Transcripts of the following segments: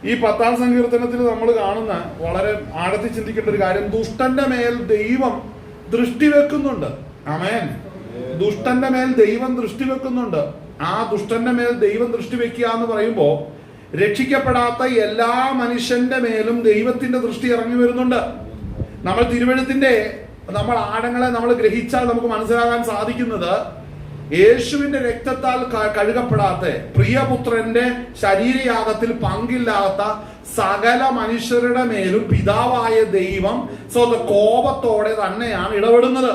ഈ 10-ാം സങ്കീർത്തനത്തിൽ നമ്മൾ കാണുന്ന വളരെ ആഴത്തിൽ ചിന്തിക്കേണ്ട ഒരു കാര്യം, ദുഷ്ടന്റെ മേൽ ദൈവം ദൃഷ്ടി വെക്കുന്നുണ്ട്. ആമേൻ. ദുഷ്ടന്റെ മേൽ ദൈവം ദൃഷ്ടി വെക്കുന്നുണ്ട്. ആ ദുഷ്ടന്റെ മേൽ ദൈവം ദൃഷ്ടി വെക്കുക എന്ന് പറയുമ്പോൾ രക്ഷിക്കപ്പെടാത്ത എല്ലാ മനുഷ്യന്റെ മേലും ദൈവത്തിന്റെ ദൃഷ്ടി ഇറങ്ങി വരുന്നുണ്ട്. നമ്മൾ തിരുവെഴുത്തിന്റെ ആഴങ്ങളെ നമ്മൾ ഗ്രഹിച്ചാൽ നമുക്ക് മനസ്സിലാകാൻ സാധിക്കുന്നത്, യേശുവിന്റെ രക്തത്താൽ കഴുകപ്പെടാത്ത പ്രിയപുത്രന്റെ ശരീരയാഗത്തിൽ പങ്കില്ലാത്ത സകല മനുഷ്യരുടെ മേലും പിതാവായ ദൈവം കോപത്തോടെ തന്നെയാണ് ഇടപെടുന്നത്.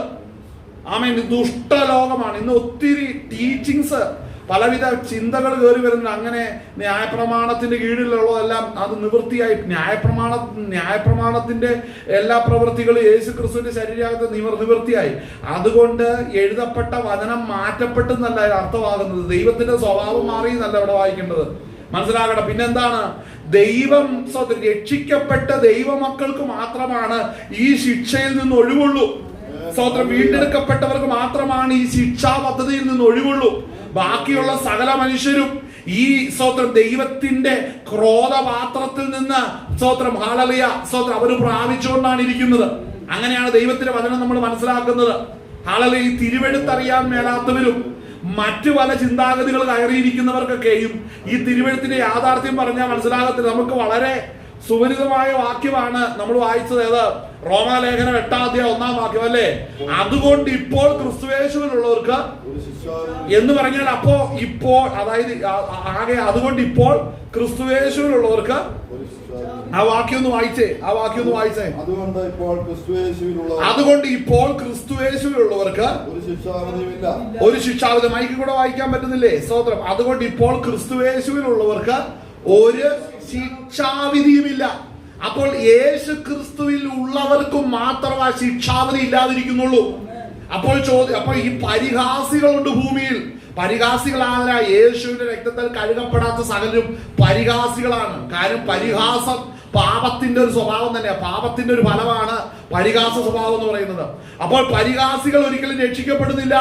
ആമേൻ. ദുഷ്ടലോകമാണ്. ഇന്ന് ഒത്തിരി ടീച്ചിങ്സ്, പലവിധ ചിന്തകൾ കയറി വരുന്നുണ്ട്. അങ്ങനെ ന്യായപ്രമാണത്തിന്റെ കീഴിലുള്ളതെല്ലാം അത് നിവൃത്തിയായി, ന്യായപ്രമാണത്തിന്റെ എല്ലാ പ്രവൃത്തികളും യേശു ക്രിസ്തുവിന്റെ ശരീരത്തെ നിവൃത്തിയായി. അതുകൊണ്ട് എഴുതപ്പെട്ട വചനം മാറ്റപ്പെട്ടെന്നല്ല അർത്ഥമാകുന്നത്. ദൈവത്തിന്റെ സ്വഭാവം മാറി എന്നല്ല ഇവിടെ വായിക്കേണ്ടത്. മനസ്സിലാകണം. പിന്നെന്താണ്? ദൈവം രക്ഷിക്കപ്പെട്ട ദൈവമക്കൾക്ക് മാത്രമാണ് ഈ ശിക്ഷയിൽ നിന്ന് ഒഴിവുള്ളൂ. വീണ്ടെടുക്കപ്പെട്ടവർക്ക് മാത്രമാണ് ഈ ശിക്ഷാ പദ്ധതിയിൽ നിന്ന് ഒഴിവുള്ളൂ. ബാക്കിയുള്ള സകല മനുഷ്യരും ഈ ദൈവത്തിന്റെ ക്രോധപാത്രത്തിൽ നിന്ന് ഹല്ലേലൂയ അവര് പ്രാപിച്ചുകൊണ്ടാണ് ഇരിക്കുന്നത്. അങ്ങനെയാണ് ദൈവത്തിന്റെ വചനം നമ്മൾ മനസ്സിലാക്കുന്നത്. ഹല്ലേലൂയ. ഈ തിരുവെഴുത്തറിയാൻ മേലാത്തവരും മറ്റു പല ചിന്താഗതികൾ കയറിയിരിക്കുന്നവർക്കൊക്കെയും ഈ തിരുവെഴുത്തിന്റെ യാഥാർത്ഥ്യം പറഞ്ഞാൽ മനസ്സിലാകത്തില്ല. നമുക്ക് വളരെ സുപരിതമായ വാക്യമാണ് നമ്മൾ വായിച്ചത്. ഏത്? റോമാലേഖനം 8-ാം വാക്യം അല്ലേ? അതുകൊണ്ട് ഇപ്പോൾ ക്രിസ്തുയേശുവിലുള്ളവർക്ക് എന്ന് പറഞ്ഞാൽ ഇപ്പോൾ അതായത് അതുകൊണ്ട് ഇപ്പോൾ ക്രിസ്തുയേശുവിലുള്ളവർക്ക് ആ വാക്യം ഒന്ന് വായിച്ചേ. അതുകൊണ്ട് ഇപ്പോൾ ക്രിസ്തുയേശുവിലുള്ളവർക്ക് ഒരു ശിക്ഷാവിധി. മൈക്ക് കൂടെ വായിക്കാൻ പറ്റുന്നില്ലേ? സ്തോത്രം. അതുകൊണ്ട് ഇപ്പോൾ ക്രിസ്തുയേശുവിലുള്ളവർക്ക് ഒരു ശിക്ഷാവിധിയുമില്ല. അപ്പോൾ യേശു ക്രിസ്തുവിൽ ഉള്ളവർക്കും മാത്രം ആ ശിക്ഷാവിധി ഇല്ലാതിരിക്കുന്നുള്ളൂ. അപ്പോൾ ഈ പരിഹാസികളുണ്ട് ഭൂമിയിൽ. പരിഹാസികളായ യേശുവിന്റെ രക്തത്തിൽ കഴുകപ്പെടാത്ത സകലരും പരിഹാസികളാണ്. കാര്യം പരിഹാസം പാപത്തിന്റെ ഒരു സ്വഭാവം തന്നെയാണ്. പാപത്തിന്റെ ഒരു ഫലമാണ് പരിഹാസ സ്വഭാവം എന്ന് പറയുന്നത്. അപ്പോൾ പരിഹാസികൾ ഒരിക്കലും രക്ഷിക്കപ്പെടുന്നില്ല.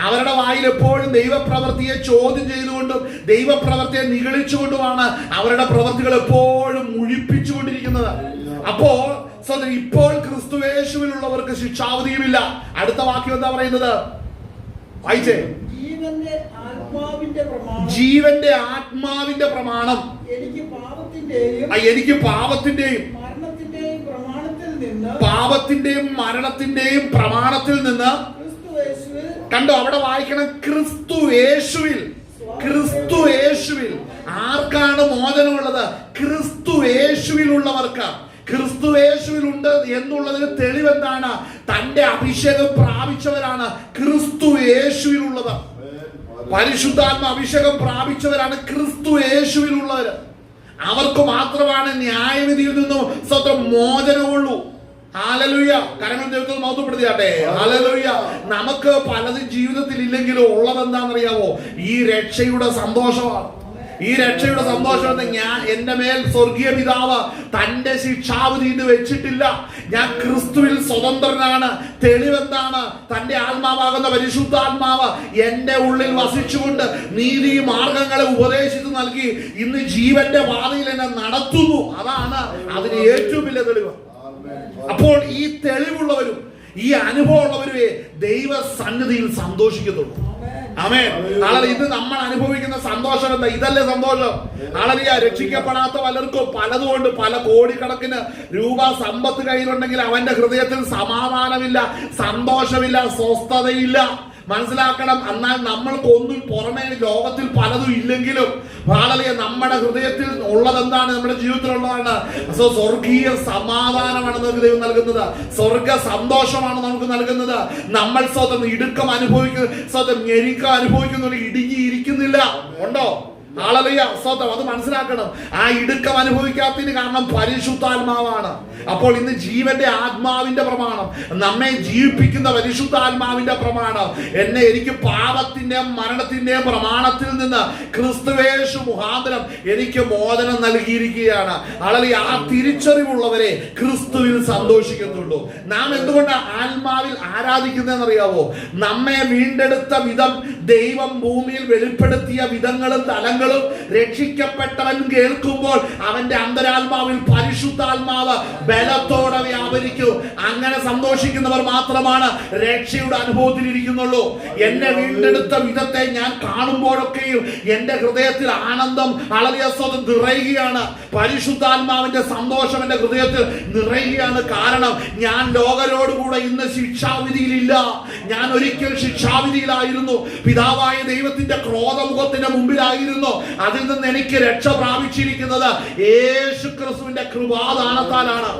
അവരുടെ വായിൽ എപ്പോഴും ദൈവപ്രവൃത്തിയെ ചോദ്യം ചെയ്തുകൊണ്ടും ദൈവപ്രവൃത്തിയെ നിഗളിച്ചുകൊണ്ടുമാണ് അവരുടെ പ്രവൃത്തികൾ എപ്പോഴും മുഴിപ്പിച്ചുകൊണ്ടിരിക്കുന്നത്. അപ്പോൾ ഇപ്പോൾ ക്രിസ്തുയേശുവിലുള്ളവർക്ക് ശിക്ഷാവധിയുമില്ല. അടുത്ത വാക്യം എന്താ പറയുന്നത്? വായിച്ചേ. ജീവന്റെ ആത്മാവിന്റെ പ്രമാണം എനിക്ക് പാപത്തിന്റെയും മരണത്തിന്റെയും പ്രമാണത്തിൽ നിന്ന് കണ്ടോ? അവിടെ വായിക്കണം, ക്രിസ്തു യേശുവിൽ. ആർക്കാണ് മോചനമുള്ളത്? ക്രിസ്തു യേശുവിലുള്ളവർക്ക്. ക്രിസ്തു യേശുവിലുണ്ട് എന്നുള്ളതിന് തെളിവെന്താണ്? തന്റെ അഭിഷേകം പ്രാപിച്ചവരാണ് ക്രിസ്തു യേശുവിലുള്ളത്. പരിശുദ്ധാത്മ അഭിഷേകം പ്രാപിച്ചവരാണ് ക്രിസ്തു യേശുവിലുള്ളവർ. അവർക്ക് മാത്രമാണ് ന്യായവിധിയിൽ നിന്നും മോചനമുള്ളൂ. ഹല്ലേലൂയ. കരങ്ങൾ ദൈവത്തിൽ മഹത്വപ്പെടുത്തിയാട്ടെ. ഹല്ലേലൂയ. നമുക്ക് പലതും ജീവിതത്തിൽ ഇല്ലെങ്കിലും ഉള്ളതെന്താണെന്നറിയാവോ? ഈ രക്ഷയുടെ സന്തോഷമാണ്. ഈ രക്ഷയുടെ സന്തോഷം എന്റെ മേൽ സ്വർഗീയ പിതാവ് തന്റെ ശിക്ഷാവിധി വെച്ചിട്ടില്ല. ഞാൻ ക്രിസ്തുവിൽ സ്വതന്ത്രനാണ്. തെളിവെന്താണ്? തന്റെ ആത്മാവാകുന്ന പരിശുദ്ധാത്മാവ് എന്റെ ഉള്ളിൽ വസിച്ചുകൊണ്ട് നീതി മാർഗങ്ങളെ ഉപദേശിച്ചു നൽകി ഇന്ന് ജീവന്റെ പാതയിൽ എന്നെ നടത്തുന്നു. അതാണ് അതിന് ഏറ്റവും വലിയ തെളിവ്. അപ്പോൾ ഈ തെളിവുള്ളവരും ഈ അനുഭവമുള്ളവരുമേ ദൈവ സന്നിധിയിൽ സന്തോഷിക്കത്തുള്ളൂ. ആമേൻ. ഇത് നമ്മൾ അനുഭവിക്കുന്ന സന്തോഷം എന്താ? ഇതല്ലേ സന്തോഷം? രക്ഷിക്കപ്പെടാത്ത പലർക്കും പലതുകൊണ്ട് പല കോടിക്കണക്കിന് രൂപ സമ്പത്ത് കയ്യിലുണ്ടെങ്കിൽ അവന്റെ ഹൃദയത്തിൽ സമാധാനമില്ല, സന്തോഷമില്ല, സ്വസ്ഥതയില്ല. മനസ്സിലാക്കണം. എന്നാൽ നമ്മൾക്കൊന്നും പുറമേ ലോകത്തിൽ പലതും ഇല്ലെങ്കിലും നമ്മുടെ ഹൃദയത്തിൽ ഉള്ളതെന്താണ്? നമ്മുടെ ജീവിതത്തിലുള്ളതാണ് സ്വർഗീയ സമാധാനമാണ് നമുക്ക് ദൈവം നൽകുന്നത്. സ്വർഗ സന്തോഷമാണ് നമുക്ക് നൽകുന്നത്. നമ്മൾ ഇടുക്കം അനുഭവിക്കുന്ന ഞെരുക്കം അനുഭവിക്കുന്ന ഇടുങ്ങിയിരിക്കുന്നില്ല. ഉണ്ടോ? ഹല്ലേലൂയ. അത് മനസ്സിലാക്കണം. ആ ഇടുക്കം അനുഭവിക്കാത്തതിന് കാരണം പരിശുദ്ധാത്മാവാണ്. അപ്പോൾ ഇന്ന് ജീവന്റെ ആത്മാവിന്റെ പ്രമാണം, നമ്മെ ജീവിപ്പിക്കുന്ന പരിശുദ്ധാത്മാവിന്റെ പ്രമാണം എനിക്ക് പാപത്തിന്റെയും മരണത്തിന്റെയും പ്രമാണത്തിൽ നിന്ന് ക്രിസ്തുയേശു മുഖാന്തരം എനിക്ക് മോചനം നൽകിയിരിക്കുകയാണ്. ഹല്ലേലൂയ. ആ തിരിച്ചറിവുള്ളവരെ ക്രിസ്തുവിൽ സന്തോഷിക്കുന്നുള്ളൂ. നാം എന്തുകൊണ്ട് ആത്മാവിൽ ആരാധിക്കുന്നതെന്നറിയാവോ? നമ്മെ വീണ്ടെടുത്ത വിധം, ദൈവം ഭൂമിയിൽ വെളിപ്പെടുത്തിയ വിധങ്ങളും തലങ്ങളും വാക്കുകളും രക്ഷിക്കപ്പെട്ടവൻ കേൾക്കുമ്പോൾ അവന്റെ അന്തരാത്മാവിൽ പരിശുദ്ധാത്മാവ് ബലത്തോടെ വ്യാപരിക്കും. അങ്ങനെ സന്തോഷിക്കുന്നവർ മാത്രമാണ് രക്ഷയുടെ അനുഭവത്തിൽ ഇരിക്കുന്നുള്ളൂ. എന്നെ വീണ്ടെടുത്ത വിധത്തെ ഞാൻ കാണുമ്പോഴൊക്കെയും എന്റെ ഹൃദയത്തിൽ ആനന്ദം അളവിയസ്വതം നിറയുകയാണ്. പരിശുദ്ധാത്മാവിന്റെ സന്തോഷം എന്റെ ഹൃദയത്തിൽ നിറയുകയാണ്. കാരണം ഞാൻ ലോകരോടുകൂടെ ഇന്ന് ശിക്ഷാവിധിയിലില്ല. ഞാൻ ഒരിക്കൽ ശിക്ഷാവിധിയിലായിരുന്നു. പിതാവായ ദൈവത്തിന്റെ ക്രോധമുഖത്തിന്റെ മുമ്പിലായിരുന്നു. അതിൽ നിന്ന് എനിക്ക് രക്ഷ പ്രാപിച്ചിരിക്കുന്നത് യേശു ക്രിസ്തുവിന്റെ കൃപാദാനത്താലാണ്.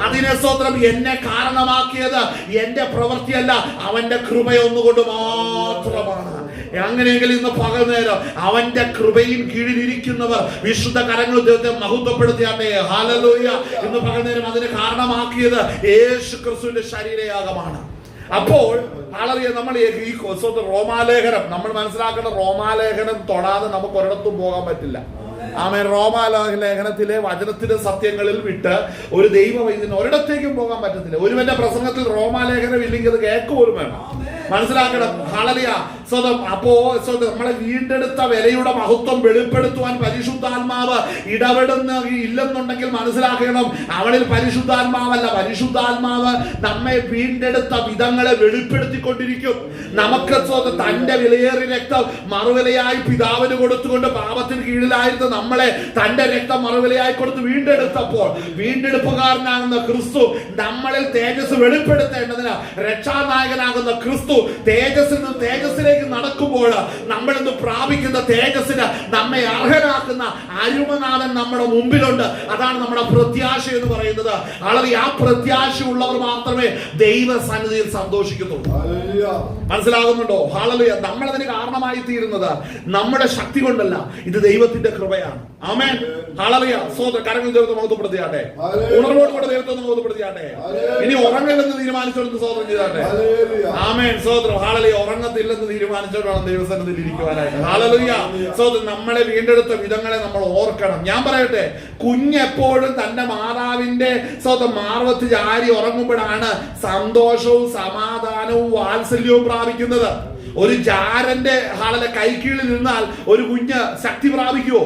അതിനെ സ്തോത്രം. എന്നെ കാരണമാക്കിയത് എന്റെ പ്രവൃത്തിയല്ല, അവന്റെ കൃപയൊന്നുകൊണ്ട് മാത്രമാണ്. അങ്ങനെയെങ്കിൽ ഇന്ന് പകൽ നേരം അവന്റെ കൃപയിൽ കീഴിലിരിക്കുന്നവർ വിശുദ്ധ കരങ്ങൾ ദൈവത്തെ മഹത്വപ്പെടുത്തിയാട്ടെ. ഹല്ലേലൂയ. ഇന്ന് പകൽ നേരം അതിന് കാരണമാക്കിയത് യേശു ക്രിസ്തുവിന്റെ ശരീരയാഗമാണ്. അപ്പോൾ നമ്മൾ ഈ റോമാലേഖനം നമ്മൾ മനസ്സിലാക്കേണ്ട, റോമാലേഖനം തൊടാതെ നമുക്ക് ഒരിടത്തും പോകാൻ പറ്റില്ല. ആമേൻ. റോമാലേഖനത്തിലെ വചനത്തിലെ സത്യങ്ങളിൽ വിട്ട് ഒരു ദൈവവൈദ്യന് ഒരിടത്തേക്കും പോകാൻ പറ്റത്തില്ല. ഒരുവന്റെ പ്രസംഗത്തിൽ റോമാലേഖനം ഇല്ലെങ്കിൽ അത് കേൾക്കുപോലും വേണം. മനസ്സിലാക്കണം. ഹല്ലേലൂയ. അപ്പോ നമ്മളെ വീണ്ടെടുത്ത വിലയുടെ മഹത്വം വെളിപ്പെടുത്തുവാൻ പരിശുദ്ധാത്മാവ് ഇടപെടുന്ന ഇല്ലെന്നുണ്ടെങ്കിൽ മനസ്സിലാക്കണം, അവളിൽ പരിശുദ്ധാത്മാവല്ല, പരിശുദ്ധാത്മാവ് നമ്മെ വീണ്ടെടുത്ത വിധങ്ങളെ വെളിപ്പെടുത്തിക്കൊണ്ടിരിക്കും. നമുക്ക് തന്റെ വിലയേറിയ രക്തം മറുവിലയായി പിതാവിന് കൊടുത്തുകൊണ്ട് പാപത്തിന് കീഴിലായിരുന്ന നമ്മളെ തന്റെ രക്തം മറുവിലയായി കൊടുത്ത് വീണ്ടെടുത്തപ്പോൾ വീണ്ടെടുപ്പുകാരനാകുന്ന ക്രിസ്തു നമ്മളിൽ തേജസ് വെളിപ്പെടുത്തേണ്ടതിന് രക്ഷാനായകനാകുന്ന ക്രിസ്തു തേജസ്സിൽ നിന്ന് തേജസ്സിലേക്ക് നടക്കുമ്പോൾ നമ്മൾ ഇന്ന് പ്രാപിക്കുന്ന തേജസ്സിന് നമ്മെ അർഹനാക്കുന്ന അരുമനാഥൻ നമ്മുടെ മുമ്പിലുണ്ട്. അതാണ് നമ്മുടെ പ്രത്യാശ എന്ന് പറയുന്നത്. വളരെ ആ പ്രത്യാശ ഉള്ളവർ മാത്രമേ ദൈവസന്നിധിയിൽ സന്തോഷിക്കുന്നുള്ളൂ. മനസ്സിലാകുന്നുണ്ടോ? ഹല്ലേലൂയ. നമ്മളതിന് കാരണമായി തീരുന്നത് നമ്മുടെ ശക്തി കൊണ്ടല്ല, ഇത് ദൈവത്തിന്റെ കൃപയാണ്. ആമേൻ. ഹല്ലേലൂയ. സ്തോത്രം. കരങ്ങൾ ദൈവത്തെ മഹത്വപ്പെടുത്തിയാട്ടെ. ഉണർവോടുകൂടെ ദൈവത്തെ മഹത്വപ്പെടുത്തിയാട്ടെ. ഇനി ഉറങ്ങില്ലെന്ന് തീരുമാനിച്ചോണ്ട് സ്തോത്രം ചെയ്താട്ടെ. ആമേൻ. സ്തോത്രം. ഹല്ലേലൂയ. ഉറങ്ങത്തില്ലെന്ന് തീരുമാനിച്ചോണ്ടാണ് ദൈവസന്നിധിയിൽ ഇരിക്കുവാനായിട്ട്. ഹല്ലേലൂയ. സ്തോത്രം. നമ്മളെ വീണ്ടെടുത്ത വിധങ്ങളെ നമ്മൾ ഓർക്കണം. ഞാൻ പറയട്ടെ, കുഞ്ഞെപ്പോഴും തന്റെ മാതാവിന്റെ മാർവത്ത് ചാരി ഉറങ്ങുമ്പോഴാണ് സന്തോഷവും സമാധാനവും വാത്സല്യവും പ്രാപിക്കുന്നത്. ഒരു ജാരന്റെ കൈക്കീഴിൽ നിന്നാൽ ഒരു കുഞ്ഞ് ശക്തി പ്രാപിക്കുവോ?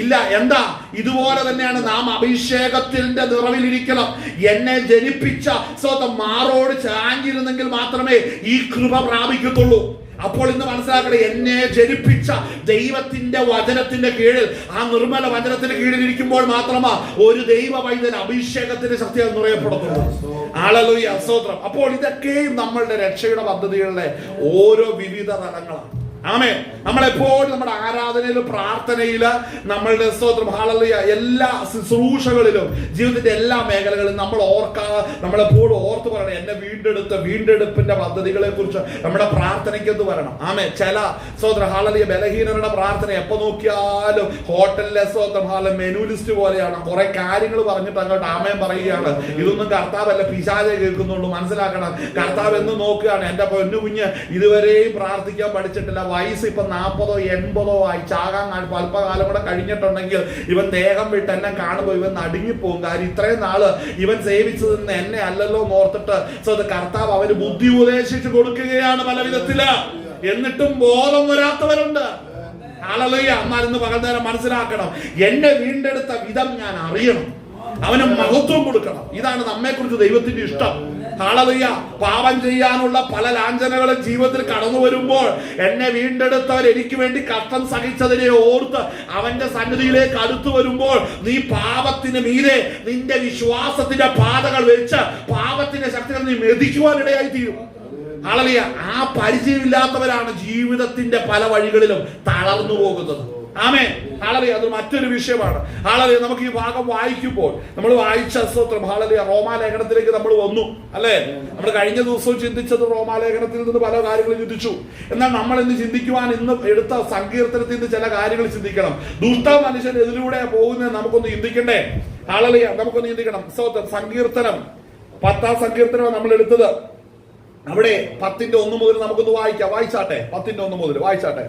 ഇല്ല. എന്താ? ഇതുപോലെ തന്നെയാണ് നാം അഭിഷേകത്തിന്റെ നിറവിലിരിക്കണം. എന്നെ ജനിപ്പിച്ച മാറോട് ചാഞ്ഞിരുന്നെങ്കിൽ മാത്രമേ ഈ കൃപ പ്രാപിക്കത്തുള്ളൂ. അപ്പോൾ ഇന്ന് മനസ്സിലാക്കണേ, എന്നെ ജനിപ്പിച്ച ദൈവത്തിന്റെ വചനത്തിന്റെ കീഴിൽ, ആ നിർമ്മല വചനത്തിന്റെ കീഴിൽ ഇരിക്കുമ്പോൾ മാത്രമാ ഒരു ദൈവ വൈദ്യൻ അഭിഷേകത്തിന്റെ ശക്തി നിറയപ്പെടത്തുള്ളൂ. ഹല്ലേലൂയ. സ്തോത്രം. അപ്പോൾ ഇതൊക്കെയും നമ്മളുടെ രക്ഷയുടെ പദ്ധതികളുടെ ഓരോ വിവിധ തലങ്ങളാണ്. ആമേൻ. നമ്മളെപ്പോഴും നമ്മുടെ ആരാധനയിലും പ്രാർത്ഥനയില് നമ്മളുടെ സ്തോത്രം ഹല്ലേലൂയ എല്ലാ ശുശ്രൂഷകളിലും ജീവിതത്തിന്റെ എല്ലാ മേഖലകളിലും നമ്മളെപ്പോഴും ഓർത്ത് പറയണം, എന്നെ വീണ്ടെടുപ്പിന്റെ പദ്ധതികളെ കുറിച്ച് നമ്മുടെ പ്രാർത്ഥനയ്ക്കെന്ന് വരണം. ആമേൻ. ചില സ്തോത്രം ഹല്ലേലൂയ ബലഹീനരുടെ പ്രാർത്ഥന എപ്പോ നോക്കിയാലും ഹോട്ടലിലെ സ്തോത്രം മെനു ലിസ്റ്റ് പോലെയാണ്. കുറെ കാര്യങ്ങൾ പറഞ്ഞിട്ട് അങ്ങോട്ട് ആമേൻ പറയുകയാണ്. ഇതൊന്നും കർത്താവല്ല, പിശാചേ കേൾക്കുന്നുള്ളൂ. മനസ്സിലാക്കണം, കർത്താവ് എന്ന് നോക്കുകയാണ്. എന്റെ പൊന്നു കുഞ്ഞ് ഇതുവരെയും പ്രാർത്ഥിക്കാൻ പഠിച്ചിട്ടില്ല. വയസ്സ് ഇപ്പൊ 40 80 ആയി, ചാകാൻ അല്പകാലം കൂടെ കഴിഞ്ഞിട്ടുണ്ടെങ്കിൽ ഇവൻ ദേഹം വിട്ട് എന്നെ കാണുമ്പോൾ ഇവൻ നടുങ്ങിപ്പോകും. കാര്യം ഇത്രയും നാള് ഇവൻ സേവിച്ചതെന്ന് എന്നെ അല്ലല്ലോ ഓർത്തിട്ട് കർത്താവ് അവന് ബുദ്ധി ഉപദേശിച്ചു കൊടുക്കുകയാണ് പല വിധത്തില്. എന്നിട്ടും ബോധം വരാത്തവരുണ്ട്. ഹല്ലേലൂയ. എന്നാൽ ഇന്ന് പകൽ നേരം മനസ്സിലാക്കണം, എന്നെ വീണ്ടെടുത്ത വിധം ഞാൻ അറിയണം, അവന് മഹത്വം കൊടുക്കണം. ഇതാണ് നമ്മെക്കുറിച്ച് ദൈവത്തിന്റെ ഇഷ്ടം. ഹല്ലേലൂയ. പാപം ചെയ്യാനുള്ള പല ലാഞ്ചനകളും ജീവിതത്തിൽ കടന്നു വരുമ്പോൾ എന്നെ വീണ്ടെടുത്തവർ എനിക്ക് വേണ്ടി കഷ്ടം സഹിച്ചതിനെ ഓർത്ത് അവന്റെ സന്നിധിയിലേക്ക് അടുത്തു വരുമ്പോൾ നീ പാപത്തിന് മീതെ നിന്റെ വിശ്വാസത്തിന്റെ പാതകൾ വെച്ച് പാപത്തിന്റെ ശക്തികൾ നീ മെതിക്കുവാനിടയായി തീരും. ഹല്ലേലൂയ. ആ പരിചയമില്ലാത്തവരാണ് ജീവിതത്തിന്റെ പല വഴികളിലും തളർന്നു പോകുന്നത്. ആമേൻ. ഹല്ലേലൂയ. അത് മറ്റൊരു വിഷയമാണ്. ഹല്ലേലൂയ. നമുക്ക് ഈ ഭാഗം വായിക്കുമ്പോൾ നമ്മൾ വായിച്ച സ്തോത്രം ഹല്ലേലൂയ റോമാലേഖനത്തിലേക്ക് നമ്മൾ വന്നു, അല്ലേ? നമ്മൾ കഴിഞ്ഞ ദിവസവും ചിന്തിച്ചത് റോമാലേഖനത്തിൽ നിന്ന് പല കാര്യങ്ങളും ചിന്തിച്ചു. എന്നാൽ നമ്മൾ ഇന്ന് ചിന്തിക്കുവാൻ ഇന്ന് എടുത്ത സങ്കീർത്തനത്തിൽ നിന്ന് ചില കാര്യങ്ങൾ ചിന്തിക്കണം. ദുഷ്ട മനുഷ്യൻ എതിലൂടെ പോകുന്നത് നമുക്കൊന്ന് ചിന്തിക്കണ്ടേ? ഹല്ലേലൂയ. നമുക്കൊന്ന് ചിന്തിക്കണം. സ്തോത്രം. സങ്കീർത്തനം 10-ാം സങ്കീർത്തനമാണ് നമ്മൾ എടുത്തത്. അവിടെ 10-1 മുതൽ നമുക്കൊന്ന് വായിച്ചാട്ടെ. 10-1 മുതൽ വായിച്ചാട്ടെ.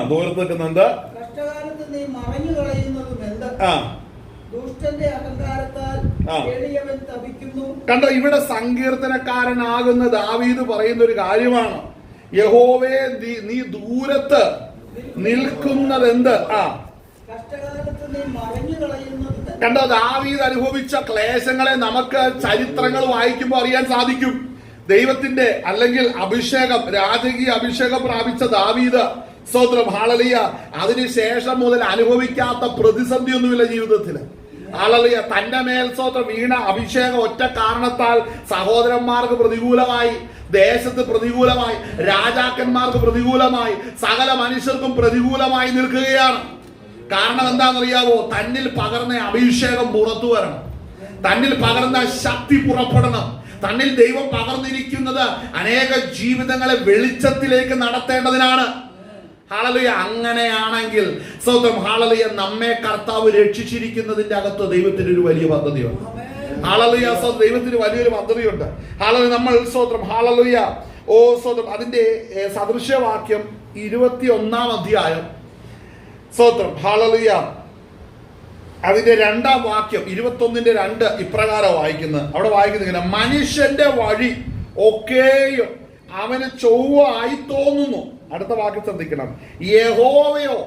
ദൂരത്ത് നിൽക്കുന്നുണ്ട്. കണ്ടോ, ഇവിടെ സങ്കീർത്തനക്കാരനാകുന്ന ദാവീദ് പറയുന്ന ഒരു കാര്യമാണ്. യഹോവേ നീ ദൂരത്ത് നിൽക്കുന്നതെന്ത്? കണ്ടോ, ദാവീദ് അനുഭവിച്ച ക്ലേശങ്ങളെ നമുക്ക് ചരിത്രങ്ങൾ വായിക്കുമ്പോൾ അറിയാൻ സാധിക്കും. ദൈവത്തിന്റെ അല്ലെങ്കിൽ അഭിഷേകം, രാജകീയ അഭിഷേകം പ്രാപിച്ച ദാവീദ്, സ്തോത്രം, ഹല്ലേലൂയ, അതിനുശേഷം മുതൽ അനുഭവിക്കാത്ത പ്രതിസന്ധി ഒന്നുമില്ല ജീവിതത്തില്. ഹല്ലേലൂയ. തന്റെ മേൽ സ്തോത്രം വീണ അഭിഷേകം ഒറ്റ കാരണത്താൽ സഹോദരന്മാർക്ക് പ്രതികൂലമായി, ദേശത്ത് പ്രതികൂലമായി, രാജാക്കന്മാർക്ക് പ്രതികൂലമായി, സകല മനുഷ്യർക്കും പ്രതികൂലമായി നിൽക്കുകയാണ്. കാരണം എന്താണെന്നറിയാവോ? തന്നിൽ പകർന്ന അഭിഷേകം പുറത്തു വരണം, തന്നിൽ പകർന്ന ശക്തി പുറപ്പെടണം. തന്നിൽ ദൈവം പകർന്നിരിക്കുന്നത് അനേക ജീവിതങ്ങളെ വെളിച്ചത്തിലേക്ക് നടത്തേണ്ടതിനാണ്. ഹല്ലേലൂയ. അങ്ങനെയാണെങ്കിൽ സ്തോത്രം, ഹല്ലേലൂയ, നമ്മെ കർത്താവ് രക്ഷിച്ചിരിക്കുന്നതിന്റെ അകത്ത് ദൈവത്തിന് ഒരു വലിയ പദ്ധതിയുണ്ട്. ഹല്ലേലൂയ. ദൈവത്തിന് വലിയൊരു പദ്ധതിയുണ്ട്. ഹല്ലേലൂയ. നമ്മൾ സ്തോത്രം, ഹല്ലേലൂയ, സ്തോത്രം, അതിന്റെ സദൃശ്യവാക്യം 21 അധ്യായം, സ്തോത്രം, ഹല്ലേലൂയ, അതിന്റെ 2-ാം വാക്യം 21:2 ഇപ്രകാരം വായിക്കുന്നത്. അവിടെ വായിക്കുന്നത്, മനുഷ്യന്റെ വഴി ഒക്കെയും അവന് ചൊവ്വായി തോന്നുന്നു. അടുത്ത വാക്യം ശ്രദ്ധിക്കണം, യഹോവയോ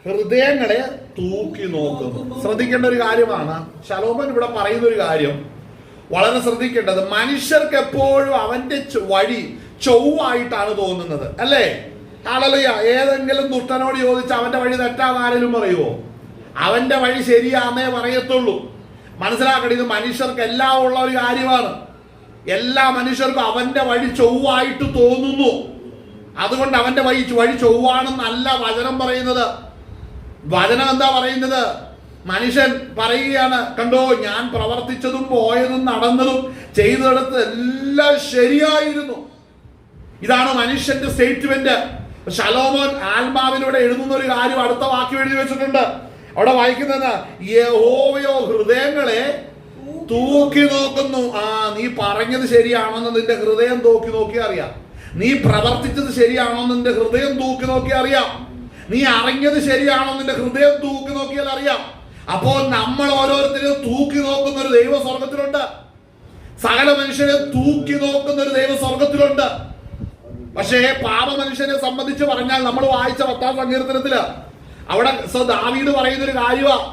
ഹൃദയങ്ങളെ തൂക്കി നോക്കുന്നു. ശ്രദ്ധിക്കേണ്ട ഒരു കാര്യമാണ്. ശലോമോൻ ഇവിടെ പറയുന്ന ഒരു കാര്യം വളരെ ശ്രദ്ധിക്കേണ്ടത്, മനുഷ്യർക്ക് എപ്പോഴും അവന്റെ വഴി ചൊവ്വായിട്ടാണ് തോന്നുന്നത്, അല്ലേ? ഹല്ലേലൂയ. ഏതെങ്കിലും ദുഷ്ടനോട് ചോദിച്ച് അവന്റെ വഴി തെറ്റാന്ന് ആരെങ്കിലും പറയുമോ? അവന്റെ വഴി ശരിയാന്നേ പറയത്തുള്ളൂ. മനസ്സിലാക്കണം, ഇത് മനുഷ്യർക്ക് എല്ലാം ഉള്ള ഒരു കാര്യമാണ്. എല്ലാ മനുഷ്യർക്കും അവന്റെ വഴി ചൊവ്വായിട്ട് തോന്നുന്നു. അതുകൊണ്ട് അവന്റെ വഴി ചൊവ്വാണെന്നല്ല വചനം പറയുന്നത്. വചനം എന്താ പറയുന്നത്? മനുഷ്യൻ പറയുകയാണ്, കണ്ടോ, ഞാൻ പ്രവർത്തിച്ചതും പോയതും നടന്നതും ചെയ്തെടുത്ത് എല്ലാം ശരിയായിരുന്നു. ഇതാണ് മനുഷ്യന്റെ സ്റ്റേറ്റ്മെന്റ്. ശലോമോൻ ആത്മാവിലൂടെ എഴുതുന്ന ഒരു കാര്യം അടുത്ത വാക്യം എഴുതി വെച്ചിട്ടുണ്ട്. അവിടെ വായിക്കുന്നത്, യഹോവയോ ഹൃദയങ്ങളെ തൂക്കി നോക്കുന്നു. നീ പറഞ്ഞത് ശരിയാണോന്ന് നിന്റെ ഹൃദയം തൂക്കി നോക്കി അറിയാം. നീ പ്രവർത്തിച്ചത് ശരിയാണോന്ന് നിന്റെ ഹൃദയം തൂക്കി നോക്കി അറിയാം. നീ അറിഞ്ഞത് ശരിയാണോ നിന്റെ ഹൃദയം തൂക്കി നോക്കിയാൽ അറിയാം. അപ്പോൾ നമ്മൾ ഓരോരുത്തരും തൂക്കി നോക്കുന്ന ഒരു ദൈവ സ്വർഗത്തിലുണ്ട്. സകല മനുഷ്യരെ തൂക്കി നോക്കുന്ന ഒരു ദൈവ സ്വർഗത്തിലുണ്ട്. പക്ഷേ പാപ മനുഷ്യനെ സംബന്ധിച്ച് പറഞ്ഞാൽ, നമ്മൾ വായിച്ച 10-ാം സങ്കീർത്തനത്തില് അവിടെ ദാവീദ് പറയുന്ന ഒരു കാര്യമാണ്.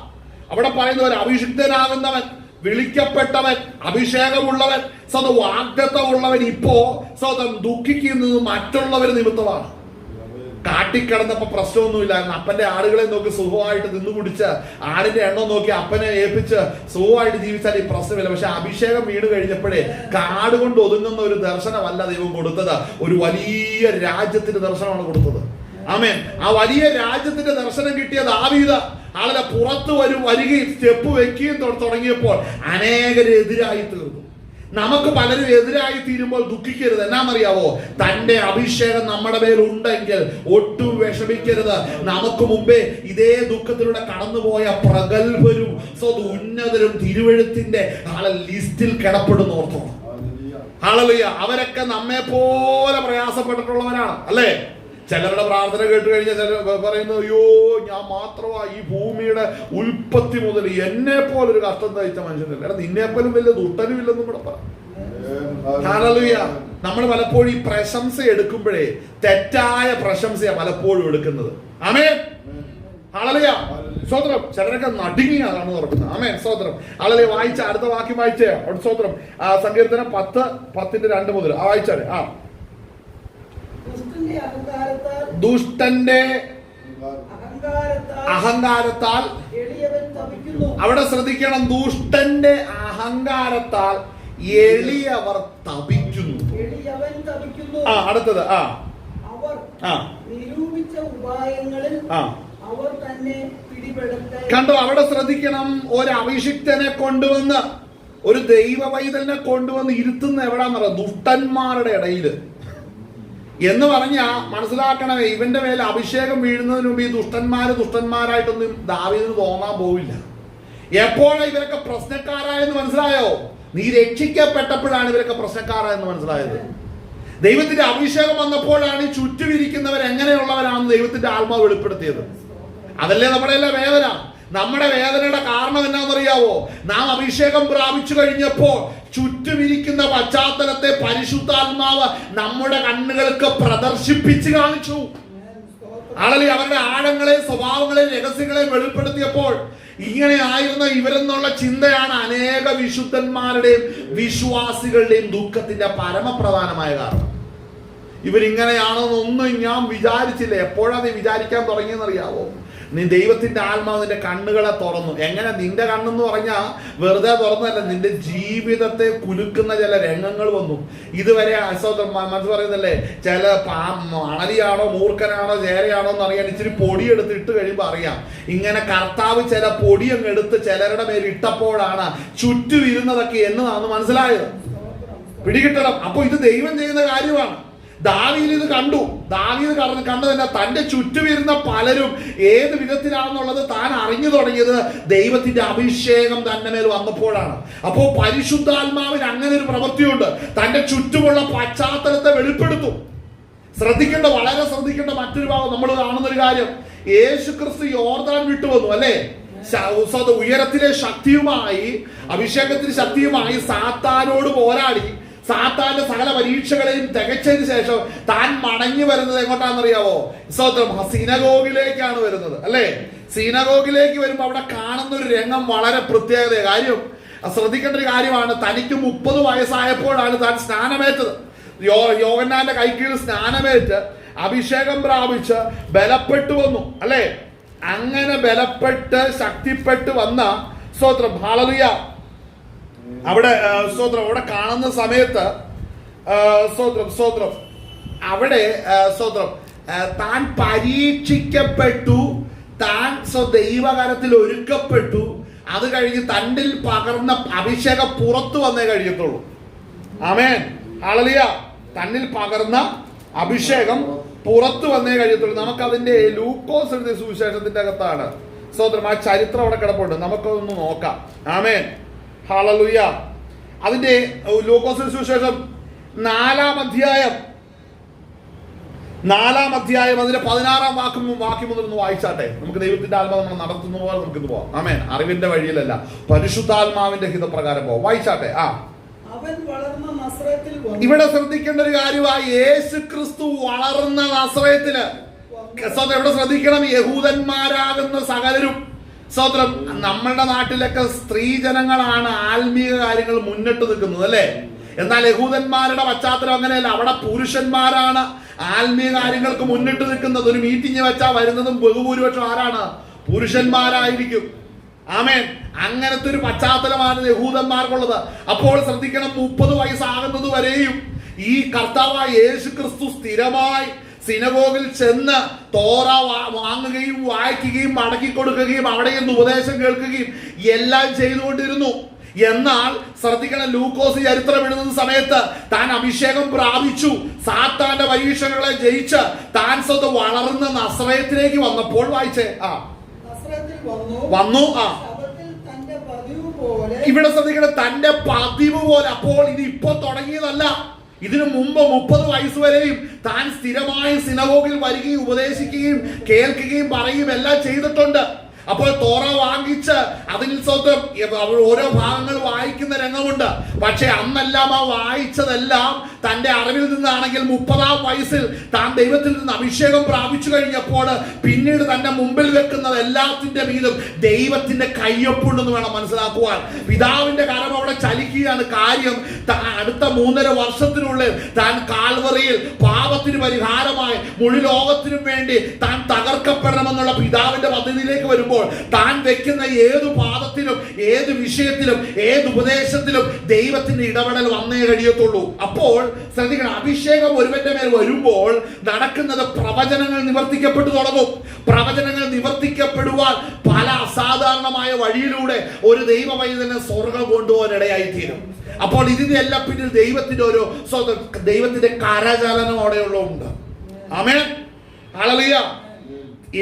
അവിടെ പറയുന്ന ഒരു അഭിഷിക്തനാകുന്നവൻ, വിളിക്കപ്പെട്ടവൻ, അഭിഷേകമുള്ളവൻ, വാഗ്ദത്തമുള്ളവൻ ഇപ്പോ ദുഃഖിക്കുന്നത് മറ്റുള്ളവർ നിമിത്തമാണ്. കാട്ടിക്കിടന്നപ്പോ പ്രശ്നമൊന്നുമില്ലായിരുന്നു. അപ്പന്റെ ആടുകളെ നോക്കി സുഖമായിട്ട് തിന്നു കുടിച്ച് ആടിന്റെ എണ്ണം നോക്കി അപ്പനെ ഏൽപ്പിച്ച് സുഖമായിട്ട് ജീവിച്ചാൽ ഈ പ്രശ്നമില്ല. പക്ഷെ അഭിഷേകം വീണ് കഴിഞ്ഞപ്പോഴേ കാട് കൊണ്ട് ഒതുങ്ങുന്ന ഒരു ദർശനമല്ല ദൈവം കൊടുത്തത്, ഒരു വലിയ രാജ്യത്തിന്റെ ദർശനമാണ് കൊടുത്തത്. ആമേൻ. ആ വലിയ രാജ്യത്തിന്റെ ദർശനം കിട്ടിയ ദാവീദ് ആളെ പുറത്ത് വരികയും സ്റ്റെപ്പ് വെക്കുകയും തുടങ്ങിയപ്പോൾ അനേകരെതിരായി തീർന്നു. നമുക്ക് പലരും എതിരായി തീരുമ്പോൾ ദുഃഖിക്കരുത്. എന്നാന്നറിയാവോ? തന്റെ അഭിഷേകം നമ്മുടെ മേലുണ്ടെങ്കിൽ ഒട്ടും വിഷമിക്കരുത്. നമുക്ക് മുമ്പേ ഇതേ ദുഃഖത്തിലൂടെ കടന്നുപോയ പ്രഗത്ഭരും ഉന്നതരും തിരുവെഴുത്തിന്റെ ലിസ്റ്റിൽ കിടപ്പെടുന്നോർത്തോ. ഹല്ലേലൂയ. അവരൊക്കെ നമ്മെ പോലെ പ്രയാസപ്പെട്ടിട്ടുള്ളവരാണ്, അല്ലേ? ചിലരുടെ പ്രാർത്ഥന കേട്ട് കഴിഞ്ഞാൽ ചിലർ പറയുന്നത്, അയ്യോ, ഞാൻ മാത്രമാ ഈ ഭൂമിയുടെ ഉൽപ്പത്തി മുതൽ എന്നെ പോലൊരു കഷ്ടം തയ്ച്ച മനുഷ്യനില്ല. എടാ, നിന്നെപ്പോലും വലിയ ദുഷ്ടനും ഇല്ലെന്നും കൂടെ പറ. ഹല്ലേലൂയ. നമ്മൾ പലപ്പോഴും ഈ പ്രശംസ എടുക്കുമ്പോഴേ തെറ്റായ പ്രശംസയാ പലപ്പോഴും എടുക്കുന്നത്. ആമേൻ. ഹല്ലേലൂയ. സ്തോത്രം. ചിലരൊക്കെ നടുങ്ങിയാണ് തുറക്കുന്നത്. ആമേൻ. സ്തോത്രം. ഹല്ലേലൂയ. വായിച്ച അടുത്ത വാക്യം വായിച്ചേ. സ്തോത്രം. സങ്കീർത്തനം 10:2 മുതൽ വായിച്ചാലേ. ദുഷ്ടന്റെ അഹങ്കാരത്താൽ, അവിടെ ശ്രദ്ധിക്കണം, ദുഷ്ടന്റെ അഹങ്കാരത്താൽ എളിയവർ തപിക്കുന്നു. അടുത്തത് കണ്ടോ? അവിടെ ശ്രദ്ധിക്കണം, ഒരു അഭിഷിക്തനെ കൊണ്ടുവന്ന്, ഒരു ദൈവ പൈതലിനെ കൊണ്ടുവന്ന് ഇരുത്തുന്ന എവിടാന്ന് പറയാം? ദുഷ്ടന്മാരുടെ ഇടയിൽ എന്ന് പറഞ്ഞാ മനസ്സിലാക്കണമേ, ഇവന്റെ മേലെ അഭിഷേകം വീഴുന്നതിന് മുമ്പ് ഈ ദുഷ്ടന്മാരായിട്ടൊന്നും ദാവീദിന് തോന്നാൻ പോവില്ല. എപ്പോഴാണ് ഇവരൊക്കെ പ്രശ്നക്കാരായെന്ന് മനസ്സിലായോ? നീ രക്ഷിക്കപ്പെട്ടപ്പോഴാണ് ഇവരൊക്കെ പ്രശ്നക്കാരായെന്ന് മനസ്സിലായത്. ദൈവത്തിന്റെ അഭിഷേകം വന്നപ്പോഴാണ് ഈ ചുറ്റുമിരിക്കുന്നവർ എങ്ങനെയുള്ളവരാണെന്ന് ദൈവത്തിന്റെ ആത്മാവ് വെളിപ്പെടുത്തിയത്. അതല്ലേ നമ്മുടെ എല്ലാം വേദന. നമ്മുടെ വേദനയുടെ കാരണം എന്നാണെന്നറിയാവോ? നാം അഭിഷേകം പ്രാപിച്ചു കഴിഞ്ഞപ്പോൾ ചുറ്റുമിരിക്കുന്ന പശ്ചാത്തലത്തെ പരിശുദ്ധാത്മാവ് നമ്മുടെ കണ്ണുകൾക്ക് പ്രദർശിപ്പിച്ച് കാണിച്ചു. ആളെ അവരുടെ ആഴങ്ങളെ, സ്വഭാവങ്ങളെ, രഹസ്യങ്ങളെ വെളിപ്പെടുത്തിയപ്പോൾ ഇങ്ങനെ ആയിരുന്ന ഇവരെന്നുള്ള ചിന്തയാണ് അനേക വിശുദ്ധന്മാരുടെയും വിശ്വാസികളുടെയും ദുഃഖത്തിന്റെ പരമപ്രധാനമായ കാരണം. ഇവരിങ്ങനെയാണെന്നൊന്നും ഞാൻ വിചാരിച്ചില്ല. എപ്പോഴാണ് നീ വിചാരിക്കാൻ തുടങ്ങിയെന്നറിയാവോ? നീ ദൈവത്തിന്റെ ആത്മാവ് നിന്റെ കണ്ണുകളെ തുറന്നു. എങ്ങനെ? നിന്റെ കണ്ണെന്ന് പറഞ്ഞാൽ വെറുതെ തുറന്നല്ല, നിന്റെ ജീവിതത്തെ കുലുക്കുന്ന ചില രംഗങ്ങൾ വന്നു. ഇതുവരെ മനസ്സ് പറയുന്നല്ലേ, ചില അണലിയാണോ മൂർഖനാണോ ചേരയാണോ എന്ന് അറിയാൻ ഇച്ചിരി പൊടിയെടുത്ത് ഇട്ട് കഴിയുമ്പോൾ അറിയാം. ഇങ്ങനെ കർത്താവ് ചില പൊടിയങ്ങ് എടുത്ത് ചിലരുടെ മേൽ ഇട്ടപ്പോഴാണ് ചുറ്റും ഇരുന്നതൊക്കെ എന്നതാണെന്ന് മനസ്സിലായത്. പിടികിട്ടണം. അപ്പൊ ഇത് ദൈവം ചെയ്യുന്ന കാര്യമാണ്. ദാവീദ് ഇത് കണ്ടു. ദാവീദ് കണ്ടു തന്നെ തന്റെ ചുറ്റുമിരുന്ന പലരും ഏത് വിധത്തിലാണെന്നുള്ളത് താൻ അറിഞ്ഞു തുടങ്ങിയത് ദൈവത്തിന്റെ അഭിഷേകം തന്റെ മേൽ വന്നപ്പോഴാണ്. അപ്പോ പരിശുദ്ധാത്മാവിന് അങ്ങനെ ഒരു പ്രവൃത്തിയുണ്ട്, തന്റെ ചുറ്റുമുള്ള പശ്ചാത്തലത്തെ വെളിപ്പെടുത്തും. ശ്രദ്ധിക്കേണ്ട, വളരെ ശ്രദ്ധിക്കേണ്ട മറ്റൊരു ഭാഗം നമ്മൾ കാണുന്നൊരു കാര്യം, യേശു ക്രിസ്തു യോർദാൻ വിട്ടു വന്നു അല്ലേ? ഉയരത്തിലെ ശക്തിയുമായി, അഭിഷേകത്തിന്റെ ശക്തിയുമായി സാത്താനോട് പോരാടി സാത്താന്റെ സകല പരീക്ഷകളെയും തികച്ചതിന് ശേഷം താൻ മടങ്ങി വരുന്നത് എങ്ങോട്ടാണെന്നറിയാവോ? സ്തോത്രം, സിനഗോഗിലേക്കാണ് വരുന്നത് അല്ലേ? സിനഗോഗിലേക്ക് വരുമ്പോൾ അവിടെ കാണുന്ന ഒരു രംഗം വളരെ പ്രത്യേകത. കാര്യം ശ്രദ്ധിക്കേണ്ട ഒരു കാര്യമാണ്. തനിക്ക് 30 വയസ്സായപ്പോഴാണ് താൻ സ്നാനമേറ്റത്. യോഹന്നാന്റെ കൈക്കീഴിൽ സ്നാനമേറ്റ് അഭിഷേകം പ്രാപിച്ച് ബലപ്പെട്ടു വന്നു അല്ലേ? അങ്ങനെ ബലപ്പെട്ട് ശക്തിപ്പെട്ട് വന്ന സ്തോത്രം, ഹല്ലേലൂയ, അവിടെ സ്തോത്രം, അവിടെ കാണുന്ന സമയത്ത് സ്തോത്രം അവിടെ സ്തോത്രം താൻ പരീക്ഷിക്കപ്പെട്ടു, താൻ ദൈവകരത്തിൽ ഒരുക്കപ്പെട്ടു. അത് കഴിഞ്ഞ് തന്നിൽ പകർന്ന അഭിഷേകം പുറത്തു വന്നേ കഴിയത്തുള്ളൂ. ആമേൻ, ഹല്ലേലൂയ. തന്നിൽ പകർന്ന അഭിഷേകം പുറത്തു വന്നേ കഴിയത്തുള്ളൂ. നമുക്കതിന്റെ ലൂക്കോസ് എഴുതിയ സുവിശേഷത്തിന്റെ അകത്താണ് സ്തോത്രം, ആ ചരിത്രം അവിടെ കിടപ്പുണ്ട്. നമുക്കതൊന്ന് നോക്കാം. ആമേൻ, ഹല്ലേലൂയ. അതിന്റെ ലൂക്കോസിന്റെ സുവിശേഷം 4-ാം അധ്യായം അതിന്റെ 16-ാം വാക്യം മുതൽ ഒന്ന് വായിച്ചാട്ടെ. നമുക്ക് ദൈവത്തിന്റെ ആത്മാവ് നമ്മൾ നടത്തുന്ന പോലെ നമുക്കിന്ന് പോവാം. ആമേൻ. അറിവിന്റെ വഴിയിലല്ല, പരിശുദ്ധാത്മാവിന്റെ ഹിതപ്രകാരം പോവാം. വായിച്ചാട്ടെ. ഇവിടെ ശ്രദ്ധിക്കേണ്ട ഒരു കാര്യമായി, യേശു ക്രിസ്തു വളർന്ന നസറേത്തില്. എവിടെ ശ്രദ്ധിക്കണം? യഹൂദന്മാരാകുന്ന സകലരും സ്തോത്രം, നമ്മളുടെ നാട്ടിലൊക്കെ സ്ത്രീജനങ്ങളാണ് ആത്മീയ കാര്യങ്ങൾ മുന്നിട്ട് നിൽക്കുന്നത് അല്ലേ? എന്നാൽ യഹൂദന്മാരുടെ പശ്ചാത്തലം അങ്ങനെയല്ല. അവിടെ പുരുഷന്മാരാണ് ആത്മീയ കാര്യങ്ങൾക്ക് മുന്നിട്ട് നിൽക്കുന്നത്. ഒരു മീറ്റിംഗ് വെച്ചാൽ വരുന്നതും ബഹുഭൂരിപക്ഷം ആരാണ്? പുരുഷന്മാരായിരിക്കും. ആമേൻ. അങ്ങനത്തെ ഒരു പശ്ചാത്തലമാണ് യഹൂദന്മാർക്കുള്ളത്. അപ്പോൾ ശ്രദ്ധിക്കണം, 30 വയസ്സാകുന്നത് വരെയും ഈ കർത്താവായ യേശു ക്രിസ്തു സ്ഥിരമായി സിനഗോഗിൽ ചെന്ന് തോറ വാങ്ങുകയും വായിക്കുകയും മടക്കി കൊടുക്കുകയും അവിടെ നിന്ന് ഉപദേശം കേൾക്കുകയും എല്ലാം ചെയ്തുകൊണ്ടിരുന്നു. എന്നാൽ ശ്രദ്ധിക്കണം, ലൂക്കോസ് ചരിത്രം എഴുതുന്ന സമയത്ത് താൻ അഭിഷേകം പ്രാപിച്ചു, സാത്താന്റെ പരീക്ഷകളെ ജയിച്ച് താൻ സ്വന്തം വളർന്ന നസറേത്തിലേക്ക് വന്നപ്പോൾ വായിച്ചേ വന്നു. ഇവിടെ ശ്രദ്ധിക്കണം, തന്റെ പതിവ് പോലെ. അപ്പോൾ ഇത് ഇപ്പൊ തുടങ്ങിയതല്ല. ഇതിനു മുമ്പ് 30 വയസ്സ് വരെയും താൻ സ്ഥിരമായി സിനഗോഗിൽ വരികയും ഉപദേശിക്കുകയും കേൾക്കുകയും പറയുകയും എല്ലാം ചെയ്തിട്ടുണ്ട്. അപ്പോൾ തോറ വാങ്ങിച്ച് അതിൽ സ്വന്തം ഓരോ ഭാഗങ്ങൾ വായിക്കുന്ന രംഗമുണ്ട്. പക്ഷെ അന്നെല്ലാം ആ വായിച്ചതെല്ലാം തന്റെ അറിവിൽ നിന്നാണെങ്കിൽ 30-ാം വയസ്സിൽ താൻ ദൈവത്തിൽ നിന്ന് അഭിഷേകം പ്രാപിച്ചു കഴിഞ്ഞപ്പോൾ പിന്നീട് തന്റെ മുമ്പിൽ വെക്കുന്നത് എല്ലാത്തിന്റെ മീതും ദൈവത്തിന്റെ കയ്യൊപ്പുണ്ടെന്ന് വേണം മനസ്സിലാക്കുവാൻ. പിതാവിന്റെ കരം അവിടെ ചലിക്കുകയാണ്. കാര്യം അടുത്ത 3.5 വർഷത്തിനുള്ളിൽ താൻ കാൽവറിയിൽ പാപത്തിന് പരിഹാരമായി മുഴു ലോകത്തിനും വേണ്ടി താൻ തകർക്കപ്പെടണമെന്നുള്ള പിതാവിന്റെ പദ്ധതിയിലേക്ക് വരുമ്പോൾ താൻ വെക്കുന്ന ഏതു പാദത്തിലും ഏത് വിഷയത്തിലും ഏത് ഉപദേശത്തിലും ദൈവത്തിന്റെ ഇടപെടൽ വന്നേ കഴിയത്തുള്ളൂ. അപ്പോൾ ശ്രദ്ധിക്കണം, അഭിഷേകം ഒരുവന്റെ മേൽ വരുമ്പോൾ നടക്കുന്നത് പ്രവചനങ്ങൾ നിവർത്തിക്കപ്പെട്ടു തുടങ്ങും. പ്രവചനങ്ങൾ നിവർത്തിക്കപ്പെടുവാൻ പല അസാധാരണമായ വഴിയിലൂടെ ഒരു ദൈവവൈദ്യനെ സ്വർഗം കൊണ്ടുപോകാൻ ഇടയായിത്തീരും. അപ്പോൾ ഇതിന്റെ എല്ലാം പിന്നിൽ ദൈവത്തിന്റെ കരചലനം അവിടെയുള്ളതുണ്ട്. ആമേൻ, ഹല്ലേലൂയ.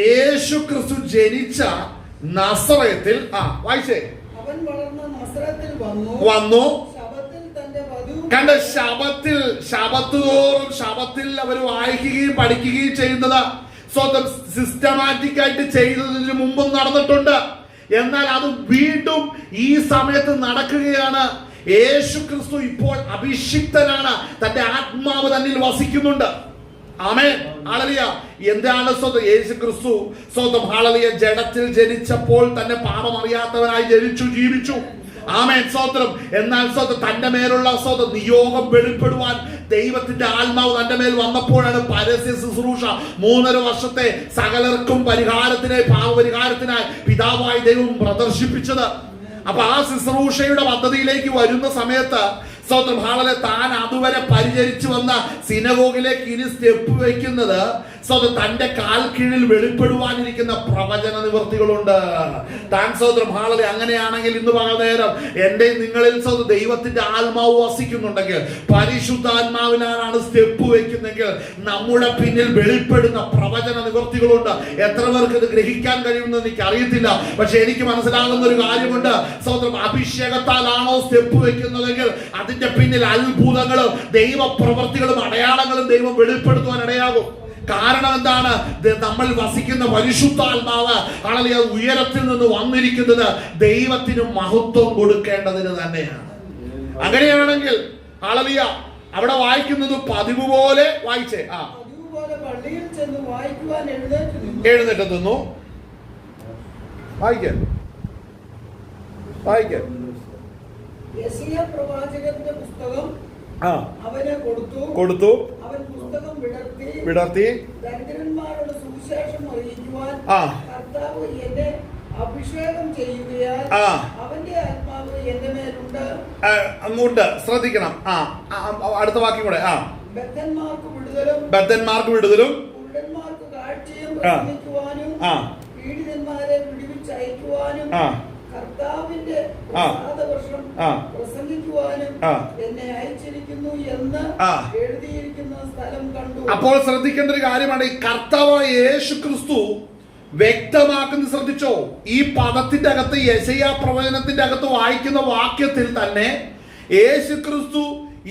യേശു ക്രിസ്തു ജനിച്ച നസറേത്തിൽ വായിച്ചേ വന്നു. കണ്ട, ശബത്തിൽ അവർ വായിക്കുകയും പഠിക്കുകയും ചെയ്യുന്നത് സ്വന്തം സിസ്റ്റമാറ്റിക് ആയിട്ട് ചെയ്തതിന് മുമ്പും നടന്നിട്ടുണ്ട്. എന്നാൽ അത് വീണ്ടും ഈ സമയത്ത് നടക്കുകയാണ്. യേശു ക്രിസ്തു ഇപ്പോൾ അഭിഷിക്തനാണ്, തന്റെ ആത്മാവ് തന്നിൽ വസിക്കുന്നുണ്ട്. ആമേൻ, ഹല്ലേലൂയ. എന്താണ് സ്വന്തം യേശു ക്രിസ്തു സ്വന്തം ഹല്ലേലൂയ ജഡത്തിൽ ജനിച്ചപ്പോൾ തന്നെ പാപം അറിയാത്തവനായി ജനിച്ചു, ജീവിച്ചു. ആമേൻ, സ്തോത്രം. എന്നാൽ സ്വന്തം തന്റെ മേലുള്ള സ്വന്തം നിയോഗം വെളിപ്പെടുവാൻ ദൈവത്തിന്റെ ആത്മാവ് തന്റെ മേൽ വന്നപ്പോഴാണ് പരസ്യ ശുശ്രൂഷ 3.5 വർഷത്തെ സകലർക്കും പരിഹാരത്തിനായി, പാപപരിഹാരത്തിനായി പിതാവായി ദൈവം പ്രദർശിപ്പിച്ചത്. അപ്പൊ ആ ശുശ്രൂഷയുടെ പദ്ധതിയിലേക്ക് വരുന്ന സമയത്ത് സ്തോത്രം ഹല്ലേലൂയ താൻ അതുവരെ പരിചരിച്ചു വന്ന സിനഗോഗിലേക്ക് ഇനി സ്റ്റെപ്പ് വയ്ക്കുന്നത് സ്തോത്രം തന്റെ കാൽ കീഴിൽ വെളിപ്പെടുവാനിരിക്കുന്ന പ്രവചന നിവൃത്തികളുണ്ട്. താൻ സ്തോത്രം ഹല്ലേലൂയ അങ്ങനെയാണെങ്കിൽ ഇന്ന് പകൽനേരം എന്റെ നിങ്ങളിൽ സ്തോത്രം ദൈവത്തിന്റെ ആത്മാവ് വസിക്കുന്നുണ്ടെങ്കിൽ, പരിശുദ്ധാത്മാവിനാണ് സ്റ്റെപ്പ് വയ്ക്കുന്നെങ്കിൽ നമ്മുടെ പിന്നിൽ വെളിപ്പെടുന്ന പ്രവചന നിവൃത്തികളുണ്ട്. എത്ര പേർക്ക് ഇത് ഗ്രഹിക്കാൻ കഴിയുമെന്ന് എനിക്ക് അറിയത്തില്ല. പക്ഷെ എനിക്ക് മനസ്സിലാകുന്ന ഒരു കാര്യമുണ്ട്. സ്തോത്രം അഭിഷേകത്താലാണോ സ്റ്റെപ്പ് വെക്കുന്നതെങ്കിൽ അതിന്റെ പിന്നിൽ അത്ഭുതങ്ങളും ദൈവപ്രവൃത്തികളും അടയാളങ്ങളും ദൈവം വെളിപ്പെടുത്തുവാൻ ഇടയാകും. കാരണം എന്താണ്? നമ്മൾ വസിക്കുന്ന പരിശുദ്ധാത്മാവ് ഹല്ലേലൂയ ഉയരത്തിൽ നിന്ന് വന്നിരിക്കുന്നത് ദൈവത്തിന് മഹത്വം കൊടുക്കേണ്ടതിന് തന്നെയാണ്. അങ്ങനെയാണെങ്കിൽ ഹല്ലേലൂയ അവിടെ വായിക്കുന്നത് പതിവ് പോലെ വായിച്ചേ. എഴുന്നേറ്റ് നിന്നു. വായിക്കാൻ യെശയ്യാ പ്രവാചകന്റെ പുസ്തകം അവന് കൊടുത്തു. അവൻ പുസ്തകം വിടർത്തി ദരിദ്രന്മാരുടെ സുവിശേഷം അറിയിക്കുവാൻ കർത്താവ് എന്നെ അഭിഷേകം ചെയ്യുകയാൽ അവന്റെ ആത്മാവ് എന്റെ മേലുണ്ട്. ശ്രദ്ധിക്കണം. അടുത്ത വാക്യം കൂടെ. ബദ്ധന്മാർക്ക് വിടുതലും കുരുടന്മാർക്ക് കാഴ്ചയും പ്രസംഗിക്കുവാനും പീഡിതന്മാരെ വിടുവിച്ചയക്കുവാനും കർത്താവിന്റെ വർഷം പ്രസംഗിക്കുവാനും എന്നെ അയച്ചിരിക്കുന്നു എന്ന് എഴുതിയിരിക്കുന്ന സ്ഥലം കണ്ടു. അപ്പോൾ ശ്രദ്ധിക്കേണ്ട ഒരു കാര്യമാണ്, ഈ കർത്താവായ യേശു ക്രിസ്തു വ്യക്തമാക്കുന്നത് ശ്രദ്ധിച്ചോ. ഈ പദത്തിന്റെ അകത്ത്, യെശയ്യാ പ്രവചനത്തിന്റെ അകത്ത് വായിക്കുന്ന വാക്യത്തിൽ തന്നെ യേശു ക്രിസ്തു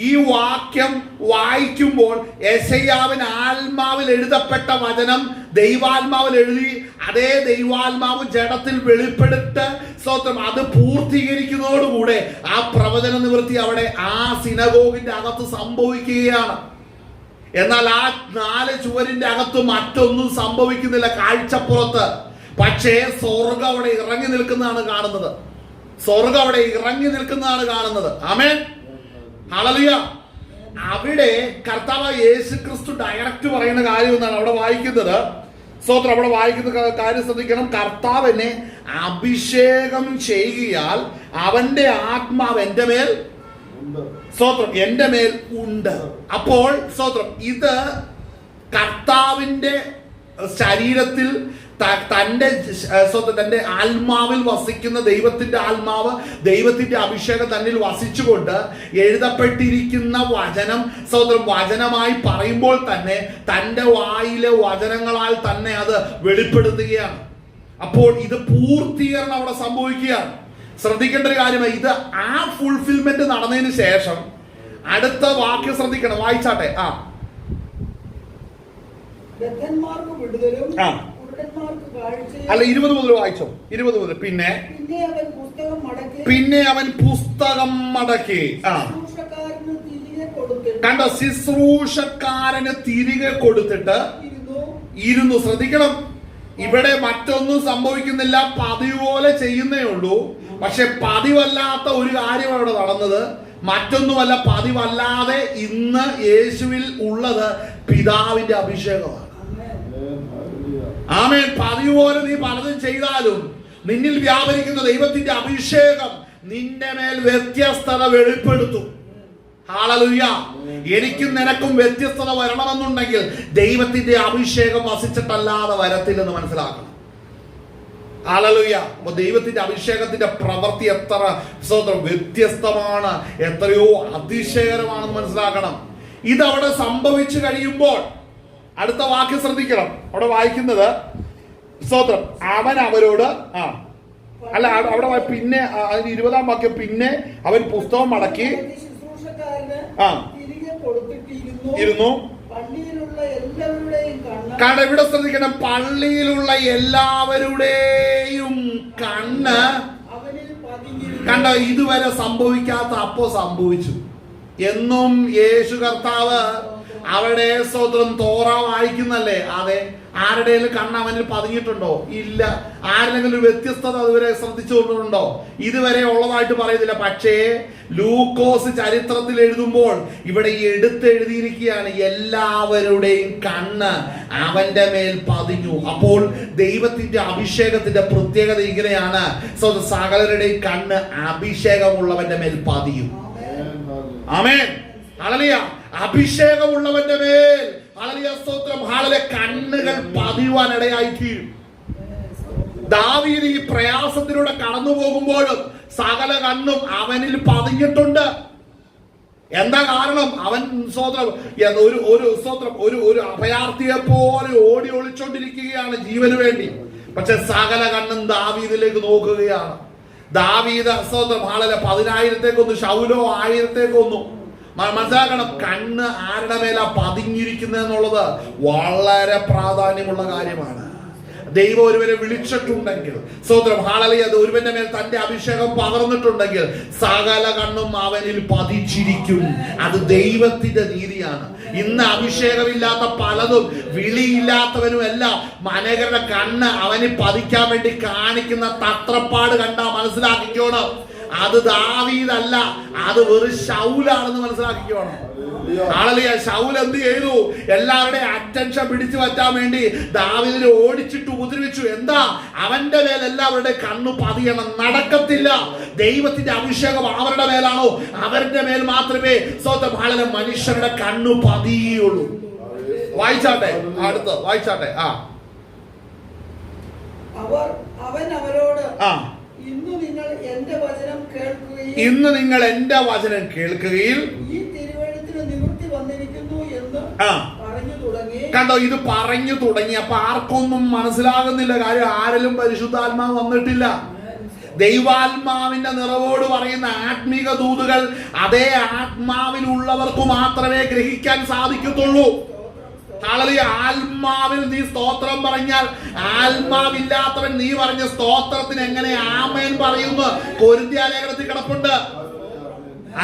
ഈ വാക്യം വായിക്കുമ്പോൾ യെശയ്യാവിന് ആത്മാവിൽ എഴുതപ്പെട്ട വചനം ദൈവാത്മാവിൽ എഴുതി, അതേ ദൈവാത്മാവ് ജഡത്തിൽ വെളിപ്പെടുത്ത് സ്തോത്രം അത് പൂർത്തീകരിക്കുന്നതോടുകൂടെ ആ പ്രവചന നിവൃത്തി അവിടെ ആ സിനഗോഗിന്റെ അകത്ത് സംഭവിക്കുകയാണ്. എന്നാൽ ആ 4 ചുവരിന്റെ അകത്ത് മറ്റൊന്നും സംഭവിക്കുന്നില്ല കാഴ്ചപ്പുറത്ത്. പക്ഷേ സ്വർഗ്ഗം അവിടെ ഇറങ്ങി നിൽക്കുന്നതാണ് കാണുന്നത്. സ്വർഗ്ഗം അവിടെ ഇറങ്ങി നിൽക്കുന്നതാണ് കാണുന്നത്. ആമേൻ, ഹല്ലേലൂയ. അവിടെ കർത്താവ് യേശു ക്രിസ്തു ഡയറക്റ്റ് പറയുന്ന കാര്യം എന്നാണ് അവിടെ വായിക്കുന്നത്. സ്തോത്രം. അവിടെ വായിക്കുന്ന കാര്യം ശ്രദ്ധിക്കണം. കർത്താവിനെ അഭിഷേകം ചെയ്യുകയാൽ അവന്റെ ആത്മാവ് എന്റെ മേൽ, സ്തോത്രം, എന്റെ മേൽ ഉണ്ട്. അപ്പോൾ സ്തോത്രം ഇത് കർത്താവിന്റെ ശരീരത്തിൽ തന്റെ ആത്മാവിൽ വസിക്കുന്ന ദൈവത്തിന്റെ ആത്മാവ്, ദൈവത്തിന്റെ അഭിഷേകം തന്നിൽ വസിച്ചുകൊണ്ട് എഴുതപ്പെട്ടിരിക്കുന്ന വചനം സ്തോത്രം വചനമായി പറയുമ്പോൾ തന്നെ തന്റെ വായിലെ വചനങ്ങളാൽ തന്നെ അത് വെളിപ്പെടുത്തുകയാണ്. അപ്പോൾ ഇത് പൂർത്തീകരണം അവിടെ സംഭവിക്കുകയാണ്. ശ്രദ്ധിക്കേണ്ട ഒരു കാര്യമായി, ഇത് ആ ഫുൾഫിൽമെന്റ് നടന്നതിന് ശേഷം അടുത്ത വാക്യം ശ്രദ്ധിക്കണം. വായിച്ചാട്ടെ. അല്ല, 20 മുതൽ വായിച്ചോ. 20 മുതൽ. പിന്നെ അവൻ പുസ്തകം മടക്കി. കണ്ടോ, ശുശ്രൂഷക്കാരന് തിരികെ കൊടുത്തിട്ട് ഇരുന്നു. ശ്രദ്ധിക്കണം, ഇവിടെ മറ്റൊന്നും സംഭവിക്കുന്നില്ല, പതിവ് പോലെ ചെയ്യുന്നേ ഉള്ളൂ. പക്ഷെ പതിവല്ലാത്ത ഒരു കാര്യം അവിടെ നടന്നത്. മറ്റൊന്നുമല്ല, പതിവല്ലാതെ ഇന്ന് യേശുവിൽ ഉള്ളത് പിതാവിന്റെ അഭിഷേകമാണ്. ആമേൻ. പതിവ് പോലെ നീ പലതും ചെയ്താലും നിന്നിൽ വ്യാപരിക്കുന്ന ദൈവത്തിന്റെ അഭിഷേകം നിന്റെ മേൽ വ്യത്യസ്തത വെളിപ്പെടുത്തും. ഹല്ലേലൂയ. എനിക്കും നിനക്കും വ്യത്യസ്തത വരണമെന്നുണ്ടെങ്കിൽ ദൈവത്തിന്റെ അഭിഷേകം വസിച്ചിട്ടല്ലാതെ വരത്തില്ലെന്ന് മനസ്സിലാക്കണം. ഹല്ലേലൂയ. അപ്പോൾ ദൈവത്തിന്റെ അഭിഷേകത്തിന്റെ പ്രവൃത്തി എത്ര സ്വതന്ത്രം വ്യത്യസ്തമാണ്, എത്രയോ അതിശയകരമാണെന്ന് മനസ്സിലാക്കണം. ഇതവിടെ സംഭവിച്ചു കഴിയുമ്പോൾ അടുത്ത വാക്യം ശ്രദ്ധിക്കണം. അവിടെ വായിക്കുന്നത് സ്തോത്രം അവൻ അവരോട് അല്ല അവിടെ പിന്നെ 20-ാം വാക്യം, പിന്നെ അവൻ പുസ്തകം മടക്കി ഇരുന്നു. കാരണം ഇവിടെ ശ്രദ്ധിക്കണം, പള്ളിയിലുള്ള എല്ലാവരുടെയും കണ്ണ് കണ്ണ് അവനിൽ പതിഞ്ഞിരുന്നു. കണ്ടോ, ഇതുവരെ സംഭവിക്കാത്ത അപ്പോ സംഭവിച്ചു. എന്നും യേശു കർത്താവ് അവിടെ സ്തോത്രം തോറ വായിക്കുന്നല്ലേ? അതെ. ആരുടെയും കണ്ണ് അവനിൽ പതിഞ്ഞിട്ടുണ്ടോ? ഇല്ല. ആരെങ്കിലും ഒരു വ്യത്യസ്തത അതുവരെ ശ്രദ്ധിച്ചുകൊണ്ടുണ്ടോ? ഇതുവരെ ഉള്ളതായിട്ട് പറയുന്നില്ല. പക്ഷേ ലൂക്കോസ് ചരിത്രത്തിൽ എഴുതുമ്പോൾ ഇവിടെ എടുത്തെഴുതിയിരിക്കുകയാണ്, എല്ലാവരുടെയും കണ്ണ് അവന്റെ മേൽ പതിഞ്ഞു. അപ്പോൾ ദൈവത്തിന്റെ അഭിഷേകത്തിന്റെ പ്രത്യേകത ഇങ്ങനെയാണ്, സകലരുടെയും കണ്ണ് അഭിഷേകമുള്ളവന്റെ മേൽ പതിയും. ആമേൻ, ഹല്ലേലൂയ. അഭിഷേകമുള്ളവന്റെ മേൽ ഹല്ലേലൂയ, സ്തോത്രം, ഹല്ലേലൂയ, കണ്ണുകൾ പതിയുവാൻ ഇടയായിത്തീരും. ദാവീദ് ഈ പ്രയാസത്തിലൂടെ കടന്നു പോകുമ്പോഴും സകല കണ്ണും അവനിൽ പതിഞ്ഞിട്ടുണ്ട്. എന്താ കാരണം? അവൻ സ്തോത്രം ഒരു അഭയാർത്ഥിയെ പോലെ ഓടി ഒളിച്ചോണ്ടിരിക്കുകയാണ് ജീവന് വേണ്ടി. പക്ഷെ സകല കണ്ണും ദാവീദിലേക്ക് നോക്കുകയാണ്. ദാവീദ് സ്തോത്രം, ഹല്ലേലൂയ, 10,000 കൊന്നു, ശൗലോ 1000 കൊന്നു. മനസ്സിലാക്കണം, കണ്ണ് ആരുടെ മേലാ പതിഞ്ഞിരിക്കുന്നത് എന്നുള്ളത് വളരെ പ്രാധാന്യമുള്ള കാര്യമാണ്. ദൈവം ഒരുവരെ വിളിച്ചിട്ടുണ്ടെങ്കിൽ, സ്തോത്രം, ഹല്ലേലൂയ, അത് ഒരുവന്റെ മേൽ തന്റെ അഭിഷേകം പകർന്നിട്ടുണ്ടെങ്കിൽ സകല കണ്ണും അവനിൽ പതിച്ചിരിക്കും. അത് ദൈവത്തിന്റെ നീതിയാണ്. ഇന്ന് അഭിഷേകമില്ലാത്ത പലതും വിളിയില്ലാത്തവനും എല്ലാം അനേകരുടെ കണ്ണ് അവന് പതിക്കാൻ വേണ്ടി കാണിക്കുന്ന തത്രപ്പാട് കണ്ടാ മനസ്സിലാക്കിക്കോണം, അത് ദാവീദല്ല, അത് വെറും ശൗലാണെന്ന് മനസ്സിലാക്കിക്കോണം. ഹല്ലേലൂയ. ശൗൽ എന്ത് ചെയ്തു? എല്ലാവരുടെയും അറ്റൻഷൻ പിടിച്ചു പറ്റാൻ വേണ്ടി ദാവീദിനെ ഓടിച്ചിട്ട് ഉപദ്രവിച്ചു. എന്താ? അവന്റെ മേൽ എല്ലാവരുടെ കണ്ണു പതിയണം. നടക്കത്തില്ല. ദൈവത്തിന്റെ അഭിഷേകം അവരുടെ മേലാണോ, അവരുടെ മേൽ മാത്രമേ സ്വന്തം ഹല്ലേലൂയ മനുഷ്യരുടെ കണ്ണു പതിയുള്ളൂ. വായിച്ചാട്ടെ, അടുത്ത് വായിച്ചാട്ടെ. അവൻ അവരോട്, ഇന്ന് നിങ്ങൾ എന്റെ വചനം കേൾക്കുകയിൽ ഈ തിരുവഴുത്തിന് നിവൃത്തി വന്നിരിക്കുന്നു എന്ന് പറഞ്ഞു തുടങ്ങി. കണ്ടോ, ഇത് പറഞ്ഞു തുടങ്ങി. അപ്പൊ ആർക്കൊന്നും മനസ്സിലാകുന്നില്ല കാര്യം. ആരിലും പരിശുദ്ധാത്മാവ് വന്നിട്ടില്ല. ദൈവാത്മാവിന്റെ നിറവോട് പറയുന്ന ആത്മീക ദൂതുകൾ അതേ ആത്മാവിലുള്ളവർക്ക് മാത്രമേ ഗ്രഹിക്കാൻ സാധിക്കത്തുള്ളൂ. ഹല്ലേലൂയ. ആത്മാവിൽ നീ സ്തോത്രം പറഞ്ഞാൽ ആത്മാവില്ലാത്തവൻ നീ പറഞ്ഞ സ്തോത്രത്തിന് എങ്ങനെ ആമേൻ പറയുന്നു? കൊരിന്ത്യലേഖനത്തിൽ കിടപ്പുണ്ട്.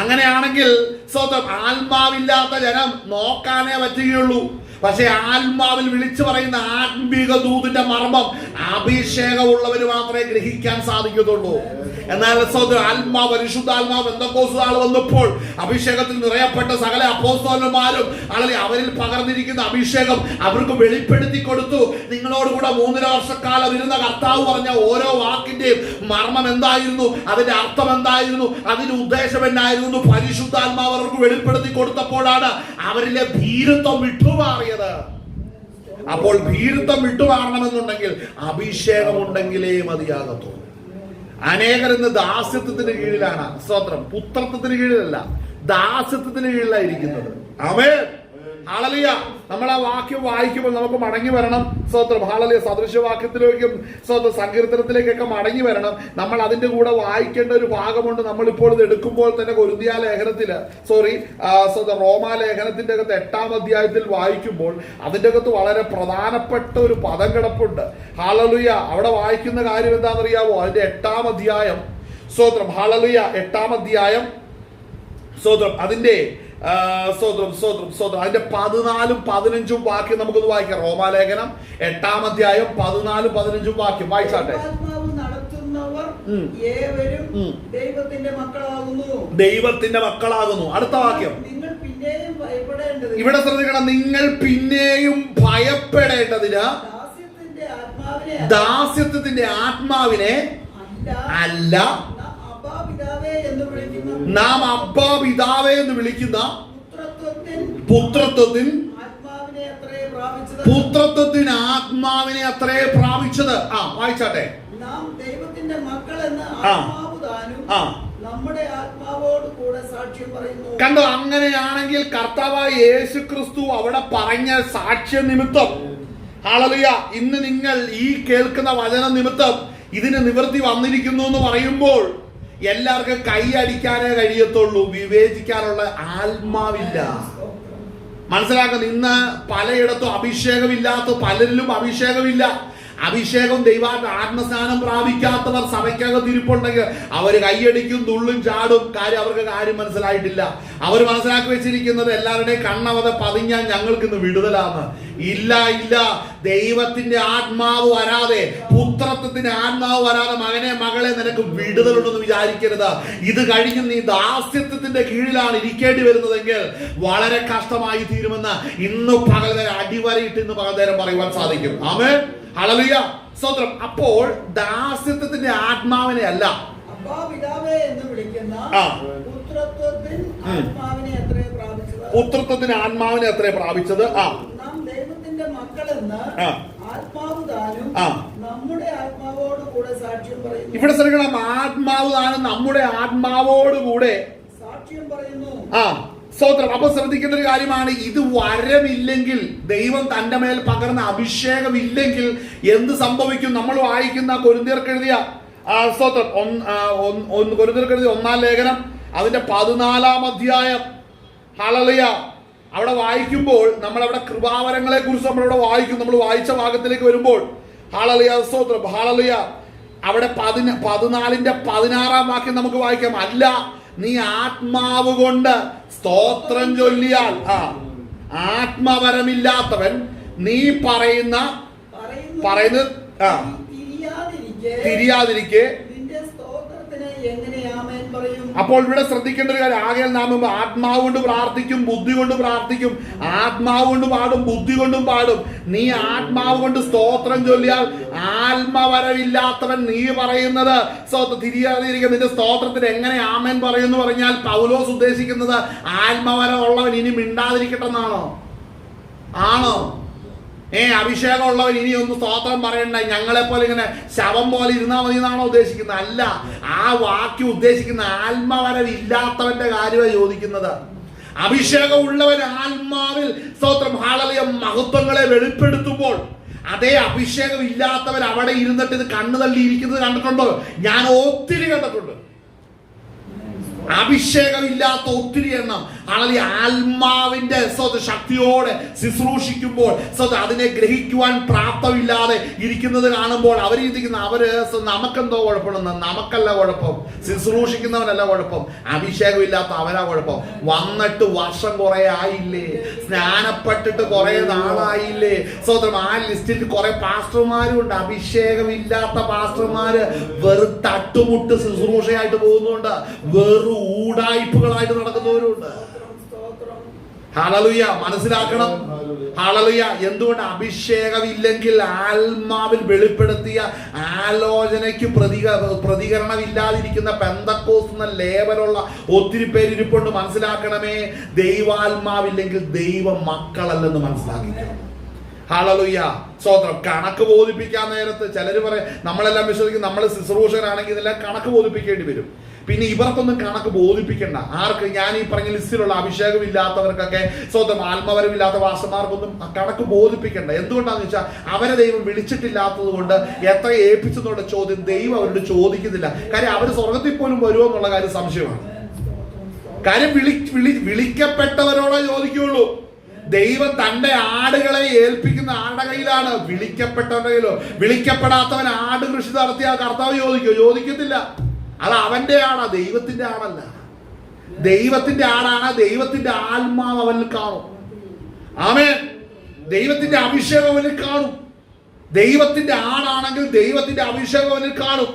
അങ്ങനെയാണെങ്കിൽ സ്തോത്രം, ആത്മാവില്ലാത്ത ജനം നോക്കാനേ പറ്റുകയുള്ളൂ. പക്ഷെ ആത്മാവിൽ വിളിച്ചു പറയുന്ന ആത്മീക ദൂതിന്റെ മർമ്മം അഭിഷേകമുള്ളവര് മാത്രമേ ഗ്രഹിക്കാൻ സാധിക്കത്തുള്ളൂ. എന്നാൽ ആത്മാവ്, പരിശുദ്ധാത്മാവ് പെന്തക്കോസ്തുനാൾ വന്നപ്പോൾ അഭിഷേകത്തിൽ നിറയപ്പെട്ട സകല അപ്പോസ്തലന്മാരും അവരിൽ പകർന്നിരിക്കുന്ന അഭിഷേകം അവർക്ക് വെളിപ്പെടുത്തി കൊടുത്തു. നിങ്ങളോട് കൂടെ 3.5 വർഷക്കാലം ഇരുന്ന കർത്താവ് പറഞ്ഞ ഓരോ വാക്കിന്റെയും മർമ്മം എന്തായിരുന്നു, അതിന്റെ അർത്ഥം എന്തായിരുന്നു, അതിന്റെ ഉദ്ദേശം എന്നായിരുന്നു, പരിശുദ്ധാത്മാവ് അവർക്ക് വെളിപ്പെടുത്തി കൊടുത്തപ്പോഴാണ് അവരിലെ ഭീരുത്വം വിട്ടുമാറിയത്. അപ്പോൾ ഭീരുത്വം വിട്ടുമാറണമെന്നുണ്ടെങ്കിൽ അഭിഷേകമുണ്ടെങ്കിലേ മതിയാകത്തുള്ളൂ. അനേകർ ഇന്ന് ദാസ്യത്വത്തിന് കീഴിലാണ്. സ്തോത്രം, പുത്രത്വത്തിന് കീഴിലല്ല, ദാസ്യത്വത്തിന് കീഴിലായിരിക്കുന്നത്. ആമേൻ, ഹല്ലേലൂയ. നമ്മൾ ആ വാക്യം വായിക്കുമ്പോൾ നമുക്ക് മടങ്ങി വരണം. സ്തോത്രം, ഹല്ലേലൂയ. സദൃശവാക്യത്തിലേക്കും സ്തോത്രം സങ്കീർത്തനത്തിലേക്കൊക്കെ മടങ്ങി വരണം. നമ്മൾ അതിന്റെ കൂടെ വായിക്കേണ്ട ഒരു ഭാഗമുണ്ട്. നമ്മളിപ്പോൾ ഇത് എടുക്കുമ്പോൾ തന്നെ റോമാലേഖനത്തിന്റെ അകത്ത് 8-ാം അധ്യായത്തിൽ വായിക്കുമ്പോൾ അതിന്റെ അകത്ത് വളരെ പ്രധാനപ്പെട്ട ഒരു പദം കിടപ്പുണ്ട്. ഹല്ലേലൂയ. അവിടെ വായിക്കുന്ന കാര്യം എന്താണെന്നറിയാവോ? അതിന്റെ 8-ാം അധ്യായം, സ്തോത്രം, ഹല്ലേലൂയ, 8-ാം അധ്യായം, സ്തോത്രം, അതിന്റെ അതിന്റെ 14-15 വാക്യം നമുക്കൊന്ന് വായിക്കാം. റോമാലേഖനം 8-ാം അധ്യായം 14-15 വാക്യം വായിച്ചാട്ടെ. ദൈവത്തിന്റെ മക്കളാകുന്നു. അടുത്ത വാക്യം ഇവിടെ ശ്രദ്ധിക്കണം. നിങ്ങൾ പിന്നെയും ഭയപ്പെടേണ്ടതിന് ദാസ്യത്വത്തിന്റെ ആത്മാവിനെ അല്ല, നാം അബ്ബാ പിതാവേ എന്ന് വിളിക്കുന്ന പുത്രത്വത്തിന് ആത്മാവിനെ അത്രേ പ്രാപിച്ചത്. വായിച്ചാട്ടെ. നാം ദൈവത്തിന്റെ മക്കൾ എന്ന് നമ്മുടെ ആത്മാവോട് കൂടെ സാക്ഷ്യം പറയുന്നു. കണ്ടോ? അങ്ങനെയാണെങ്കിൽ കർത്താവായ യേശു ക്രിസ്തു അവിടെ പറഞ്ഞ സാക്ഷ്യ നിമിത്തം, ഹല്ലേലൂയ, ഇന്ന് നിങ്ങൾ ഈ കേൾക്കുന്ന വചന നിമിത്തം ഇതിന് നിവൃത്തി വന്നിരിക്കുന്നു എന്ന് പറയുമ്പോൾ എല്ലാവർക്കും കൈയടിക്കാനേ കഴിയത്തുള്ളൂ. വിവേചിക്കാനുള്ള ആത്മാവില്ല. മനസ്സിലാക്കുന്നു. ഇന്ന് പലയിടത്തും അഭിഷേകമില്ലാത്ത പലരിലും അഭിഷേകമില്ല. അഭിഷേകം ആത്മസ്നാനം പ്രാപിക്കാത്തവർ സഭയ്ക്കകത്ത് ഇരിപ്പുണ്ടെങ്കിൽ അവര് കൈയടിക്കും, തുള്ളും, ചാടും. കാര്യം അവർക്ക് കാര്യം മനസ്സിലായിട്ടില്ല. അവർ മനസ്സിലാക്കി വെച്ചിരിക്കുന്നത് എല്ലാവരുടെയും കണ്ണവത പതിഞ്ഞാൽ ഞങ്ങൾക്ക് ഇന്ന് വിടുതലാന്ന്. ഇല്ല, ദൈവത്തിന്റെ ആത്മാവ് വരാതെ, പുത്രത്വത്തിന്റെ ആത്മാവ് വരാതെ മകനെ മകളെ നിനക്ക് വിടുതലുണ്ടെന്ന് വിചാരിക്കരുത്. ഇത് കഴിഞ്ഞ് നീ ദാസ്യത്വത്തിന്റെ കീഴിലാണ് ഇരിക്കേണ്ടി വരുന്നതെങ്കിൽ വളരെ കഷ്ടമായി തീരുമെന്ന് ഇന്ന് പകൽനേരം അടിവരയിട്ട് ഇന്ന് പകൽനേരം പറയുവാൻ സാധിക്കും. ആമേൻ, ഹല്ലേലൂയ, സ്തോത്രം. അപ്പോൾ ദാസ്യത്വത്തിന്റെ ആത്മാവിനെ അല്ല, പുത്രത്വത്തിന് ആത്മാവിനെ അത്രേ പ്രാപിച്ചത്. ഇവിടെ ശ്രമിക്കണം, ആത്മാവ് താനും നമ്മുടെ ആത്മാവോടുകൂടെ സാക്ഷ്യം പറയുന്നു. സ്തോത്രം. അപ്പൊ ശ്രദ്ധിക്കേണ്ട ഒരു കാര്യമാണ്, ഇത് വരമില്ലെങ്കിൽ, ദൈവം തന്റെ മേൽ പകർന്ന അഭിഷേകം ഇല്ലെങ്കിൽ എന്ത് സംഭവിക്കും? നമ്മൾ വായിക്കുന്ന കൊരിന്ത്യർക്കെഴുതിയ സ്തോത്രം കൊരിന്ത്യർക്കെഴുതിയ 1-ാം ലേഖനം അതിന്റെ 14-ാം അധ്യായം, ഹല്ലേലൂയ, അവിടെ വായിക്കുമ്പോൾ നമ്മൾ അവിടെ കൃപാവരങ്ങളെ കുറിച്ച് നമ്മളവിടെ വായിക്കും. നമ്മൾ വായിച്ച ഭാഗത്തിലേക്ക് വരുമ്പോൾ ഹല്ലേലൂയ, സ്തോത്രം, ഹല്ലേലൂയ, അവിടെ 14-ന്റെ 16-ാം വാക്യം നമുക്ക് വായിക്കാം. അല്ല, നീ ആത്മാവ് കൊണ്ട് സ്തോത്രം ചൊല്ലിയാൽ, ആത്മവരമില്ലാത്തവൻ നീ പറയുന്നത് തിരിയാതിരിക്കെ. അപ്പോൾ ഇവിടെ ശ്രദ്ധിക്കേണ്ട ഒരു കാര്യം, ആകെ നാം ആത്മാവ് കൊണ്ട് പ്രാർത്ഥിക്കും, ബുദ്ധി കൊണ്ട് പ്രാർത്ഥിക്കും, ആത്മാവ് കൊണ്ട് പാടും, ബുദ്ധി കൊണ്ടും പാടും. നീ ആത്മാവ് കൊണ്ട് സ്തോത്രം ചൊല്ലിയാൽ ആത്മവരമില്ലാത്തവൻ നീ പറയുന്നത് തിരിയാതിരിക്കുക. നിന്റെ സ്തോത്രത്തിന് എങ്ങനെ ആമേൻ പറയുമെന്ന് പറഞ്ഞാൽ പൗലോസ് ഉദ്ദേശിക്കുന്നത് ആത്മവരം ഉള്ളവൻ ഇനി മിണ്ടാതിരിക്കട്ടെ എന്നാണോ? ആണോ? അഭിഷേകം ഉള്ളവൻ ഇനി ഒന്ന് സ്തോത്രം പറയണ്ട, ഞങ്ങളെ പോലെ ഇങ്ങനെ ശവം പോലെ ഇരുന്നാൽ മതി എന്നാണോ ഉദ്ദേശിക്കുന്നത്? അല്ല, ആ വാക്യം ഉദ്ദേശിക്കുന്ന ആത്മവരം ഇല്ലാത്തവന്റെ കാര്യമാണ് ചോദിക്കുന്നത്. അഭിഷേകം ഉള്ളവൻ ആത്മാവിൽ സ്തോത്രം, ഹല്ലേലൂയ, മഹത്വങ്ങളെ വെളിപ്പെടുത്തുമ്പോൾ അതേ അഭിഷേകം ഇല്ലാത്തവൻ അവിടെ ഇരുന്നിട്ട് ഇത് കണ്ണു തള്ളിയിരിക്കുന്നത് കണ്ടിട്ടുണ്ടോ? ഞാൻ ഒത്തിരി കണ്ടിട്ടുണ്ട്. അഭിഷേകമില്ലാത്ത ഒത്തിരി എണ്ണം ആത്മാവിന്റെ ശക്തിയോടെ ശുശ്രൂഷിക്കുമ്പോൾ അതിനെ ഗ്രഹിക്കുവാൻ പ്രാപ്തമില്ലാതെ ഇരിക്കുന്നത് കാണുമ്പോൾ അവർ ചിന്തിക്കുന്ന നമുക്കെന്തോ കുഴപ്പമെന്ന്. നമുക്കല്ല കുഴപ്പം, ശുശ്രൂഷിക്കുന്നവനല്ല കുഴപ്പം, അഭിഷേകമില്ലാത്ത അവനാ കുഴപ്പം. വന്നിട്ട് വർഷം കുറെ ആയില്ലേ, സ്നാനപ്പെട്ടിട്ട് കുറെ നാളായില്ലേ, സ്വതന്ത്രം. ആ ലിസ്റ്റിൽ കുറെ പാസ്റ്റർമാരും ഉണ്ട്. അഭിഷേകമില്ലാത്ത പാസ്റ്റർമാര് വെറും തട്ടുമുട്ട് ശുശ്രൂഷയായിട്ട് പോകുന്നുണ്ട്, വെറും ഊടായ്പകളായിട്ട് നടക്കുന്നവരുണ്ട്. ഹല്ലേലൂയ, മനസ്സിലാക്കണം. ഹല്ലേലൂയ. എന്തുകൊണ്ട്? അഭിഷേകമില്ലെങ്കിൽ, ആത്മാവിൽ വെളിപ്പെടുത്തിയ ആലോചനയ്ക്ക് പ്രതികരണമില്ലാതിരിക്കുന്ന പെന്തക്കോസ് എന്ന ലേബലുള്ള ഒത്തിരി പേരിരിപ്പുണ്ട്. മനസ്സിലാക്കണമേ, ദൈവാത്മാവില്ലെങ്കിൽ ദൈവ മക്കളല്ലെന്ന് മനസ്സിലാക്കിക്കണം. ഹല്ലേലൂയ, സ്തോത്രം. കണക്ക് ബോധിപ്പിക്കാൻ നേരത്ത് ചിലർ പറയും, നമ്മളെല്ലാം വിശ്വസിക്കും നമ്മൾ ശുശ്രൂഷകരാണെങ്കിൽ ഇതെല്ലാം കണക്ക് ബോധിപ്പിക്കേണ്ടി വരും. പിന്നെ ഇവർക്കൊന്നും കണക്ക് ബോധിപ്പിക്കണ്ട. ആർക്ക്? ഞാൻ ഈ പറഞ്ഞ ലിസ്റ്റിലുള്ള അഭിഷേകം ഇല്ലാത്തവർക്കൊക്കെ, സ്വന്തം ആത്മവരമില്ലാത്ത വാസന്മാർക്കൊന്നും കണക്ക് ബോധിപ്പിക്കണ്ട. എന്തുകൊണ്ടാന്ന് വെച്ചാൽ അവരെ ദൈവം വിളിച്ചിട്ടില്ലാത്തത് കൊണ്ട് എത്ര ഏൽപ്പിച്ചെന്നുള്ള ചോദ്യം ദൈവം അവരോട് ചോദിക്കുന്നില്ല. കാര്യം അവർ സ്വർഗത്തിൽ പോലും വരുമോ എന്നുള്ള കാര്യം സംശയമാണ്. കാര്യം വിളിക്കപ്പെട്ടവരോടെ ചോദിക്കുള്ളൂ. ദൈവം തന്റെ ആടുകളെ ഏൽപ്പിക്കുന്ന ആളുടെ കയ്യിലാണ്, വിളിക്കപ്പെട്ടവന്റെ കയ്യിലോ. വിളിക്കപ്പെടാത്തവൻ ആട് കൃഷി നടത്തിയ കർത്താവ് ചോദിക്കത്തില്ല. അത് അവന്റെ ആടാ, ദൈവത്തിന്റെ ആടല്ല. ദൈവത്തിന്റെ ആടാണ്. ദൈവത്തിന്റെ ആത്മാവ് അവനിൽ കാണും. ആമേൻ. ദൈവത്തിന്റെ അഭിഷേകം അവനിൽ കാണും. ദൈവത്തിന്റെ ആടാണെങ്കിൽ ദൈവത്തിന്റെ അഭിഷേകം അവനിൽ കാണും.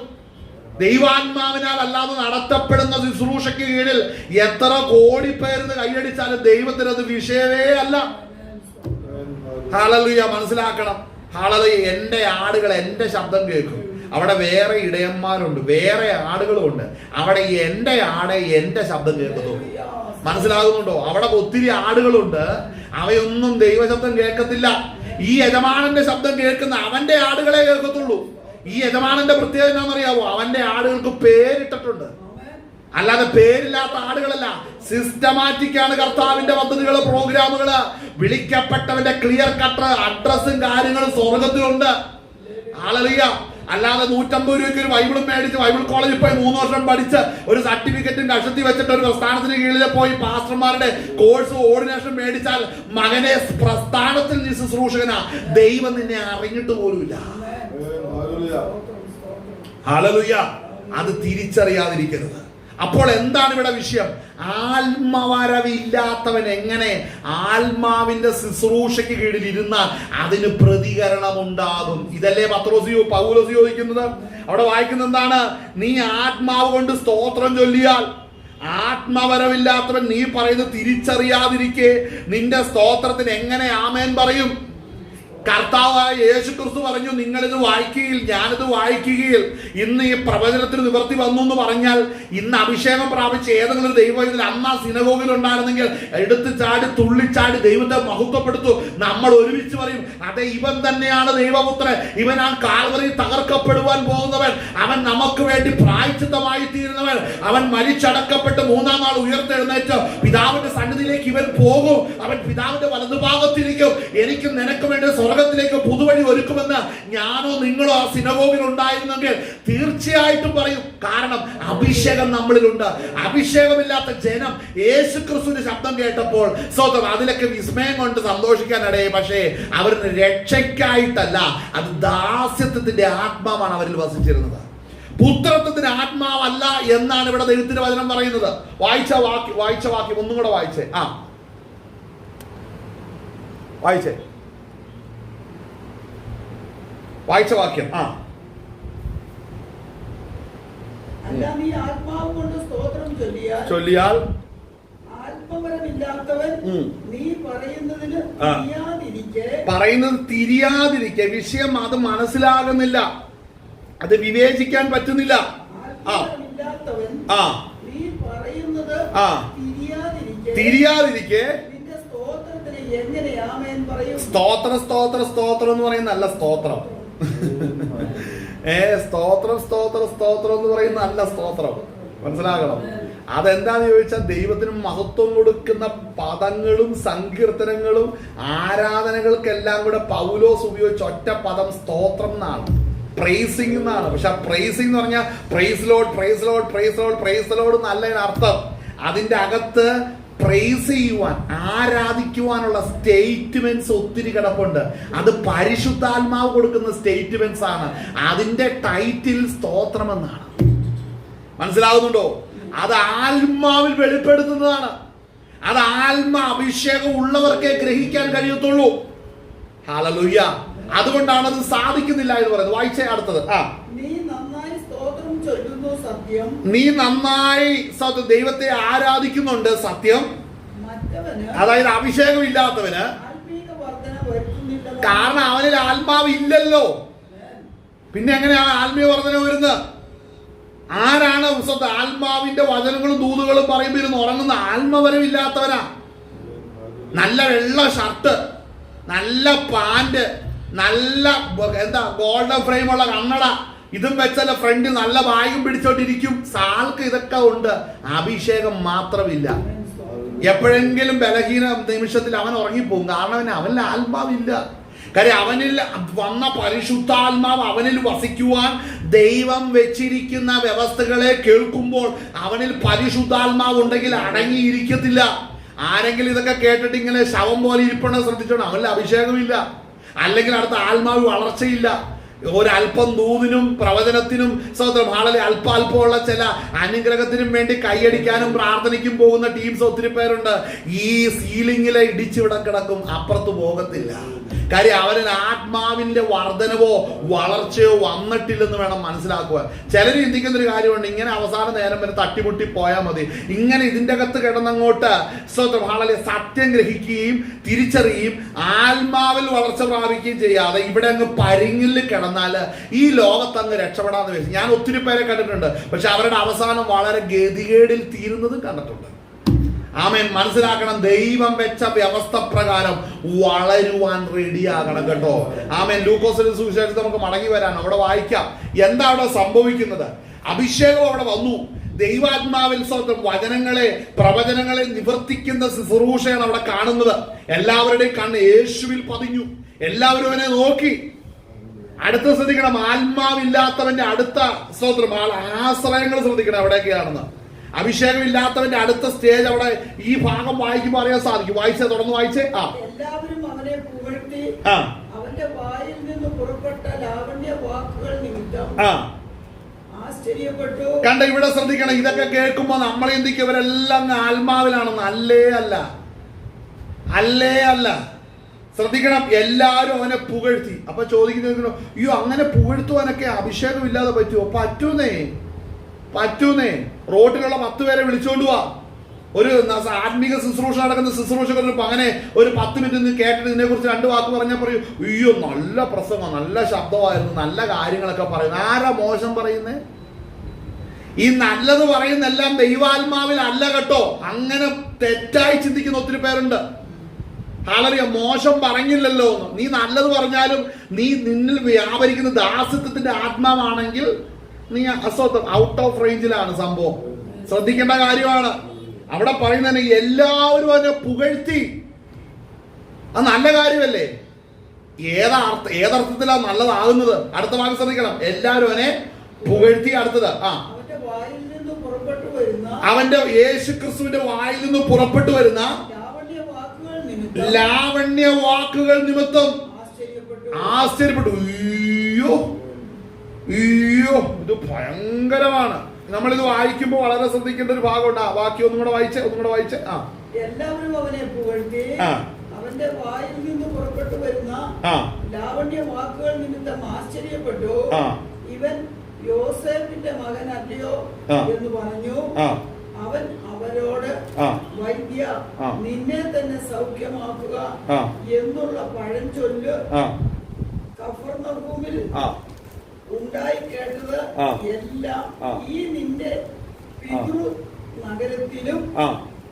ദൈവാത്മാവിനാൽ അല്ലാതെ നടത്തപ്പെടുന്ന ശുശ്രൂഷയ്ക്ക് കീഴിൽ എത്ര കോടി പേരുന്ന് കൈയടിച്ചാലും ദൈവത്തിന് അത് വിഷയമേ അല്ല. ഹല്ലേലൂയ, മനസ്സിലാക്കണം. ഹല്ലേലൂയ. എന്റെ ആടുകൾ എന്റെ ശബ്ദം കേൾക്കും. അവിടെ വേറെ ഇടയന്മാരുണ്ട്, വേറെ ആടുകളുമുണ്ട്. അവിടെ എന്റെ ആടെ എന്റെ ശബ്ദം കേൾക്കുന്നു. മനസ്സിലാകുന്നുണ്ടോ? അവിടെ ഒത്തിരി ആടുകളുണ്ട്, അവയൊന്നും ദൈവശബ്ദം കേൾക്കത്തില്ല. ഈ യജമാനന്റെ ശബ്ദം കേൾക്കുന്ന അവന്റെ ആടുകളെ കേൾക്കത്തുള്ളൂ. ഈ യജമാനന്റെ പ്രത്യേകത എന്താണെന്നറിയാവോ? അവന്റെ ആടുകൾക്ക് പേരിട്ടിട്ടുണ്ട്. അല്ലാതെ പേരില്ലാത്ത ആടുകളല്ല. സിസ്റ്റമാറ്റിക് ആണ് കർത്താവിന്റെ പദ്ധതികള്, പ്രോഗ്രാമുകള്. വിളിക്കപ്പെട്ടവന്റെ ക്ലിയർ കട്ട് അഡ്രസ്സും കാര്യങ്ങളും സ്വർഗത്തിലുണ്ട്. ഹല്ലേലൂയ. അല്ലാതെ 150 രൂപയ്ക്ക് ഒരു ബൈബിളും മേടിച്ച് ബൈബിൾ കോളേജിൽ പോയി 3 വർഷം പഠിച്ച് ഒരു സർട്ടിഫിക്കറ്റും കഷത്തി വെച്ചിട്ട് ഒരു പ്രസ്ഥാനത്തിന് കീഴിൽ പോയി പാസ്റ്റർമാരുടെ കോഴ്സ് ഓർഡിനേഷൻ മേടിച്ചാൽ മകനെ പ്രസ്ഥാനത്തിൽ നീ ശുശ്രൂഷകനാ. ദൈവം നിന്നെ അറിഞ്ഞിട്ട് പോലുമില്ല. ഹല്ലേലൂയ. അത് തിരിച്ചറിയാതിരിക്കരുത്. അപ്പോൾ എന്താണ് ഇവിടെ വിഷയം? ആത്മവരവില്ലാത്തവൻ എങ്ങനെ ആത്മാവിന്റെ ശുശ്രൂഷയ്ക്ക് കീഴിൽ ഇരുന്നാൽ അതിന് പ്രതികരണം ഉണ്ടാകും? ഇതല്ലേ പൗലോസ് ചോദിക്കുന്നത്. അവിടെ വായിക്കുന്നത് എന്താണ്? നീ ആത്മാവ് കൊണ്ട് സ്തോത്രം ചൊല്ലിയാൽ, ആത്മവരവില്ലാത്തവൻ നീ പറയുന്നത് തിരിച്ചറിയാതിരിക്കെ നിന്റെ സ്തോത്രത്തിന് എങ്ങനെ ആമേൻ പറയും? കർത്താവായ യേശു ക്രിസ്തു പറഞ്ഞു, നിങ്ങളിത് വായിക്കുകയിൽ ഞാനിത് വായിക്കുകയിൽ ഇന്ന് ഈ പ്രവചനത്തിന് നിവർത്തി വന്നു എന്ന് പറഞ്ഞാൽ, ഇന്ന് അഭിഷേകം പ്രാപിച്ച ഏതെങ്കിലും ഒരു ദൈവത്തിൽ അന്ന് ആ സിനഗോഗിൽ ഉണ്ടായിരുന്നെങ്കിൽ എടുത്ത് ചാടി തുള്ളിച്ചാടി ദൈവത്തെ മഹത്വപ്പെടുത്തു. നമ്മൾ ഒരുമിച്ച് പറയും, അതെ ഇവൻ തന്നെയാണ് ദൈവപുത്രൻ, ഇവൻ ആ കാൽവറിയിൽ തകർക്കപ്പെടുവാൻ പോകുന്നവൻ, അവൻ നമുക്ക് വേണ്ടി പ്രായശ്ചിത്തമായി തീരുന്നവൻ, അവൻ മരിച്ചടക്കപ്പെട്ട് മൂന്നാം നാൾ ഉയർത്തെഴുന്നേറ്റ് പിതാവിന്റെ സന്നിധിയിലേക്ക് ഇവൻ പോകും, അവൻ പിതാവിന്റെ വലതുഭാഗത്തിരിക്കും, എനിക്കും നിനക്ക് വേണ്ടി സ്വർഗത്തിലേക്ക് പുതുവഴി ഒരുക്കുമെന്ന് ഞാനോ നിങ്ങളോ ആ സിനഗോഗിൽ ഉണ്ടായിരുന്നെങ്കിൽ തീർച്ചയായിട്ടും പറയും. കാരണം അഭിഷേകം നമ്മളിലുണ്ട്. അഭിഷേകമില്ലാത്ത ജനം യേശുക്രിസ്തുവിന്റെ ശബ്ദം കേട്ടപ്പോൾ സ്വന്തം അതിലൊക്കെ വിസ്മയം കൊണ്ട് സന്തോഷിക്കാനിടയെ. പക്ഷേ അവരുടെ രക്ഷയ്ക്കായിട്ടല്ല, അത് ദാസ്യത്വത്തിന്റെ ആത്മാവാണ് അവരിൽ വസിച്ചിരുന്നത്. പുത്രത്വത്തിന്റെ ആത്മാവല്ല എന്നാണ് ഇവിടെ ദൈവത്തിന്റെ വചനം പറയുന്നത്. വായിച്ച വാക്യം ഒന്നും കൂടെ വായിച്ചേ. വായിച്ച വാക്യം. അല്ല, നീ ആത്മാവ് കൊണ്ട് സ്തോത്രം ചൊല്ലിയാൽ ആത്മവരമില്ലാത്തവൻ നീ പറയുന്നത് തിരിയാതിരിക്കെ വിഷയം അത് മനസ്സിലാകുന്നില്ല, അത് വിവേചിക്കാൻ പറ്റുന്നില്ല. തിരിയാതിരിക്കെ സ്തോത്രം എന്ന് പറയുന്ന അല്ല സ്തോത്രം. സ്തോത്രം എന്ന് പറയുന്ന അല്ല സ്തോത്രം. മനസ്സിലാകണം. അതെന്താന്ന് ചോദിച്ചാൽ ദൈവത്തിന് മഹത്വം കൊടുക്കുന്ന പദങ്ങളും സങ്കീർത്തനങ്ങളും ആരാധനകൾക്കെല്ലാം കൂടെ പൗലോസ് ഉപയോഗിച്ച ഒറ്റ പദം സ്തോത്രം എന്നാണ്, പ്രൈസിംഗ് എന്നാണ്. പക്ഷെ ആ പ്രൈസിംഗ് എന്ന് പറഞ്ഞാൽ പ്രൈസ് ലോഡ് എന്നല്ല അർത്ഥം. അതിന്റെ അകത്ത് പ്രൈസ് ചെയ്യുവാൻ, ആരാധിക്കുവാനുള്ള സ്റ്റേറ്റ്മെന്റ്സ് ഒത്തിരി കിടപ്പുണ്ട്. അത് പരിശുദ്ധാത്മാവ് കൊടുക്കുന്ന സ്റ്റേറ്റ്മെന്റ്സ് ആണ്. അതിന്റെ ടൈറ്റിൽ സ്തോത്രം എന്നാണ്. മനസ്സിലാകുന്നുണ്ടോ? അത് ആത്മാവിൽ വെളിപ്പെടുത്തുന്നതാണ്. അത് അഭിഷേകം ഉള്ളവർക്കേ ഗ്രഹിക്കാൻ കഴിയത്തുള്ളൂ. ഹല്ലേലൂയ. അതുകൊണ്ടാണ് അത് സാധിക്കുന്നില്ല എന്ന് പറയുന്നത്. വായിച്ചേ അടുത്തത്. നീ നന്നായി ദൈവത്തെ ആരാധിക്കുന്നുണ്ട്, സത്യം. അതായത് അഭിഷേകം ഇല്ലാത്തവന്, കാരണം അവനിൽ ആത്മാവ് ഇല്ലല്ലോ, പിന്നെ എങ്ങനെയാണ് ആത്മീയ വർധന വരുന്നത്? ആരാണ് ആത്മാവിന്റെ വചനങ്ങളും ദൂതുകളും പറയുമ്പോൾ ഇരുന്ന് ഉറങ്ങുന്ന? ആത്മവരമില്ലാത്തവനാ. നല്ല വെള്ള ഷർട്ട്, നല്ല പാന്റ്, നല്ല ഗോൾഡൻ ഫ്രെയിമുള്ള കണ്ണട, ഇതും വെച്ചല്ല ഫ്രണ്ടിൽ നല്ല ബാഗും പിടിച്ചോണ്ടിരിക്കും. ആൾക്ക് ഇതൊക്കെ ഉണ്ട്, അഭിഷേകം മാത്രമില്ല. എപ്പോഴെങ്കിലും ബലഹീന നിമിഷത്തിൽ അവൻ ഉറങ്ങിപ്പോകും. കാരണം അവനിൽ ആത്മാവില്ല. കാര്യം അവനിൽ വന്ന പരിശുദ്ധാത്മാവ് അവനിൽ വസിക്കുവാൻ ദൈവം വെച്ചിരിക്കുന്ന വ്യവസ്ഥകളെ കേൾക്കുമ്പോൾ അവനിൽ പരിശുദ്ധാത്മാവ് ഉണ്ടെങ്കിൽ അടങ്ങിയിരിക്കത്തില്ല. ആരെങ്കിലും ഇതൊക്കെ കേട്ടിട്ട് ഇങ്ങനെ ശവം പോലെ ഇരിപ്പണ ശ്രദ്ധിച്ചോണം, അവനിൽ അഭിഷേകമില്ല, അല്ലെങ്കിൽ അടുത്ത ആത്മാവ് വളർച്ചയില്ല. ഒരല്പം ദൂതിനും പ്രവചനത്തിനും അല്പമുള്ള ചില അനുഗ്രഹത്തിനും വേണ്ടി കൈയടിക്കാനും പ്രാർത്ഥനയ്ക്കും പോകുന്ന ടീംസ് ഒത്തിരി പേരുണ്ട്. ഈ സീലിംഗിലെ ഇടിച്ചിവിടെ കിടക്കും, അപ്പുറത്ത് പോകത്തില്ല. കാര്യം അവന് ആത്മാവിന്റെ വർധനവോ വളർച്ചയോ വന്നിട്ടില്ലെന്ന് വേണം മനസ്സിലാക്കുക. ചിലർ ചിന്തിക്കുന്ന ഒരു കാര്യമുണ്ട്, ഇങ്ങനെ അവസാന നേരം വരെ തട്ടിമുട്ടി പോയാൽ മതി. ഇങ്ങനെ ഇതിന്റെ അകത്ത് കിടന്നങ്ങോട്ട് സത്യം ഗ്രഹിക്കുകയും തിരിച്ചറിയുകയും ആത്മാവിൽ വളർച്ച പ്രാപിക്കുകയും ചെയ്യാതെ ഇവിടെ അങ്ങ് പരിങ്ങിൽ കിടന്നാൽ ഈ ലോകത്ത് അങ്ങ് രക്ഷപ്പെടാന്ന് വെച്ചു. ഞാൻ ഒത്തിരി പേരെ കണ്ടിട്ടുണ്ട്, പക്ഷെ അവരുടെ അവസാനം വളരെ ഗതികേടിൽ തീരുന്നതും കണ്ടിട്ടുണ്ട്. ആമേൻ. മനസ്സിലാക്കണം, ദൈവം വെച്ച വ്യവസ്ഥ പ്രകാരം വളരുവാൻ റെഡിയാകണം കേട്ടോ. ആമേൻ. ലൂക്കോസിന്റെ സുവിശേഷത്തിൽ നമുക്ക് മടങ്ങി വരാൻ അവിടെ വായിക്കാം എന്താ അവിടെ സംഭവിക്കുന്നത്. അഭിഷേകം അവിടെ വന്നു. ദൈവാത്മാവിൽ വചനങ്ങളെ പ്രവചനങ്ങളെ നിവർത്തിക്കുന്ന ശുശ്രൂഷയാണ് അവിടെ കാണുന്നത്. എല്ലാവരുടെയും കണ്ണ് യേശുവിൽ പതിഞ്ഞു. എല്ലാവരും അവനെ നോക്കി. അടുത്ത ശ്രദ്ധിക്കണം, ആത്മാവില്ലാത്തവന്റെ അടുത്ത ആശ്രയങ്ങൾ ശ്രദ്ധിക്കണം എവിടെയൊക്കെയാണെന്ന്. അഭിഷേകം ഇല്ലാത്തവന്റെ അടുത്ത സ്റ്റേജ് അവിടെ ഈ ഭാഗം വായിക്കുമ്പോൾ അറിയാൻ സാധിക്കും. വായിച്ചേ, തുടർന്ന് വായിച്ചേ. എല്ലാവരും അവനെ പുകഴ്ത്തി അവൻ അവന്റെ വായിൽ നിന്ന് പുറപ്പെട്ട ലാവണ്യ വാക്കുകൾ നിമിത്തം ആശ്ചര്യപ്പെട്ടു. കണ്ട, ഇവിടെ ശ്രദ്ധിക്കണം. ഇതൊക്കെ കേൾക്കുമ്പോ നമ്മൾ ചിന്തിക്കും ഇവരെല്ലാം ആത്മാവിലാണെന്ന്. അല്ലേ അല്ല. ശ്രദ്ധിക്കണം, എല്ലാവരും അവനെ പുകഴ്ത്തി. അപ്പൊ ചോദിക്കുന്നു, അയ്യോ അങ്ങനെ പുകഴ്ത്തുവാനൊക്കെ അഭിഷേകം ഇല്ലാതെ പറ്റുമോ? പറ്റൂന്നേ. റോട്ടിലുള്ള 10 പേരെ വിളിച്ചോണ്ട് പോവാ. ഒരു ആത്മീക ശുശ്രൂഷ നടക്കുന്ന ശുശ്രൂഷകർക്ക് അങ്ങനെ ഒരു 10 മിനിറ്റ് കേട്ടിട്ട് ഇതിനെ കുറിച്ച് 2 വാക്ക് പറഞ്ഞാൽ പറയൂ, അയ്യോ നല്ല പ്രസംഗം, നല്ല ശബ്ദമായിരുന്നു, നല്ല കാര്യങ്ങളൊക്കെ പറയുന്നു. ആരാ മോശം പറയുന്നേ? ഈ നല്ലത് പറയുന്നെല്ലാം ദൈവാത്മാവിൽ അല്ല കേട്ടോ. അങ്ങനെ തെറ്റായി ചിന്തിക്കുന്ന ഒത്തിരി പേരുണ്ട്. ഹാലറിയ, മോശം പറഞ്ഞില്ലല്ലോ എന്ന്. നീ നല്ലത് പറഞ്ഞാലും നീ നിന്നിൽ വ്യാപരിക്കുന്ന ദാസ്യത്വത്തിന്റെ ആത്മാവാണെങ്കിൽ നീ അസ്വത്വം ഔട്ട് ഓഫ് റേഞ്ചിലാണ് സംഭവം. ശ്രദ്ധിക്കേണ്ട കാര്യമാണ്. അവിടെ പറയുന്നതിന് എല്ലാവരും അതിനെ പുകഴ്ത്തി. അത് നല്ല കാര്യമല്ലേ? ഏതർത്ഥത്തിലാണ് നല്ലതാകുന്നത്? അടുത്ത വാക്ക് ശ്രദ്ധിക്കണം. എല്ലാവരും അവനെ പുകഴ്ത്തി. അടുത്തത് അവന്റെ യേശു ക്രിസ്തുവിന്റെ വായിൽ നിന്ന് പുറപ്പെട്ടു വരുന്ന ലാവണ്യ വാക്കുകൾ നിമിത്തം ആശ്ചര്യപ്പെട്ടു. അയ്യോ ഇത് ഭയങ്കരമാണ്. നമ്മളിത് വായിക്കുമ്പോൾ വളരെ ശ്രദ്ധിക്കേണ്ട ഒരു ഭാഗമുണ്ട്. ആ വാക്യം ഒന്നും കൂടെ വായിച്ചേ. എല്ലാവരും അവനെ പുകഴ്ത്തി അവന്റെ വായിൽ നിന്ന് പുറപ്പെട്ടു വരുന്ന ലാവണ്യ വാക്കുകൾ നിമിത്തം ആശ്ചര്യപ്പെട്ടു. ഇവൻ യോസേഫിന്റെ മകൻ അല്ലയോ എന്ന് പറഞ്ഞു. അവൻ അവരോട്, വൈദ്യ, നിന്നെ തന്നെ സൗഖ്യമാക്കുക എന്നുള്ള പഴഞ്ചൊല്ല് കഫർന്നഹൂമിൽ ഉണ്ടായി കേട്ടത് എല്ലാം ഈ നിന്റെ പിതൃ നഗരത്തിലും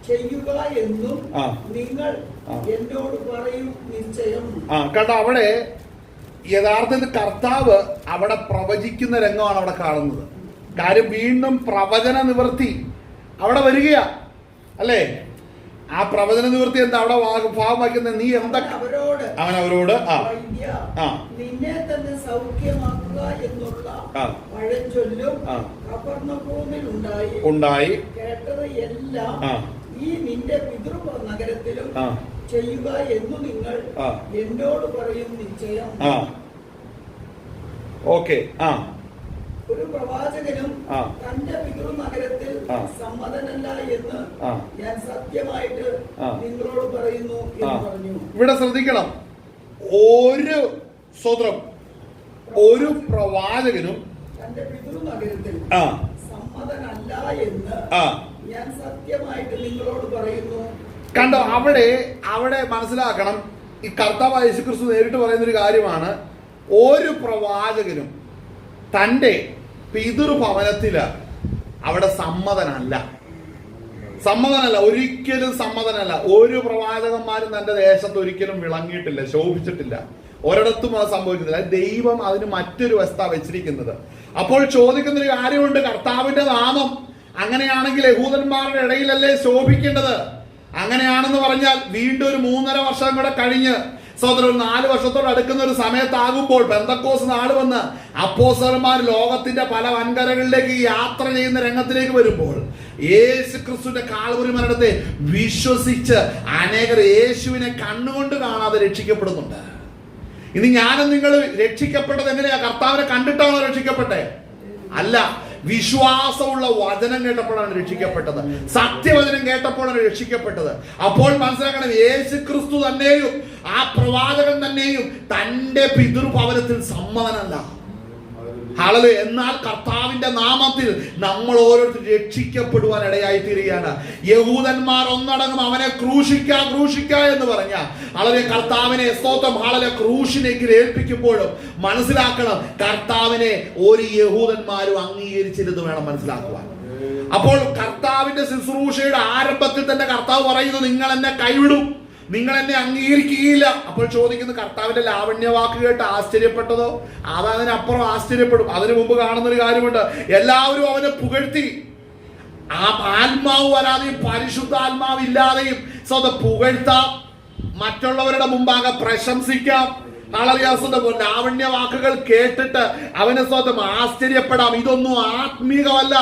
ചെയ്യുക എന്നും നിങ്ങൾ എന്നോട് പറയും നിശ്ചയം. കേട്ടോ, അവിടെ യഥാർത്ഥത്തിൽ കർത്താവ് അവിടെ പ്രവചിക്കുന്ന രംഗമാണ് അവിടെ കാണുന്നത്. കാര്യം വീണ്ടും പ്രവചന നിവൃത്തി അവിടെ വരികയാ അല്ലേ? ആ പ്രവചന നിവൃത്തി എന്താ അവിടെ ഭാവം വയ്ക്കുന്നത്? നീ എന്തൊക്കെ അവൻ അവരോട് നിന്നെ തന്നെ സൗഖ്യമാക്കുക എന്നുള്ള പഴഞ്ചൊല്ലും കഫർന്നഹൂമിൽ ഉണ്ടായി കേട്ടത് എല്ലാം ഈ നിന്റെ പിതൃ നഗരത്തിലും ചെയ്യുക എന്നു നിങ്ങൾ എന്നോട് പറയും നിശ്ചയം. ഓക്കെ. ഒരു പ്രവാചകനും തന്റെ പിതൃ നഗരത്തിൽ സമ്മതനല്ല എന്ന് ഞാൻ സത്യമായിട്ട് നിങ്ങളോട് പറയുന്നു എന്ന് പറഞ്ഞു. ഇവിടെ ശ്രദ്ധിക്കണം, ഒരു പ്രവാചകനും തന്റെ പിതൃ നഗരത്തിൽ സമ്മതനല്ല എന്ന് ഞാൻ സത്യമായിട്ട് നിങ്ങളോട് പറയുന്നു. കണ്ടോ, അവിടെ മനസ്സിലാക്കണം. ഈ കർത്താവായ യേശുക്രിസ്തു നേരിട്ട് പറയുന്നൊരു കാര്യമാണ്. ഒരു പ്രവാചകനും തൻ്റെ പിതൃഭവനത്തില് അവിടെ സമ്മതനല്ല, ഒരിക്കലും സമ്മതനല്ല. ഒരു പ്രവാചകന്മാരും തന്റെ ദേശത്ത് ഒരിക്കലും വിളങ്ങിയിട്ടില്ല, ശോഭിച്ചിട്ടില്ല. ഒരിടത്തും അത് സംഭവിക്കുന്നില്ല. ദൈവം അതിന് മറ്റൊരു വസ്തുത വെച്ചിരിക്കുന്നത്. അപ്പോൾ ചോദിക്കുന്നൊരു കാര്യമുണ്ട്, കർത്താവിന്റെ നാമം അങ്ങനെയാണെങ്കിൽ യഹൂദന്മാരുടെ ഇടയിലല്ലേ ശോഭിക്കേണ്ടത്? അങ്ങനെയാണെന്ന് പറഞ്ഞാൽ വീണ്ടും ഒരു 3.5 വർഷം കൂടെ കഴിഞ്ഞ് സഹോദരൻ 4 വർഷത്തോട് അടുക്കുന്ന ഒരു സമയത്താകുമ്പോൾ പെന്തക്കോസ് നാട് വന്ന് അപ്പോസ്തലന്മാർ ലോകത്തിന്റെ പല വൻകരകളിലേക്ക് യാത്ര ചെയ്യുന്ന രംഗത്തിലേക്ക് വരുമ്പോൾ യേശു ക്രിസ്തുവിന്റെ കാൽവരി മരണത്തെ വിശ്വസിച്ച് അനേകർ യേശുവിനെ കണ്ണുകൊണ്ട് കാണാതെ രക്ഷിക്കപ്പെടുന്നുണ്ട്. ഇനി ഞാനും നിങ്ങൾ രക്ഷിക്കപ്പെട്ടത് എങ്ങനെയാ? കർത്താവിനെ കണ്ടിട്ടാണോ രക്ഷിക്കപ്പെട്ടെ? അല്ല, വിശ്വാസമുള്ള വചനം കേട്ടപ്പോഴാണ് രക്ഷിക്കപ്പെട്ടത്. സത്യവചനം കേട്ടപ്പോഴാണ് രക്ഷിക്കപ്പെട്ടത്. അപ്പോൾ മനസ്സിലാക്കണം, യേശു ക്രിസ്തു തന്നെയും ആ പ്രവാചകൻ തന്നെയും തന്റെ പിതൃഭവനത്തിൽ സമ്മതനല്ല. ഹല്ലേലൂയ. എന്നാൽ കർത്താവിന്റെ നാമത്തിൽ നമ്മൾ രക്ഷിക്കപ്പെടുവാൻ ഇടയായി തീരുകയാണ്. യഹൂദന്മാർ ഒന്നടങ്കം അവനെ ക്രൂശിക്ക എന്ന് പറഞ്ഞ ഹല്ലേലൂയ കർത്താവിനെ സ്തോത്രം ഹല്ലേലൂയ ക്രൂശിലേക്ക് ഏൽപ്പിക്കുമ്പോഴും മനസ്സിലാക്കണം, കർത്താവിനെ ഒരു യഹൂദന്മാരും അംഗീകരിച്ചിരുന്നു വേണം മനസ്സിലാക്കുവാൻ. അപ്പോൾ കർത്താവിന്റെ ശുശ്രൂഷയുടെ ആരംഭത്തിൽ തന്നെ കർത്താവ് പറയുന്നു, നിങ്ങൾ എന്നെ കൈവിടും, നിങ്ങൾ എന്നെ അംഗീകരിക്കുകയില്ല. അപ്പോൾ ചോദിക്കുന്നു, കർത്താവിന്റെ ലാവണ്യ വാക്ക് കേട്ട് ആശ്ചര്യപ്പെട്ടതോ? അതതിനപ്പുറം ആശ്ചര്യപ്പെടും. അതിനു മുമ്പ് കാണുന്നൊരു കാര്യമുണ്ട്, എല്ലാവരും അവനെ പുകഴ്ത്തി. ആ ആത്മാവ് വരാതെയും പരിശുദ്ധാത്മാവില്ലാതെയും പുകഴ്ത്താം, മറ്റുള്ളവരുടെ മുമ്പാകെ പ്രശംസിക്കാം. ലാവണ്യ വാക്കുകൾ കേട്ടിട്ട് അവനെ സ്വന്തം ആശ്ചര്യപ്പെടാം. ഇതൊന്നും ആത്മീകമല്ല.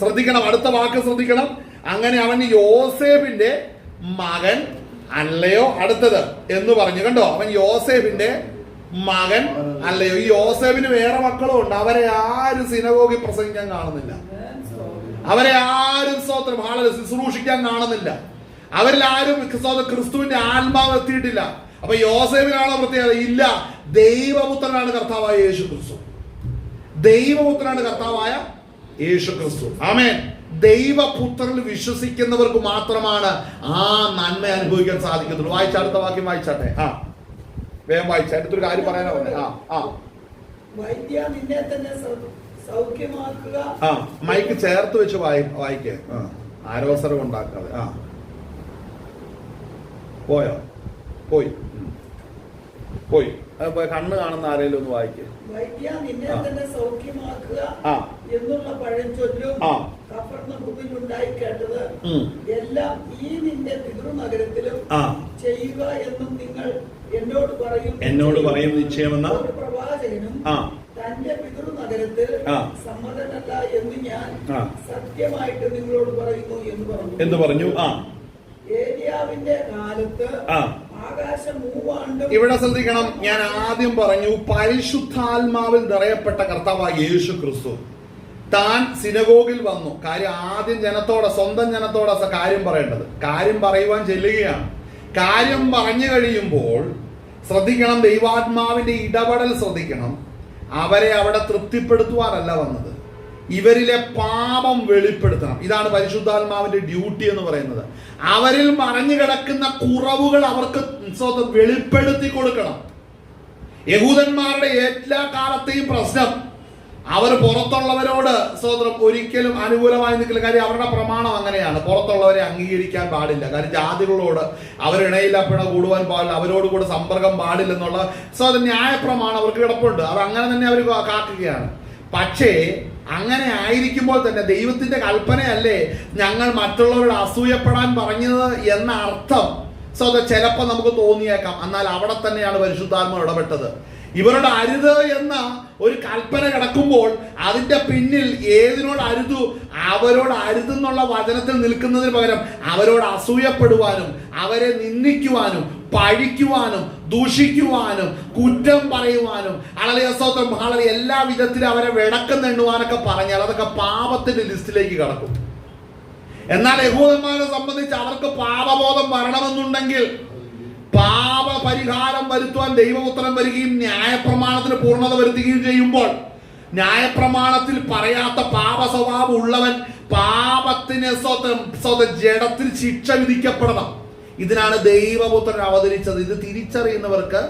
ശ്രദ്ധിക്കണം, അടുത്ത വാക്ക് ശ്രദ്ധിക്കണം. അങ്ങനെ അവൻ യോസേഫിന്റെ മകൻ അല്ലയോ അടുത്തത് എന്ന് പറഞ്ഞു. കണ്ടോ, അവൻ യോസേഫിന്റെ മകൻ അല്ലയോ. ഈ യോസേഫിന് വേറെ മക്കളും ഉണ്ട്. അവരെ ആരും സിനഗോഗിൽ പ്രസംഗിക്കാൻ കാണുന്നില്ല. അവരെ ആരും സ്തോത്രം ശുശ്രൂഷിക്കാൻ കാണുന്നില്ല. അവരിൽ ആരും ക്രിസ്തുവിന്റെ ആത്മാവ് എത്തിയിട്ടില്ല. അപ്പൊ യോസേഫിനാണോ പ്രത്യേകത? ഇല്ല. ദൈവപുത്രനാണ് കർത്താവായ യേശു ക്രിസ്തു. ദൈവപുത്രനാണ് കർത്താവായ യേശു ക്രിസ്തു. ആമേൻ. ദൈവപുത്രനിൽ വിശ്വസിക്കുന്നവർക്ക് മാത്രമാണ് ആ നന്മ അനുഭവിക്കാൻ സാധിക്കത്തുള്ളൂ. വായിച്ച അടുത്ത വാക്യം വായിച്ചാട്ടെ. വേഗം വായിച്ച. അടുത്തൊരു കാര്യം പറയാനാ പറഞ്ഞത്. വൈദ്യ നിന്നെ തന്നെ സൗഖ്യമാക്കുക. മൈക്ക് ചേർത്ത് വെച്ച് വായിക്കേ. ആരോസരം ഉണ്ടാക്കാതെ. പോയോ? പോയി. കണ്ണ് കാണുന്ന ആരെങ്കിലും ഒന്ന് വായിക്കേ. വൈദ്യ നിന്നെ തന്നെ സൗഖ്യമാക്കുക എന്നുള്ള പഴഞ്ചൊല്ലും കഫർന്നഹൂമിൽ ഉണ്ടായി കേട്ടത് എല്ലാം ഈ നിന്റെ പിതൃനഗരത്തിലും ചെയ്യുക എന്നും നിങ്ങൾ എന്നോട് പറയും നിശ്ചയമെന്ന പ്രവാചകനും തന്റെ പിതൃനഗരത്തിൽ സമ്മതനല്ല എന്ന് ഞാൻ സത്യമായിട്ട് നിങ്ങളോട് പറയുന്നു എന്ന് പറഞ്ഞു. ഏലിയാവിന്റെ കാലത്ത് ആകാശം മൂവാണ്ടും. ഇവിടെ ശ്രദ്ധിക്കണം, ഞാൻ ആദ്യം പറഞ്ഞു പരിശുദ്ധാത്മാവിൽ നിറയപ്പെട്ട കർത്താവായ യേശു ക്രിസ്തു താൻ സിനഗോഗിൽ വന്നു. കാര്യം ആദ്യം സ്വന്തം ജനത്തോടെ കാര്യം പറയേണ്ടത്. കാര്യം പറയുവാൻ ചെല്ലുകയാണ്. കാര്യം പറഞ്ഞു കഴിയുമ്പോൾ ശ്രദ്ധിക്കണം, ദൈവാത്മാവിന്റെ ഇടപെടൽ ശ്രദ്ധിക്കണം. അവരെ അവിടെ തൃപ്തിപ്പെടുത്തുവാനല്ല വന്നത്, ഇവരിലെ പാപം വെളിപ്പെടുത്തണം. ഇതാണ് പരിശുദ്ധാത്മാവിന്റെ ഡ്യൂട്ടി എന്ന് പറയുന്നത്. അവരിൽ മറഞ്ഞു കിടക്കുന്ന കുറവുകൾ അവർക്ക് വെളിപ്പെടുത്തി കൊടുക്കണം. യഹൂദന്മാരുടെ എല്ലാ കാലത്തെയും പ്രശ്നം അവർ പുറത്തുള്ളവരോട് ഒരിക്കലും അനുകൂലമായി നിൽക്കില്ല. കാര്യം അവരുടെ പ്രമാണം അങ്ങനെയാണ്. പുറത്തുള്ളവരെ അംഗീകരിക്കാൻ പാടില്ല. കാര്യം ജാതികളോട് അവരിണയില്ലപ്പിണ കൂടുവാൻ പാടില്ല, അവരോട് കൂടെ സമ്പർക്കം പാടില്ലെന്നുള്ള ന്യായപ്രമാണം അവർക്ക് കിടപ്പുണ്ട്. അത് അങ്ങനെ തന്നെ അവർ കാക്കുകയാണ്. പക്ഷേ അങ്ങനെ ആയിരിക്കുമ്പോൾ തന്നെ ദൈവത്തിന്റെ കൽപ്പനയല്ലേ ഞങ്ങൾ മറ്റുള്ളവരോട് അസൂയപ്പെടാൻ പറഞ്ഞത് എന്ന അർത്ഥം ചിലപ്പോൾ നമുക്ക് തോന്നിയേക്കാം. എന്നാൽ അവിടെ തന്നെയാണ് പരിശുദ്ധാത്മാവ് ഇടപെട്ടത്. ഇവരോട് അരുത് എന്ന ഒരു കൽപ്പന കിടക്കുമ്പോൾ അതിന്റെ പിന്നിൽ ഏതിനോട് അരുതു, അവരോട് അരുതെന്നുള്ള വചനത്തിൽ നിൽക്കുന്നതിന് പകരം അവരോട് അസൂയപ്പെടുവാനും അവരെ നിന്ദിക്കുവാനും പഴിക്കുവാനും ദൂഷിക്കുവാനും കുറ്റം പറയുവാനും വളരെ എല്ലാ വിധത്തിലും അവരെ വിടക്കെന്നെണ്ണുവാനൊക്കെ പറഞ്ഞാൽ അതൊക്കെ പാപത്തിന്റെ ലിസ്റ്റിലേക്ക് കടക്കും. എന്നാൽ യഹൂദന്മാരെ സംബന്ധിച്ച് അവർക്ക് പാപബോധം വരണമെന്നുണ്ടെങ്കിൽ പാപ പരിഹാരം വരുത്തുവാൻ ദൈവപുത്രൻ വരികയും ന്യായപ്രമാണത്തിന് പൂർണ്ണത വരുത്തുകയും ചെയ്യുമ്പോൾ ന്യായപ്രമാണത്തിൽ പറയാത്ത പാപ സ്വഭാവം ഉള്ളവൻ പാപത്തിന് ജഡത്തിൽ ശിക്ഷ വിധിക്കപ്പെടണം. ഇതിനാണ് ദൈവപുത്രൻ അവതരിച്ചത്. ഇത് തിരിച്ചറിയുന്നവർക്ക്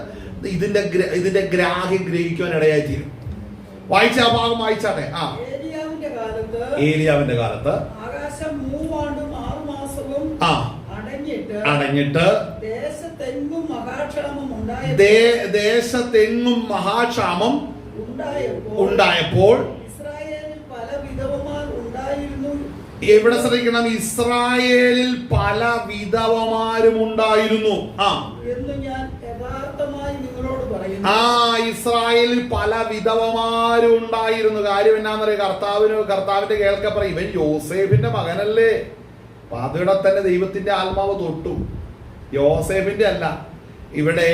ഇതിന്റെ ഗ്രാഹ്യം ഗ്രഹിക്കുവാൻ ഇടയായി തീരും. വായിച്ച ആ ഭാഗം വായിച്ചാട്ടെ. ഏലിയാവിന്റെ കാലത്ത് ആകാശം 3 ആണ്ടും 6 മാസവും അടഞ്ഞിട്ട് ദേശത്തെങ്ങും മഹാക്ഷാമം ഉണ്ടായപ്പോൾ ഇസ്രായേലിൽ പല വിധവമാർ ഉണ്ടായിരുന്നു. എവിടെ ശ്രദ്ധിക്കണം, ഇസ്രായേലിൽ പല വിധവമാരും ഉണ്ടായിരുന്നു. എന്ന് ഞാൻ യഥാർത്ഥമായി നിങ്ങളോട് പറയുന്നു. ഇസ്രായേലിൽ പല വിധവമാരും ഉണ്ടായിരുന്നു. കാര്യം എന്നാന്നറിയ, കർത്താവിന്റെ കേൾക്കപ്പറ ഇവൻ യോസേഫിന്റെ മകനല്ലേ. അപ്പൊ അതിവിടെ തന്നെ ദൈവത്തിന്റെ ആത്മാവ് തൊട്ടു. യോസേഫിന്റെ അല്ല, ഇവിടെ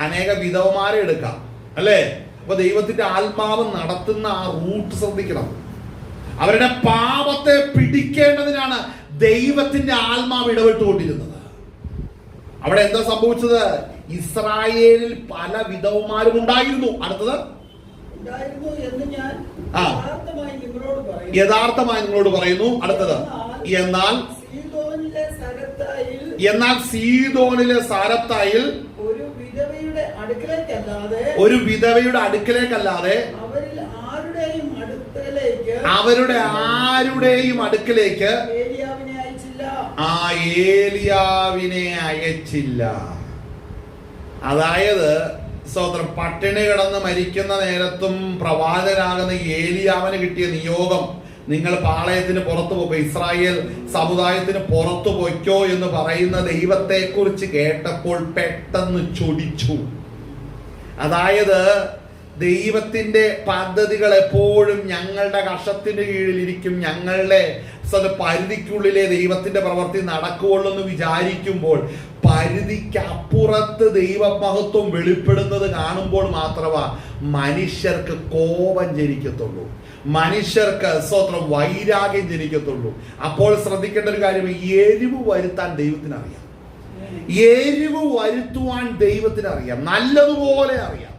അനേക വിധവമാരെ എടുക്കാം അല്ലേ. അപ്പൊ ദൈവത്തിന്റെ ആത്മാവ് നടത്തുന്ന ആ റൂട്ട് ശ്രദ്ധിക്കണം. അവരുടെ പാപത്തെ പിടിക്കേണ്ടതിനാണ് ദൈവത്തിന്റെ ആത്മാവ് ഇടപെട്ടുകൊണ്ടിരുന്നത്. അവിടെ എന്താ സംഭവിച്ചത്? ഇസ്രായേലിൽ പല വിധവമാരും ഉണ്ടായിരുന്നു. അടുത്തത് യഥാർത്ഥമായി നിങ്ങളോട് പറയുന്നു. അടുത്തത് എന്നാൽ സീദോനിലെ സാരപ്തായിൽ ഒരു വിധവയുടെ അടുക്കലേക്കല്ലാതെ അവരുടെ ആരുടെയും അടുക്കലേക്ക് ഏലിയാവിനെ അയച്ചില്ല. അതായത് പട്ടിണി കിടന്ന് മരിക്കുന്ന നേരത്തും പ്രവാചകനാകുന്ന ഏലിയാവിന് കിട്ടിയ നിയോഗം, നിങ്ങൾ പാളയത്തിന് പുറത്തു പോക്കോ, ഇസ്രായേൽ സമുദായത്തിന് പുറത്തു പോയിക്കോ എന്ന് പറയുന്ന ദൈവത്തെ കുറിച്ച് കേട്ടപ്പോൾ പെട്ടെന്ന് ചൊടിച്ചു. അതായത് ദൈവത്തിന്റെ പദ്ധതികൾ എപ്പോഴും ഞങ്ങളുടെ കഷത്തിന്റെ കീഴിലിരിക്കും, ഞങ്ങളുടെ പരിധിക്കുള്ളിലെ ദൈവത്തിന്റെ പ്രവൃത്തി നടക്കുകയുള്ളൂ എന്ന് വിചാരിക്കുമ്പോൾ പരിധിക്ക് അപ്പുറത്ത് ദൈവമഹത്വം വെളിപ്പെടുന്നത് കാണുമ്പോൾ മാത്രമാ മനുഷ്യർക്ക് കോപം ജനിക്കത്തുള്ളൂ, മനുഷ്യർക്ക് സ്വത്രം വൈരാഗ്യം ജനിക്കത്തുള്ളൂ. അപ്പോൾ ശ്രദ്ധിക്കേണ്ട ഒരു കാര്യം, എരിവ് വരുത്താൻ ദൈവത്തിന് അറിയാം, എരിവ് വരുത്തുവാൻ ദൈവത്തിന് അറിയാം, നല്ലതുപോലെ അറിയാം.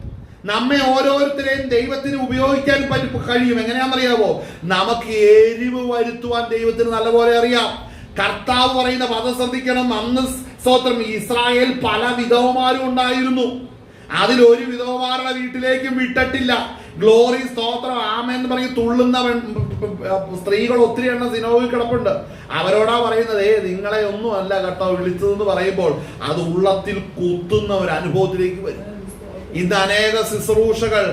നമ്മെ ഓരോരുത്തരെയും ദൈവത്തിന് ഉപയോഗിക്കാൻ കഴിയും. എങ്ങനെയാണെന്നറിയാമോ? നമുക്ക് എരിവ് വരുത്തുവാൻ ദൈവത്തിന് നല്ലപോലെ അറിയാം. കർത്താവ് പറയുന്ന പദം ശ്രദ്ധിക്കണം. അന്ന് സ്തോത്രം ഇസ്രായേൽ പല വിധവമാരും ഉണ്ടായിരുന്നു. അതിലൊരു വിധവമാരുടെ വീട്ടിലേക്കും വിട്ടിട്ടില്ല. ഗ്ലോറി സ്തോത്രം ആമേന്ന് പറഞ്ഞ് തുള്ളുന്ന സ്ത്രീകൾ ഒത്തിരി എണ്ണം സിനോഗിൽ കിടപ്പുണ്ട്. അവരോടാ പറയുന്നത്, നിങ്ങളെ ഒന്നും അല്ല കേട്ടോ വിളിച്ചതെന്ന് പറയുമ്പോൾ അത് ഉള്ളത്തിൽ കുത്തുന്ന ഒരു അനുഭവത്തിലേക്ക് വരും. ഇന്ന് അനേക ശുശ്രൂഷകൾ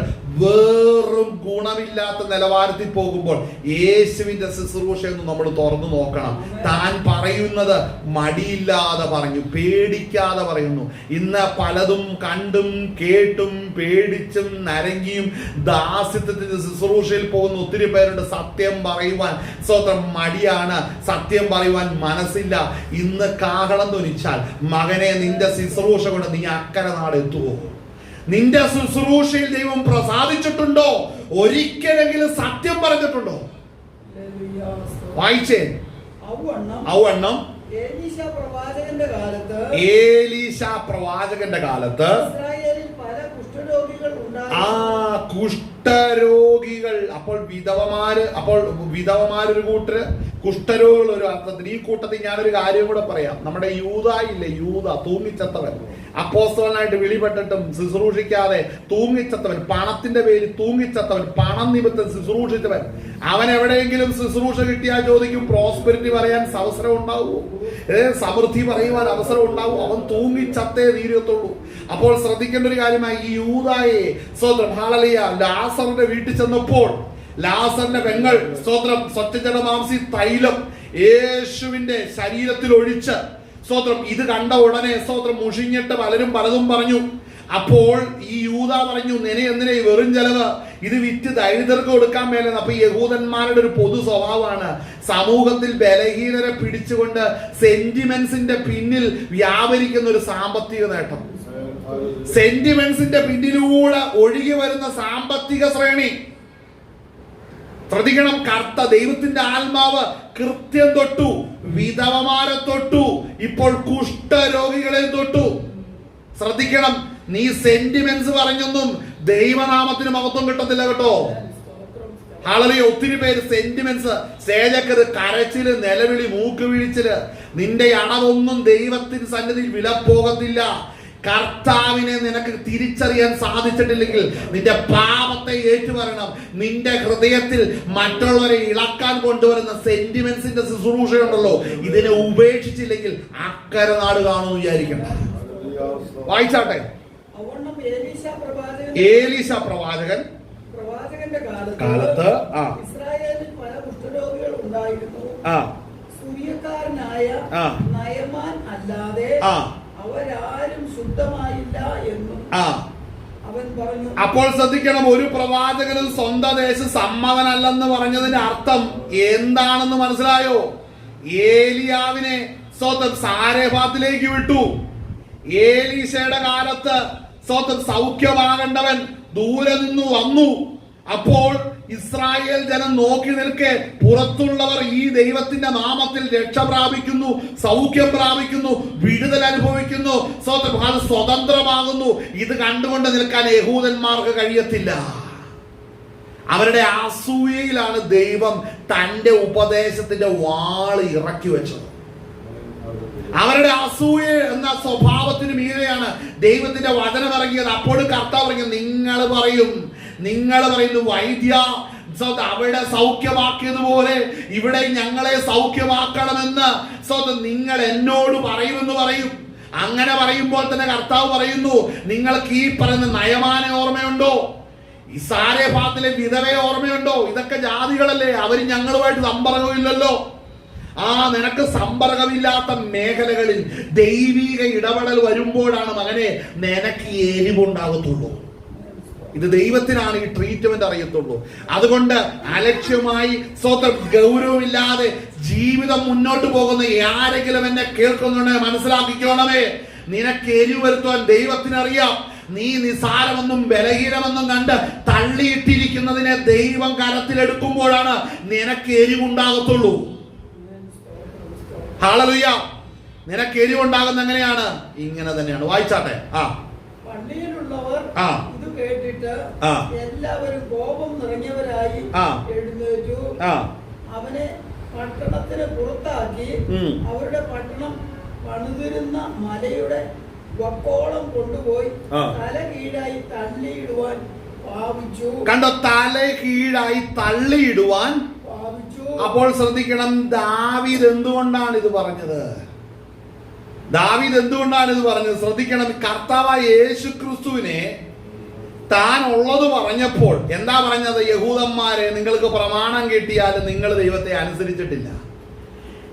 വേറും ഗുണമില്ലാത്ത നിലവാരത്തിൽ പോകുമ്പോൾ യേശുവിന്റെ ശുശ്രൂഷയൊന്നും നമ്മൾ തുറന്നു നോക്കണം. താൻ പറയുന്നത് മടിയില്ലാതെ പറഞ്ഞു, പേടിക്കാതെ പറയുന്നു. ഇന്ന് പലതും കണ്ടും കേട്ടും പേടിച്ചും നരങ്ങിയും ദാസ്യത്വത്തിന്റെ ശുശ്രൂഷയിൽ പോകുന്ന ഒത്തിരി പേരുണ്ട്. സത്യം പറയുവാൻ സ്വന്തം മടിയാണ്, സത്യം പറയുവാൻ മനസ്സില്ല. ഇന്ന് കാഹളം ധ്വനിച്ചാൽ, മകനെ നിന്റെ ശുശ്രൂഷ കൊണ്ട് നീ അക്കരെ നാട് എത്തുവോ? നിന്റെ ശുശ്രൂഷയിൽ ദൈവം പ്രസാദിച്ചിട്ടുണ്ടോ? ഒരിക്കലെങ്കിലും സത്യം പറഞ്ഞിട്ടുണ്ടോ? വായിച്ചേ. ഔവണ്ണം എലീശ പ്രവാചകന്റെ കാലത്ത് ഇസ്രായേലിൽ പല കുഷ്ഠരോഗികൾ കുഷ്ഠരോഗികൾ. അപ്പോൾ വിധവമാരൊരു കൂട്ടര്, കുഷ്ഠരോഗികൾ ഒരു അർത്ഥത്തിൽ. ഈ കൂട്ടത്തിൽ ഞാനൊരു കാര്യം കൂടെ പറയാം. നമ്മുടെ യൂദായില്ലേ, യൂദ തൂങ്ങിച്ചത്തവൻ, അപ്പോസ്തലനായിട്ട് വിളിപ്പെട്ടിട്ടും ശുശ്രൂഷിക്കാതെ തൂങ്ങിച്ചത്തവൻ, പണത്തിന്റെ പേരിൽ തൂങ്ങിച്ചത്തവൻ, പണം നിമിത്തം ശുശ്രൂഷിച്ചവൻ. അവൻ എവിടെയെങ്കിലും ശുശ്രൂഷ കിട്ടിയാൽ ചോദിക്കും, പ്രോസ്പെരിറ്റി പറയാൻ അവസരം ഉണ്ടാവുമോ? സമൃദ്ധി പറയുവാൻ അവസരം ഉണ്ടാവും? അവൻ തൂങ്ങിച്ചത്തേ തീരത്തുള്ളൂ. അപ്പോൾ ശ്രദ്ധിക്കേണ്ട ഒരു കാര്യമായി, ഈ യൂദായെ സ്തോത്രം ഹല്ലേലൂയ ലാസറിന്റെ വീട്ടിൽ ചെന്നപ്പോൾ ലാസറിന്റെ പെങ്ങൾ സ്തോത്രം സ്വച്ഛജലമാംസി തൈലം യേശുവിന്റെ ശരീരത്തിൽ ഒഴിച്ച് സ്തോത്രം ഇത് കണ്ട ഉടനെ സ്തോത്രം മുഷിഞ്ഞിട്ട് പലരും പലതും പറഞ്ഞു. അപ്പോൾ ഈ യൂദ പറഞ്ഞു, എന്തിനാ വെറും ചെലവ്, ഇത് വിറ്റ് ദരിദ്രർക്ക് കൊടുക്കാൻ മേലെന്ന്. അപ്പൊ യഹൂദന്മാരുടെ ഒരു പൊതു സ്വഭാവമാണ് സമൂഹത്തിൽ ബലഹീനരെ പിടിച്ചുകൊണ്ട് സെന്റിമെന്റ്സിന്റെ പിന്നിൽ വ്യാപരിക്കുന്ന ഒരു സാമ്പത്തിക നേട്ടം, സെന്റിമെന്റ്സിന്റെ പിന്നിലൂടെ ഒഴുകി വരുന്ന സാമ്പത്തിക ശ്രേണി. ശ്രദ്ധിക്കണം, ദൈവത്തിന്റെ ആത്മാവ് കൃത്യം തൊട്ടു, വിധവമാരെ തൊട്ടു, ഇപ്പോൾ കുഷ്ഠരോഗികളെ തൊട്ടു. ശ്രദ്ധിക്കണം, നീ സെന്റിമെന്റ്സ് പറഞ്ഞൊന്നും ദൈവനാമത്തിന് മഹത്വം കിട്ടത്തില്ല കേട്ടോ. ഹല്ലേലൂയ. ഒത്തിരി പേര് സെന്റിമെന്റ്സ്, സ്റ്റേജക്കത് കരച്ചില്, നിലവിളി, മൂക്ക് വീഴ്ചല്, നിന്റെ അണവൊന്നും ദൈവത്തിന് സന്നിധിയിൽ വില പോകത്തില്ല. കർത്താവിനെ നിനക്ക് തിരിച്ചറിയാൻ സാധിച്ചിട്ടില്ലെങ്കിൽ നിന്റെ പാപത്തെ ഏറ്റുപറയണം. നിന്റെ ഹൃദയത്തിൽ മറ്റുള്ളവരെ ഇളക്കാൻ കൊണ്ടുവരുന്ന സെന്റിമെന്റ്സിന്റെ ശുശ്രൂഷയുണ്ടല്ലോ, ഇതിനെ ഉപേക്ഷിച്ചില്ലെങ്കിൽ അക്കരെ നാട് കാണുമെന്ന് വിചാരിക്കണ്ട. വായിച്ചാട്ടെ. ഏലീശ പ്രവാചകന്റെ കാലത്ത് ഇസ്രായേലിൽ പല കുഷ്ഠരോഗികൾ ഉണ്ടായിരുന്നു. സൂര്യക്കാരനായ നയമാൻ അല്ലാതെ അവരാരും ശുദ്ധമായില്ല എന്നും അവൻ പറഞ്ഞു. അപ്പോൾ ശ്രദ്ധിക്കണം, ഒരു പ്രവാചകനും സ്വന്തം ദേശം സമ്മതനല്ലെന്ന് പറഞ്ഞതിന്റെ അർത്ഥം എന്താണെന്ന് മനസ്സിലായോ? ഏലിയാവിനെ സ്വന്തം സാരേഫാത്തിലേക്ക് വിട്ടു. ഏലീശയുടെ കാലത്ത് സ്വന്തം സൗഖ്യമാകേണ്ടവൻ ദൂരെ നിന്ന് വന്നു. അപ്പോൾ ഇസ്രായേൽ ജനം നോക്കി നിൽക്കെ പുറത്തുള്ളവർ ഈ ദൈവത്തിന്റെ നാമത്തിൽ രക്ഷ പ്രാപിക്കുന്നു, സൗഖ്യം പ്രാപിക്കുന്നു, വിടുതൽ അനുഭവിക്കുന്നു, സ്വതന്ത്രമാകുന്നു. ഇത് കണ്ടുകൊണ്ട് നിൽക്കാൻ യഹൂദന്മാർക്ക് കഴിയത്തില്ല. അവരുടെ അസൂയയിലാണ് ദൈവം തന്റെ ഉപദേശത്തിന്റെ വാള് ഇറക്കി വെച്ചത്. അവരുടെ അസൂയ എന്ന സ്വഭാവത്തിന് മീതെയാണ് ദൈവത്തിന്റെ വചനം ഇറങ്ങിയത്. അപ്പോൾ കർത്താവ് പറഞ്ഞു, നിങ്ങൾ പറയുന്നു വൈദ്യ അവിടെ സൗഖ്യമാക്കിയതുപോലെ ഇവിടെ ഞങ്ങളെ സൗഖ്യമാക്കണമെന്ന് നിങ്ങൾ എന്നോട് പറയുമെന്ന് പറയും. അങ്ങനെ പറയുമ്പോൾ തന്നെ കർത്താവ് പറയുന്നു, നിങ്ങൾക്ക് ഈ പറയുന്ന നയമാനെ ഓർമ്മയുണ്ടോ? ഈ സാരേഫാത്തിലെ വിധവയെ ഓർമ്മയുണ്ടോ? ഇതൊക്കെ ജാതികളല്ലേ, അവര് ഞങ്ങളുമായിട്ട് സമ്പർക്കമില്ലല്ലോ. നിനക്ക് സമ്പർക്കമില്ലാത്ത മേഖലകളിൽ ദൈവിക ഇടപെടൽ വരുമ്പോഴാണ് മകനെ നിനക്ക് എരിവുണ്ടാകത്തുള്ളൂ. ഇത് ദൈവത്തിനാണ് ഈ ട്രീറ്റ്മെന്റ് അറിയത്തുള്ളൂ. അതുകൊണ്ട് അലക്ഷ്യമായി സ്വന്തം ഗൗരവമില്ലാതെ ജീവിതം മുന്നോട്ട് പോകുന്ന ആരെങ്കിലും എന്നെ കേൾക്കുന്നുണ്ടെങ്കിൽ മനസ്സിലാക്കിക്കോണമേ, നിനക്ക് എരിവ് വരുത്തുവാൻ ദൈവത്തിനറിയാം. നീ നിസാരമെന്നും ബലഹീനമെന്നും കണ്ട് തള്ളിയിട്ടിരിക്കുന്നതിനെ ദൈവം കരത്തിലെടുക്കുമ്പോഴാണ് നിനക്ക് എരിവുണ്ടാകത്തുള്ളൂ. ഹല്ലേലൂയ. നിനക്ക് എരിവുണ്ടാകുന്ന എങ്ങനെയാണ്? ഇങ്ങനെ തന്നെയാണ്. വായിച്ചാട്ടെ. പള്ളിയിലുള്ളവർ ഇത് കേട്ടിട്ട് എല്ലാവരും കോപം നിറഞ്ഞവരായി എഴുന്നേറ്റു അവനെ പട്ടണത്തിന് പുറത്താക്കി അവരുടെ പട്ടണം പണിതിരുന്ന മലയുടെ വക്കോളം കൊണ്ടുപോയി തല കീഴായി തള്ളിയിടുവാൻ ഭാവിച്ചു. കണ്ടോ? തല കീഴായി തള്ളിയിടുവാൻ ഭാവിച്ചു. അപ്പോൾ ശ്രദ്ധിക്കണം, ദാവീദ് എന്തുകൊണ്ടാണ് ഇത് പറഞ്ഞത്? ദാവീദ് എന്തുകൊണ്ടാണ് ഇത് പറഞ്ഞത്? ശ്രദ്ധിക്കണം. കർത്താവായ യേശു ക്രിസ്തുവിനെ താൻ ഉള്ളത് പറഞ്ഞപ്പോൾ എന്താ പറഞ്ഞത്? യഹൂദന്മാരെ, നിങ്ങൾക്ക് പ്രമാണം കിട്ടിയാലും നിങ്ങൾ ദൈവത്തെ അനുസരിച്ചിട്ടില്ല.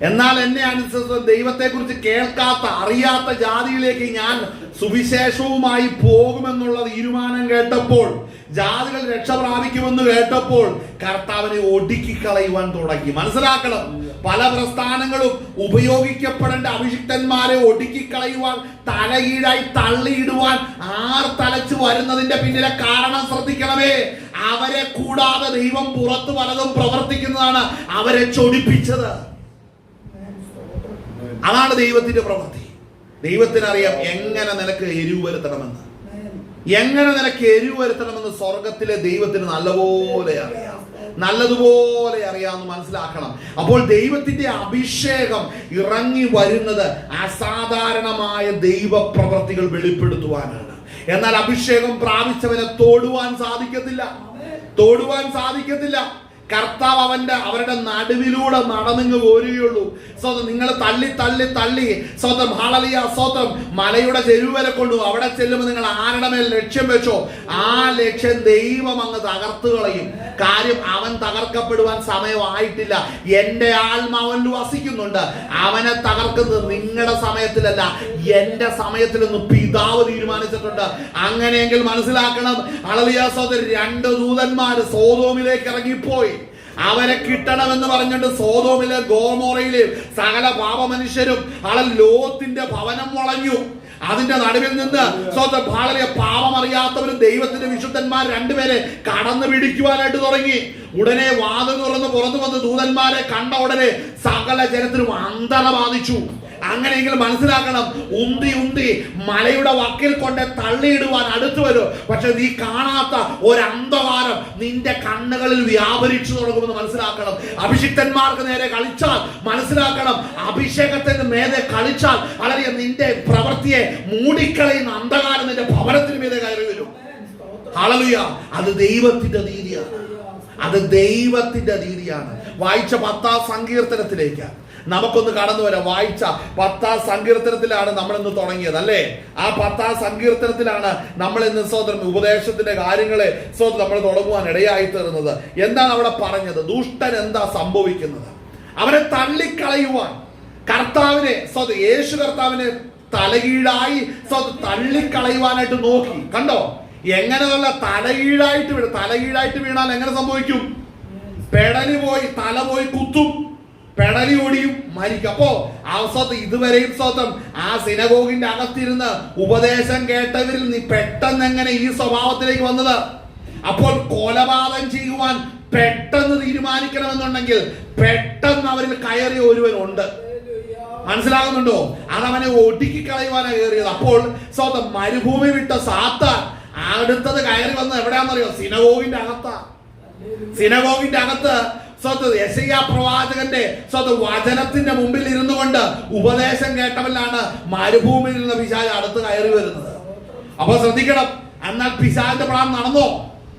എന്നാൽ എന്നെ അനുസരിച്ച് ദൈവത്തെക്കുറിച്ച് കേൾക്കാത്ത അറിയാത്ത ജാതിയിലേക്ക് ഞാൻ സുവിശേഷവുമായി പോകുമെന്നുള്ള തീരുമാനം കേട്ടപ്പോൾ, ജാതികൾ രക്ഷ പ്രാപിക്കുമെന്ന് കേട്ടപ്പോൾ കർത്താവിനെ ഒടുക്കിക്കളയുവാൻ തുടങ്ങി. മനസ്സിലാക്കണം, പല പ്രസ്ഥാനങ്ങളും ഉപയോഗിക്കപ്പെടേണ്ട അഭിഷിക്തന്മാരെ ഒടുക്കിക്കളയുവാൻ, തലകീഴായി തള്ളിയിടുവാൻ തലച്ചു വരുന്നതിന്റെ പിന്നിലെ കാരണം ശ്രദ്ധിക്കണമേ. അവരെ കൂടാതെ ദൈവം പുറത്ത് പലതും പ്രവർത്തിക്കുന്നതാണ് അവരെ ചൊടിപ്പിച്ചത്. അതാണ് ദൈവത്തിന്റെ പ്രവൃത്തി. ദൈവത്തിനറിയാം എങ്ങനെ നിനക്ക് എരിവ് വരുത്തണമെന്ന്, എങ്ങനെ നിനക്ക് എരിവ് വരുത്തണമെന്ന് സ്വർഗത്തിലെ ദൈവത്തിന് നല്ലപോലെ അറിയാം, നല്ലതുപോലെ അറിയാമെന്ന് മനസ്സിലാക്കണം. അപ്പോൾ ദൈവത്തിന്റെ അഭിഷേകം ഇറങ്ങി വരുന്നത് അസാധാരണമായ ദൈവപ്രവൃത്തികൾ വെളിപ്പെടുത്തുവാനാണ്. എന്നാൽ അഭിഷേകം പ്രാപിച്ചവനെ തോടുവാൻ സാധിക്കത്തില്ല, തോടുവാൻ സാധിക്കത്തില്ല. കർത്താവ് അവരുടെ നടുവിലൂടെ നടന്നിങ്ങ് പോരുകയുള്ളൂ. സ്വന്തം നിങ്ങൾ തള്ളി തള്ളി തള്ളി സ്വന്തം ഹല്ലേലൂയ സ്വന്തം മലയുടെ ചെരുവ് വരെ കൊണ്ടു അവിടെ ചെല്ലുമ്പോൾ നിങ്ങൾ ആരുടെ മേൽ ലക്ഷ്യം വെച്ചോ ആ ലക്ഷ്യം ദൈവം അങ്ങ് തകർത്തു കളയും. കാര്യം അവൻ തകർക്കപ്പെടുവാൻ സമയമായിട്ടില്ല. എന്റെ ആത്മാവനിൽ വസിക്കുന്നുണ്ട്. അവനെ തകർക്കുന്നത് നിങ്ങളുടെ സമയത്തിലല്ല, എന്റെ സമയത്തിലെന്ന് പിതാവ് തീരുമാനിച്ചിട്ടുണ്ട്. അങ്ങനെയെങ്കിൽ മനസ്സിലാക്കണം, ഹല്ലേലൂയ സ്വന്തം 2 ദൂതന്മാര് സോദോമിലേക്ക് ഇറങ്ങിപ്പോയി. അവരെ കിട്ടണമെന്ന് പറഞ്ഞിട്ട് സോദോമിലെ ഗോമോറയിലെ സകല പാപമനുഷ്യരും ലോത്തിന്റെ ഭവനം വളഞ്ഞു. അതിന്റെ നടുവിൽ നിന്ന് സ്വന്തം വളരെ പാപമറിയാത്തവരും ദൈവത്തിന്റെ വിശുദ്ധന്മാർ 2 പേരെ കടന്നു പിടിക്കുവാനായിട്ട് തുടങ്ങി. ഉടനെ വാതിൽ തുറന്ന് പുറത്തു വന്ന് ദൂതന്മാരെ കണ്ട ഉടനെ സകല ജനത്തിനും അന്ധത ബാധിച്ചു. അങ്ങനെയെങ്കിൽ മനസ്സിലാക്കണം, ഉന്തി മലയുടെ വക്കിൽ കൊണ്ട് തള്ളിയിടുവാൻ അടുത്തു വരും. പക്ഷെ നീ കാണാത്ത ഒരു അന്ധകാരം നിന്റെ കണ്ണുകളിൽ വ്യാപരിച്ചു തുടങ്ങുമെന്ന് മനസ്സിലാക്കണം. അഭിഷിക്തന്മാർക്ക് നേരെ കളിച്ചാൽ മനസ്സിലാക്കണം, അഭിഷേകത്തിന് മേലെ കളിച്ചാൽ അല്ലെങ്കിൽ നിന്റെ പ്രവൃത്തിയെ മൂടിക്കളയുന്ന അന്ധകാരം നിന്റെ ഭവനത്തിന് മീതെ കയറി വരും. ഹല്ലേലൂയ. അത് ദൈവത്തിന്റെ നീതിയാണ്, അത് ദൈവത്തിന്റെ നീതിയാണ്. വായിച്ച 10-ാം സങ്കീർത്തനത്തിലേക്ക് നമുക്കൊന്ന് കടന്നു വരാം. വായിച്ച 10-ാം സങ്കീർത്തനത്തിലാണ് നമ്മൾ ഇന്ന് തുടങ്ങിയത് അല്ലേ? ആ 10-ാം സങ്കീർത്തനത്തിലാണ് നമ്മൾ ഇന്ന് സഹോദരൻ ഉപദേശത്തിന്റെ കാര്യങ്ങളെ സഹോദരൻ നമ്മൾ തുടങ്ങുവാൻ ഇടയായി തീർന്നത്. എന്താണ് അവിടെ പറഞ്ഞത്? ദുഷ്ടൻ എന്താ സംഭവിക്കുന്നത്? അവനെ തള്ളിക്കളയുവാൻ കർത്താവിനെ യേശു കർത്താവിനെ തലകീഴായി തള്ളിക്കളയുവാനായിട്ട് നോക്കി. കണ്ടോ എങ്ങനെയുള്ള തലകീഴായിട്ട് വീണാൽ എങ്ങനെ സംഭവിക്കും? പെടലി പോയി തല പോയി കുത്തും, പെടലി ഓടിയും മരിക്കും. അപ്പോ അവസത്ത് ഇതുവരെയും സ്വന്തം ആ സിനഗോഗിന്റെ അകത്തിരുന്ന് ഉപദേശം കേട്ടവരിൽ നീ പെട്ടെന്ന് എങ്ങനെ ഈ സ്വഭാവത്തിലേക്ക് വന്നത്? അപ്പോൾ കൊലപാതകം ചെയ്യുവാൻ പെട്ടെന്ന് തീരുമാനിക്കണമെന്നുണ്ടെങ്കിൽ പെട്ടെന്ന് അവരിൽ കയറിയ ഒരുവനുണ്ട്. മനസ്സിലാകുന്നുണ്ടോ? അതവനെ ഒടുക്കി കളയുവാനാണ് കയറിയത്. അപ്പോൾ സ്വന്തം മരുഭൂമി വിട്ട സാത്താൻ അടുത്തത് കയറി വന്നത് എവിടെയാണെന്നറിയോ? സിനഗോഗിന്റെ അകത്താ. സിനഗോഗിന്റെ അകത്ത് യെശയ്യാ പ്രവാചകന്റെ വചനത്തിന്റെ മുമ്പിൽ ഇരുന്നു കൊണ്ട് ഉപദേശം കേട്ടവനാണ് മരുഭൂമിയിൽ നിന്ന് പിശാച് അടുത്ത് കയറി വരുന്നത്. അപ്പൊ ശ്രദ്ധിക്കണം. എന്നാൽ പിശാചിന്റെ പ്ലാൻ നടന്നോ?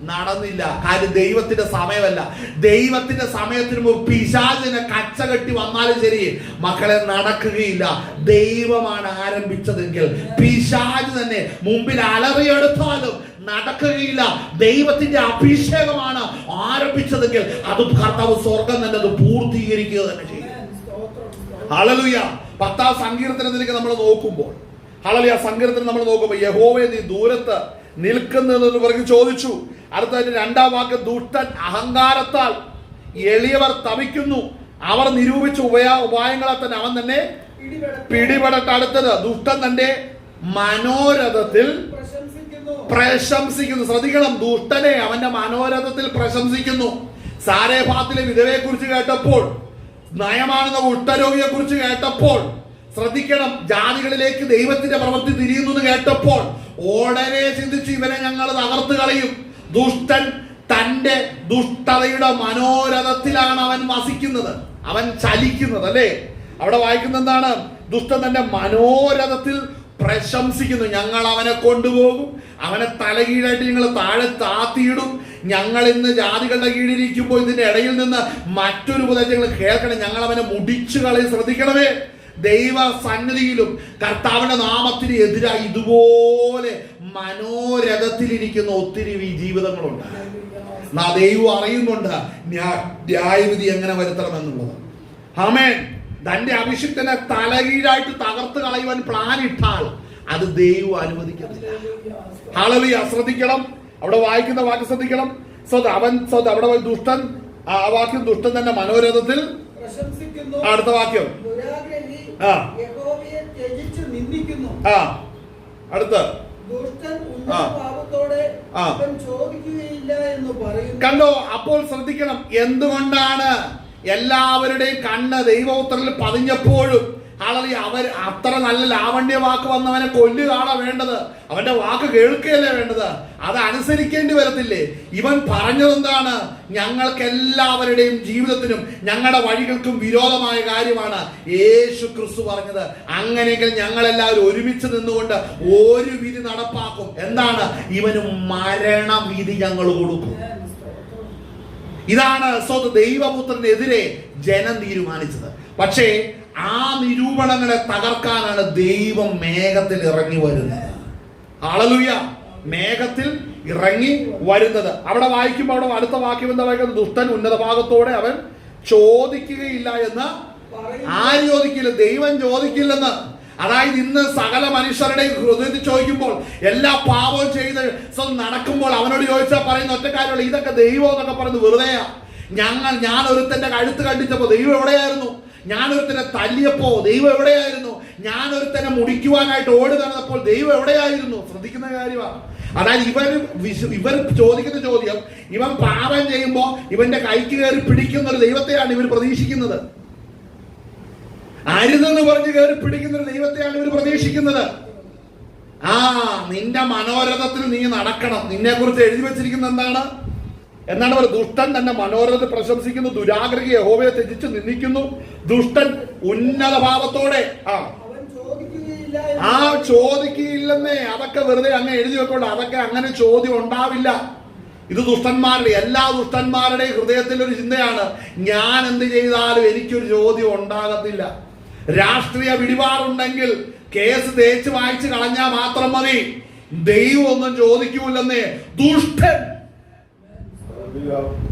നടന്നില്ല. കാര്യം ദൈവത്തിന്റെ സമയമല്ല. ദൈവത്തിന്റെ സമയത്തിന് മുമ്പ് പിശാചിനെ കച്ചകെട്ടി വന്നാലും ശരി മക്കളെ നടക്കുകയില്ല. ദൈവമാണ് ആരംഭിച്ചതെങ്കിൽ പിശാച് തന്നെ മുമ്പിൽ അലറിയെടുത്താലും നടക്കുകയില്ല. ദൈവത്തിന്റെ അഭിഷേകമാണ് ആരംഭിച്ചതെങ്കിൽ അത് കർത്താവ് സ്വർഗം തന്നെ അത് പൂർത്തീകരിക്കുക തന്നെ ചെയ്യും. ഹല്ലേലൂയ. 10-ാം സങ്കീർത്തനത്തിലേക്ക് നമ്മൾ നോക്കുമ്പോൾ, ഹല്ലേലൂയ, സങ്കീർത്തനം നമ്മൾ നോക്കുമ്പോൾ യഹോവേ നീ ദൂരത്ത് നിൽക്കുന്നതെന്ന് പറഞ്ഞ് ചോദിച്ചു. അടുത്തതിന്റെ രണ്ടാം വാക്ക്, ദുഷ്ടൻ അഹങ്കാരത്താൽ എളിയവർ തപിക്കുന്നു, അവർ നിരൂപിച്ച ഉപായങ്ങളെ തന്നെ അവൻ തന്നെ പിടിപെടട്ടെ. അടുത്തത്, ദുഷ്ടൻ തന്റെ മനോരഥത്തിൽ പ്രശംസിക്കുന്നു. ശ്രദ്ധിക്കണം, ദുഷ്ടനെ അവന്റെ മനോരഥത്തിൽ പ്രശംസിക്കുന്നു. സാരേഫാത്തിലെ വിധവയെ കുറിച്ച് കേട്ടപ്പോൾ, നയമാണെന്ന കുഷ്ഠരോഗിയെ കുറിച്ച് കേട്ടപ്പോൾ, ശ്രദ്ധിക്കണം, ജാതികളിലേക്ക് ദൈവത്തിന്റെ പ്രവൃത്തി തിരിയുന്നു എന്ന് കേട്ടപ്പോൾ ഉടനെ ചിന്തിച്ചു, ഇവനെ ഞങ്ങൾ തകർത്ത് കളയും. ദുഷ്ടൻ തന്റെ ദുഷ്ടതയുടെ മനോരഥത്തിലാണ് അവൻ വസിക്കുന്നത്, അവൻ ചലിക്കുന്നത്. അല്ലേ, അവിടെ വായിക്കുന്ന എന്താണ്? ദുഷ്ടൻ തന്റെ മനോരഥത്തിൽ പ്രശംസിക്കുന്നു. ഞങ്ങൾ അവനെ കൊണ്ടുപോകും, അവനെ തലകീഴായിട്ട് ഞങ്ങൾ താഴെ താത്തിയിടും. ഞങ്ങൾ ഇന്ന് ജാതികളുടെ കീഴിലിരിക്കുമ്പോൾ ഇതിന്റെ ഇടയിൽ നിന്ന് മറ്റൊരു ഉപദേശങ്ങൾ കേൾക്കണം, ഞങ്ങൾ അവനെ മുടിച്ചു കളയും. ശ്രദ്ധിക്കണമേ, ദൈവ സന്നിധിയിലും കർത്താവിന്റെ നാമത്തിന് എതിരായി ഇതുപോലെ മനോരഥത്തിലിരിക്കുന്ന ഒത്തിരി ജീവിതങ്ങളുണ്ട്. ദൈവം അറിയുന്നുണ്ട് ന്യായവിധി എങ്ങനെ വരുത്തണം എന്നുള്ളത്. ആമേൻ. തന്റെ അഭിഷിക്തനെ തലകീഴായിട്ട് തകർത്ത് കളയുവാൻ പ്ലാൻ ഇട്ടാൽ അത് ദൈവം അനുവദിക്കത്തില്ല. ഹല്ലേലൂയ. ശ്രദ്ധിക്കണം, അവിടെ വായിക്കുന്ന വാക്ക് ശ്രദ്ധിക്കണം. അവിടെ ദുഷ്ടൻ, ആ വാക്യം, ദുഷ്ടൻ തന്നെ മനോരഥത്തിൽ പ്രശംസിക്കുന്നു. അടുത്ത വാക്യം, അടുത്ത്, കണ്ടോ? അപ്പോൾ ശ്രദ്ധിക്കണം, എന്തുകൊണ്ടാണ് എല്ലാവരുടെയും കണ്ണ് ദൈവപുത്രനിൽ പതിഞ്ഞപ്പോഴും അവർ അത്ര നല്ല ലാവണ്യ വാക്ക് വന്നവനെ കൊല്ലുകയാണോ വേണ്ടത്? അവന്റെ വാക്ക് കേൾക്കുകയല്ലേ വേണ്ടത്? അത് അനുസരിക്കേണ്ടി വരത്തില്ലേ? ഇവൻ പറഞ്ഞതെന്താണ്? ഞങ്ങൾക്ക് എല്ലാവരുടെയും ജീവിതത്തിനും ഞങ്ങളുടെ വഴികൾക്കും വിരോധമായ കാര്യമാണ് യേശു ക്രിസ്തു പറഞ്ഞത്. അങ്ങനെയെങ്കിൽ ഞങ്ങളെല്ലാവരും ഒരുമിച്ച് നിന്നുകൊണ്ട് ഒരു വിധി നടപ്പാക്കും. എന്താണ്? ഇവന് മരണവിധി ഞങ്ങൾ കൊടുക്കും. ഇതാണ് ദൈവപുത്രനെതിരെ ജനം തീരുമാനിച്ചത്. പക്ഷേ ആ നിരൂപണങ്ങളെ തകർക്കാനാണ് ദൈവം മേഘത്തിൽ ഇറങ്ങി വരുന്നത്. ഹല്ലേലൂയ. മേഘത്തിൽ ഇറങ്ങി വരുന്നത്. അവിടെ വായിക്കുമ്പോൾ അവിടെ അടുത്ത വാക്യം എന്താ വായിക്കുന്നത്? ദുഷ്ടൻ ഉന്നത ഭാഗത്തോടെ അവൻ ചോദിക്കുകയില്ല എന്ന്. ആര് ചോദിക്കില്ല? ദൈവം ചോദിക്കില്ലെന്ന്. അതായത് ഇന്ന് സകല മനുഷ്യരുടെയും ഹൃദയത്തിൽ ചോദിക്കുമ്പോൾ, എല്ലാ പാപവും ചെയ്ത് നടക്കുമ്പോൾ അവനോട് ചോദിച്ചാൽ പറയുന്ന ഒറ്റ കാര്യമുള്ള, ഇതൊക്കെ ദൈവം എന്നൊക്കെ പറയുന്നത് വെറുതെയാ. ഞാൻ ഒരുത്തന്റെ കഴുത്ത് കണ്ടിച്ചപ്പോ ദൈവം എവിടെയായിരുന്നു? ഞാൻ ഒരുത്തനെ തല്ലിയപ്പോ ദൈവം എവിടെയായിരുന്നു? ഞാൻ ഒരുത്തനെ മുടിക്കുവാനായിട്ട് ഓടി നടന്നപ്പോൾ ദൈവം എവിടെയായിരുന്നു? ശ്രദ്ധിക്കുന്ന കാര്യമാണ്. അതായത് ഇവർ ചോദിക്കുന്ന ചോദ്യം, ഇവൻ പാപം ചെയ്യുമ്പോ ഇവന്റെ കൈക്ക് കയറി പിടിക്കുന്ന ഒരു ദൈവത്തെയാണ് ഇവർ പ്രതീക്ഷിക്കുന്നത്. അരുതെന്ന് പറഞ്ഞ് കയറി പിടിക്കുന്ന ഒരു ദൈവത്തെയാണ് ഇവർ പ്രതീക്ഷിക്കുന്നത്. നിന്റെ മനോരഥത്തിൽ നീ നടക്കണം. നിന്നെ കുറിച്ച് എഴുതി വെച്ചിരിക്കുന്ന എന്താണ് പറയുക? ദുഷ്ടൻ തന്റെ മനോരഥത്തെ പ്രശംസിക്കുന്നു, ദുരാഗ്രഹി യഹോവയെ ത്യജിച്ച് നിന്ദിക്കുന്നു. ദുഷ്ടൻ ഉന്നത ഭാവത്തോടെ ചോദിക്കുകയില്ലെന്നേ. അതൊക്കെ വെറുതെ അങ്ങ് എഴുതി വെക്കോട്ടെ. അതൊക്കെ അങ്ങനെ ചോദ്യം ഉണ്ടാവില്ല. ഇത് ദുഷ്ടന്മാരുടെ, എല്ലാ ദുഷ്ടന്മാരുടെയും ഹൃദയത്തിൽ ഒരു ചിന്തയാണ്, ഞാൻ എന്ത് ചെയ്താലും എനിക്കൊരു ചോദ്യം ഉണ്ടാകത്തില്ല. രാഷ്ട്രീയ പിടിപാടുണ്ടെങ്കിൽ കേസ് തേച്ച് വായിച്ച് കളഞ്ഞാൽ മാത്രം മതി, ദൈവം ഒന്നും ചോദിക്കൂലെന്നേ. ദുഷ്ടൻ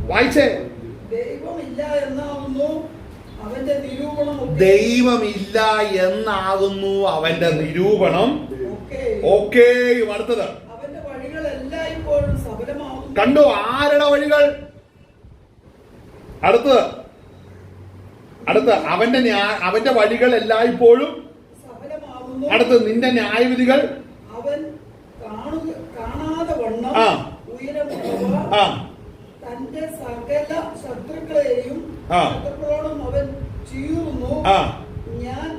വായിച്ചേ, ദൈവമില്ല എന്നാകുന്നു അവന്റെ നിരൂപണം. ഓക്കെയും. അടുത്തത്, കണ്ടോ ആരുടെ വഴികൾ? അടുത്ത് അവന്റെ വഴികൾ എല്ലായ്പ്പോഴും. അടുത്ത്, നിന്റെ ന്യായവിധികൾ അവൻ കാണാതെ വണ്ണം ഉയരമുള്ളവ. തന്റെ സകല ശത്രുക്കളെയും അവൻ ചീറുന്നു. ഞാൻ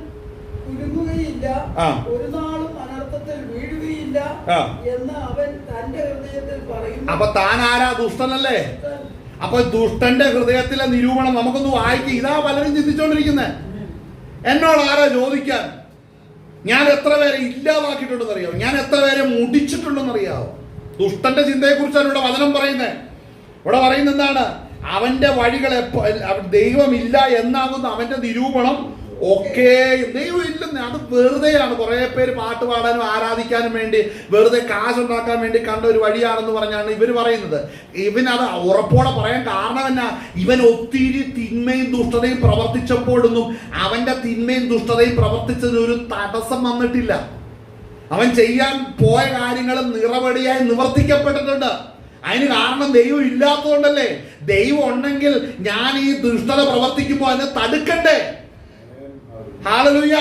കുലുങ്ങുകയില്ല, ഒരു നാളും അനർത്ഥത്തിൽ വീഴുകയില്ല എന്ന് അവൻ തന്റെ ഹൃദയത്തിൽ പറയുന്നു. അപ്പൊ താൻ ആരാ? ദുഷ്ടനല്ലേ? അപ്പൊ ദുഷ്ടന്റെ ഹൃദയത്തിലെ നിരൂപണം നമുക്കൊന്ന് വായിക്കും. ഇതാ പലരും ചിന്തിച്ചോണ്ടിരിക്കുന്നത്. എന്നോട് ആരാ ചോദിക്കാൻ? ഞാൻ എത്ര പേരെ ഇല്ലാതാക്കിയിട്ടുണ്ടെന്ന് അറിയാവോ? ഞാൻ എത്ര പേരെ മുടിച്ചിട്ടുണ്ടെന്ന് അറിയാവോ? ദുഷ്ടന്റെ ചിന്തയെ കുറിച്ചാണ് ഇവിടെ വചനം പറയുന്നത്. ഇവിടെ പറയുന്നത് എന്താണ്? അവന്റെ വഴികൾ ദൈവമില്ല എന്നാകുന്ന അവന്റെ നിരൂപണം. ദൈവം ഇല്ലെന്ന്. അത് വെറുതെയാണ്. കുറെ പേര് പാട്ട് പാടാനും ആരാധിക്കാനും വേണ്ടി വെറുതെ കാശുണ്ടാക്കാൻ വേണ്ടി കണ്ട ഒരു വഴിയാണെന്ന് പറഞ്ഞാണ് ഇവർ പറയുന്നത്. ഇവനത് ഉറപ്പോടെ പറയാൻ കാരണം എന്നാ? ഇവൻ ഒത്തിരി തിന്മയും ദുഷ്ടതയും പ്രവർത്തിച്ചപ്പോഴൊന്നും അവന്റെ തിന്മയും ദുഷ്ടതയും പ്രവർത്തിച്ചതിന് ഒരു തടസ്സം വന്നിട്ടില്ല. അവൻ ചെയ്യാൻ പോയ കാര്യങ്ങൾ നിറപടിയായി നിവർത്തിക്കപ്പെട്ടിട്ടുണ്ട്. അതിന് കാരണം ദൈവം ഇല്ലാത്തതുകൊണ്ടല്ലേ. ദൈവം ഉണ്ടെങ്കിൽ ഞാൻ ഈ ദുഷ്ടത പ്രവർത്തിക്കുമ്പോൾ അതിനെ തടുക്കണ്ടേ? ഹല്ലേലൂയ.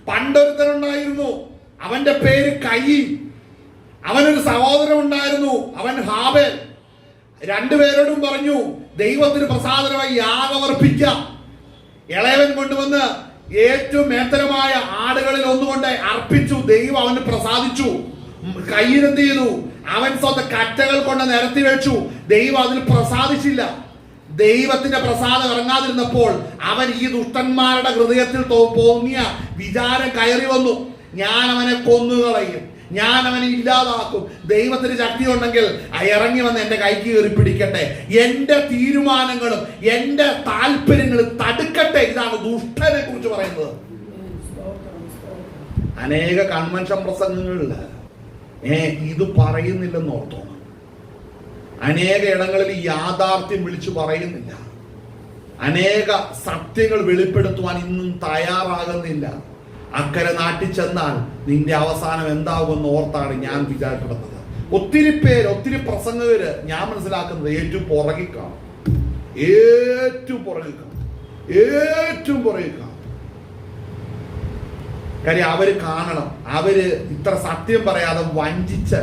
പണ്ടൊരുത്തനുണ്ടായിരുന്നു, അവന്റെ പേര് കയീൻ. അവനൊരു സഹോദരൻ ഉണ്ടായിരുന്നു, അവൻ ഹാബേൽ. രണ്ടുപേരോടും പറഞ്ഞു, ദൈവത്തിന് പ്രസാദമായി യാഗമർപ്പിക്കാം. ഇളയവൻ കൊണ്ടുവന്ന് ഏറ്റവും മേത്തരമായ ആടുകളിൽ ഒന്നുകൊണ്ട് അർപ്പിച്ചു. ദൈവം അവന് പ്രസാദിച്ചു. കയ്യിൽ എന്ത് ചെയ്തു? അവൻ സ്വന്തം കറ്റകൾ കൊണ്ട് നിരത്തി വെച്ചു. ദൈവം അതിൽ പ്രസാദിച്ചില്ല. ദൈവത്തിന്റെ പ്രസാദം ഇറങ്ങാതിരുന്നപ്പോൾ അവൻ ഈ ദുഷ്ടന്മാരുടെ ഹൃദയത്തിൽ തോന്നിയ വിചാരം കയറി വന്നു. ഞാൻ അവനെ കൊന്നുകളയും, ഞാൻ അവനെ ഇല്ലാതാക്കും. ദൈവത്തിന് ശക്തി ഉണ്ടെങ്കിൽ ഇറങ്ങി വന്ന് എന്റെ കൈക്ക് കയറി പിടിക്കട്ടെ, എന്റെ തീരുമാനങ്ങളും എന്റെ താല്പര്യങ്ങളും തടുക്കട്ടെ. ഇതാണ് ദുഷ്ടനെ കുറിച്ച് പറയുന്നത്. അനേക കൺവെൻഷൻ പ്രസംഗങ്ങളിൽ ഇത് പറയുന്നില്ലെന്ന് ഓർത്തോ. അനേക ഇടങ്ങളിൽ യാഥാർത്ഥ്യം വിളിച്ചു പറയുന്നില്ല. അനേക സത്യങ്ങൾ വെളിപ്പെടുത്തുവാൻ ഇന്നും തയ്യാറാകുന്നില്ല. അക്കരെ നാട്ടിൽ ചെന്നാൽ നിന്റെ അവസാനം എന്താകുമെന്ന് ഓർത്താണ് ഞാൻ വിചാരപ്പെടുന്നത്. ഒത്തിരി പേര്, ഒത്തിരി പ്രസംഗകര് ഞാൻ മനസ്സിലാക്കുന്നത് ഏറ്റവും പുറകിൽ കാണും. കാര്യം അവര് കാണണം, അവര് ഇത്ര സത്യം പറയാതെ വഞ്ചിച്ച്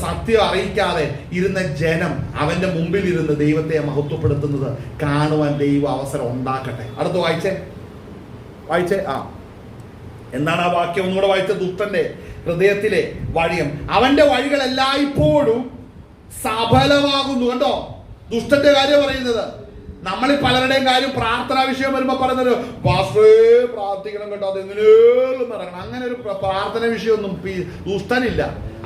സത്യം അറിയിക്കാതെ ഇരുന്ന ജനം അവന്റെ മുമ്പിൽ ഇരുന്ന് ദൈവത്തെ മഹത്വപ്പെടുത്തുന്നത് കാണുവാൻ ദൈവം അവസരം ഉണ്ടാക്കട്ടെ. അടുത്ത് വായിച്ചേ. എന്താണ് ആ വാക്യം? ഒന്നുകൂടെ വായിച്ച. ദുഷ്ടന്റെ ഹൃദയത്തിലെ വഴിയും അവന്റെ വഴികൾ എല്ലായ്പ്പോഴും സഫലമാകുന്നു. കണ്ടോ, ദുഷ്ടന്റെ കാര്യം പറയുന്നത്. നമ്മളിൽ പലരുടെയും കാര്യം പ്രാർത്ഥനാ വിഷയം വരുമ്പോ പറയുന്നത്, പാസ്റ്ററേ പ്രാർത്ഥിക്കണം കേട്ടോ, അതെങ്ങനെയും നടക്കണം. അങ്ങനെ ഒരു പ്രാർത്ഥന വിഷയമൊന്നും ദുഷ്ടനില്ല.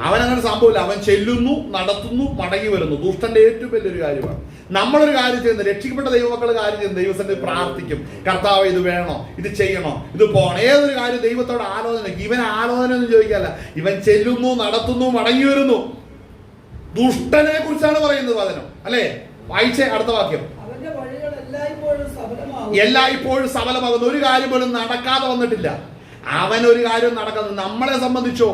അവനങ്ങനെ സംഭവമില്ല. അവൻ ചെല്ലുന്നു, നടത്തുന്നു, മടങ്ങി വരുന്നു. ദുഷ്ടന്റെ ഏറ്റവും വലിയൊരു കാര്യമാണ്. നമ്മളൊരു കാര്യം ചെയ്യുന്നത്, രക്ഷിക്കപ്പെട്ട ദൈവമക്കൾ കാര്യം ചെയ്യുന്നത്, ദൈവത്തിന്റെ പ്രാർത്ഥിക്കും, കർത്താവ് ഇത് വേണോ, ഇത് ചെയ്യണോ, ഇത് പോകണം. ഏതൊരു കാര്യം ദൈവത്തോട് ആലോചന. ഇവൻ ആലോചന ഒന്നും ചോദിക്കാല്ല, ഇവൻ ചെല്ലുന്നു, നടത്തുന്നു, മടങ്ങി വരുന്നു. ദുഷ്ടനെ കുറിച്ചാണ് പറയുന്നത് വചനം, അല്ലേ? വായിച്ചേ അടുത്ത വാക്യം. എല്ലായ്പ്പോഴും സഫലമാകുന്നു. ഒരു കാര്യം പോലും നടക്കാതെ വന്നിട്ടില്ല. അവനൊരു കാര്യം നടക്കാതെ. നമ്മളെ സംബന്ധിച്ചോ,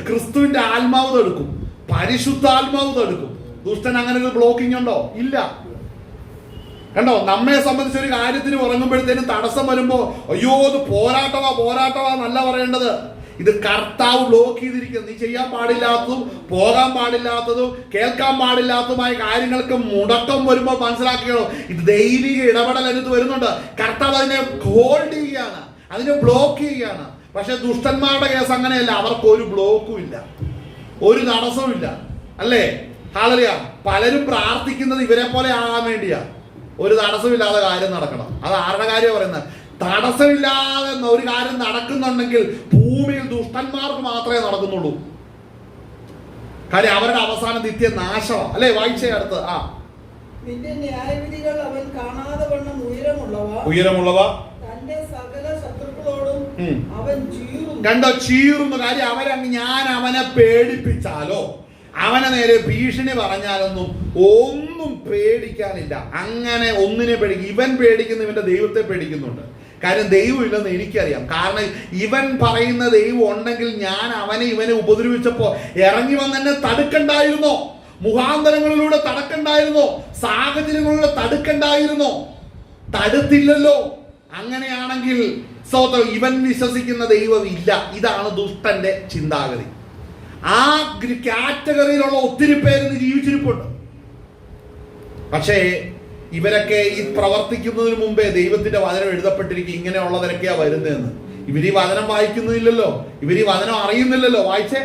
ക്രിസ്തുവിന്റെ ആത്മാവ് തടുക്കും, പരിശുദ്ധാത്മാവ് തടുക്കും. ദുഷ്ടൻ അങ്ങനെ ഒരു ബ്ലോക്കിംഗ് ഉണ്ടോ? ഇല്ല. കണ്ടോ, നമ്മെ സംബന്ധിച്ച് ഒരു കാര്യത്തിന് ഉറങ്ങുമ്പോഴത്തേനും തടസ്സം വരുമ്പോ അയ്യോ ഇത് പോരാട്ടമാ എന്നല്ല പറയേണ്ടത്. ഇത് കർത്താവ് ബ്ലോക്ക് ചെയ്തിരിക്കുന്നത്. നീ ചെയ്യാൻ പാടില്ലാത്തതും പോകാൻ പാടില്ലാത്തതും കേൾക്കാൻ പാടില്ലാത്തതുമായ കാര്യങ്ങൾക്ക് മുടക്കം വരുമ്പോൾ മനസ്സിലാക്കുകയോ, ഇത് ദൈവിക ഇടപെടൽ അതിനകത്ത് വരുന്നുണ്ട്. കർത്താവ് അതിനെ ഹോൾഡ് ചെയ്യുകയാണ്, അതിനെ ബ്ലോക്ക് ചെയ്യുകയാണ്. പക്ഷെ ദുഷ്ടന്മാരുടെ കേസ് അങ്ങനെയല്ല. അവർക്ക് ഒരു ബ്ലോക്കും ഇല്ല, ഒരു തടസ്സവും ഇല്ല, അല്ലേ? ഹല്ലേലൂയ. പലരും പ്രാർത്ഥിക്കുന്നത് ഇവരെ പോലെ ആകാൻ വേണ്ടിയാ. ഒരു തടസ്സമില്ലാതെ കാര്യം നടക്കണം. അത് ആരുടെ കാര്യമാണ് പറയുന്നത്? തടസ്സമില്ലാതെ ഒരു കാര്യം നടക്കുന്നുണ്ടെങ്കിൽ ഭൂമിയിൽ ദുഷ്ടന്മാർക്ക് മാത്രമേ നടക്കുന്നുള്ളൂ. കാര്യം അവരുടെ അവസാനം നിത്യ നാശമാണ്, അല്ലേ? വായിച്ചേ അടുത്ത്. നിന്റെ ന്യായവിധികൾ അവൻ കാണാതെ വണ്ണം ഉയരമുള്ളവ തന്റെ സകല ശത്രുക്കളോടും അവൻ ചീറുന്നു. കണ്ടോ, ചീറുന്നു. കാര്യം ഞാൻ അവനെ പേടിപ്പിച്ചാലോ, അവനെ നേരെ ഭീഷണി പറഞ്ഞാലൊന്നും ഒന്നും പേടിക്കാനില്ല. അങ്ങനെ ഒന്നിനെ പേടിക്കും. ഇവൻ പേടിക്കുന്നു, ഇവന്റെ ദൈവത്തെ പേടിക്കുന്നുണ്ട്. കാര്യം ദൈവം ഇല്ലെന്ന് എനിക്കറിയാം. കാരണം ഇവൻ പറയുന്ന ദൈവം ഉണ്ടെങ്കിൽ ഞാൻ ഇവനെ ഉപദ്രവിച്ചപ്പോ ഇറങ്ങി വന്ന് എന്നെ തടുക്കണ്ടായിരുന്നോ? മുഖാന്തരങ്ങളിലൂടെ തടുക്കണ്ടായിരുന്നോ? സാഹചര്യങ്ങളിലൂടെ തടുക്കണ്ടായിരുന്നോ? തടുത്തില്ലല്ലോ. അങ്ങനെയാണെങ്കിൽ ഇവൻ വിശ്വസിക്കുന്ന ദൈവം ഇല്ല. ഇതാണ് ദുഷ്ടന്റെ ചിന്താഗതി. ആ കാറ്റഗറിയിലുള്ള ഒത്തിരി പേര് ജീവിച്ചിരിപ്പുണ്ട്. പക്ഷേ ഇവരൊക്കെ ഈ പ്രവർത്തിക്കുന്നതിന് മുമ്പേ ദൈവത്തിന്റെ വചനം എഴുതപ്പെട്ടിരിക്കും, ഇങ്ങനെയുള്ളവരൊക്കെയാ വരുന്നതെന്ന്. ഇവര് ഈ വചനം വായിക്കുന്നില്ലല്ലോ, ഇവര് ഈ വചനം അറിയുന്നില്ലല്ലോ. വായിച്ചേ.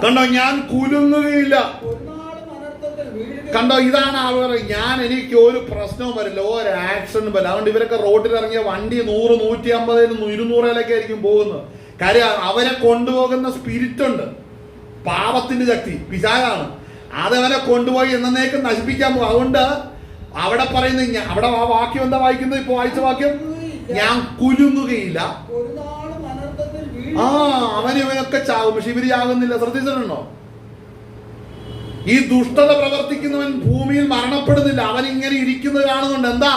കണ്ടോ, ഞാൻ കുലുങ്ങുകയില്ല. കണ്ടോ, ഇതാണ് അവർ. എനിക്ക് ഒരു പ്രശ്നവും വരില്ല, ഒരു ആക്സിഡന്റും വരില്ല. അതുകൊണ്ട് ഇവരൊക്കെ റോഡിൽ ഇറങ്ങിയ വണ്ടി 100, 150, 200 ആയിരിക്കും പോകുന്നത്. കാര്യം അവരെ കൊണ്ടുപോകുന്ന സ്പിരിറ്റ് ഉണ്ട്, പാപത്തിന്റെ ശക്തി, പിശാചാണ്. അതവനെ കൊണ്ടുപോയി എന്നേക്കും നശിപ്പിക്കാൻ പോകും. അതുകൊണ്ട് അവിടെ പറയുന്നത്, അവിടെ ആ വാക്യം എന്താ വായിക്കുന്നത്? ഇപ്പൊ വായിച്ച വാക്യം, ഞാൻ കുലുങ്ങുകയില്ല. ഇവനൊക്കെ ചാകും, പക്ഷെ ഇവര് ചാകുന്നില്ല. ശ്രദ്ധിച്ചിട്ടുണ്ടോ? ഈ ദുഷ്ടത പ്രവർത്തിക്കുന്നവൻ ഭൂമിയിൽ മരണപ്പെടുന്നില്ല. അവൻ ഇങ്ങനെ ഇരിക്കുന്നത് കാണുന്നുണ്ട്. എന്താ?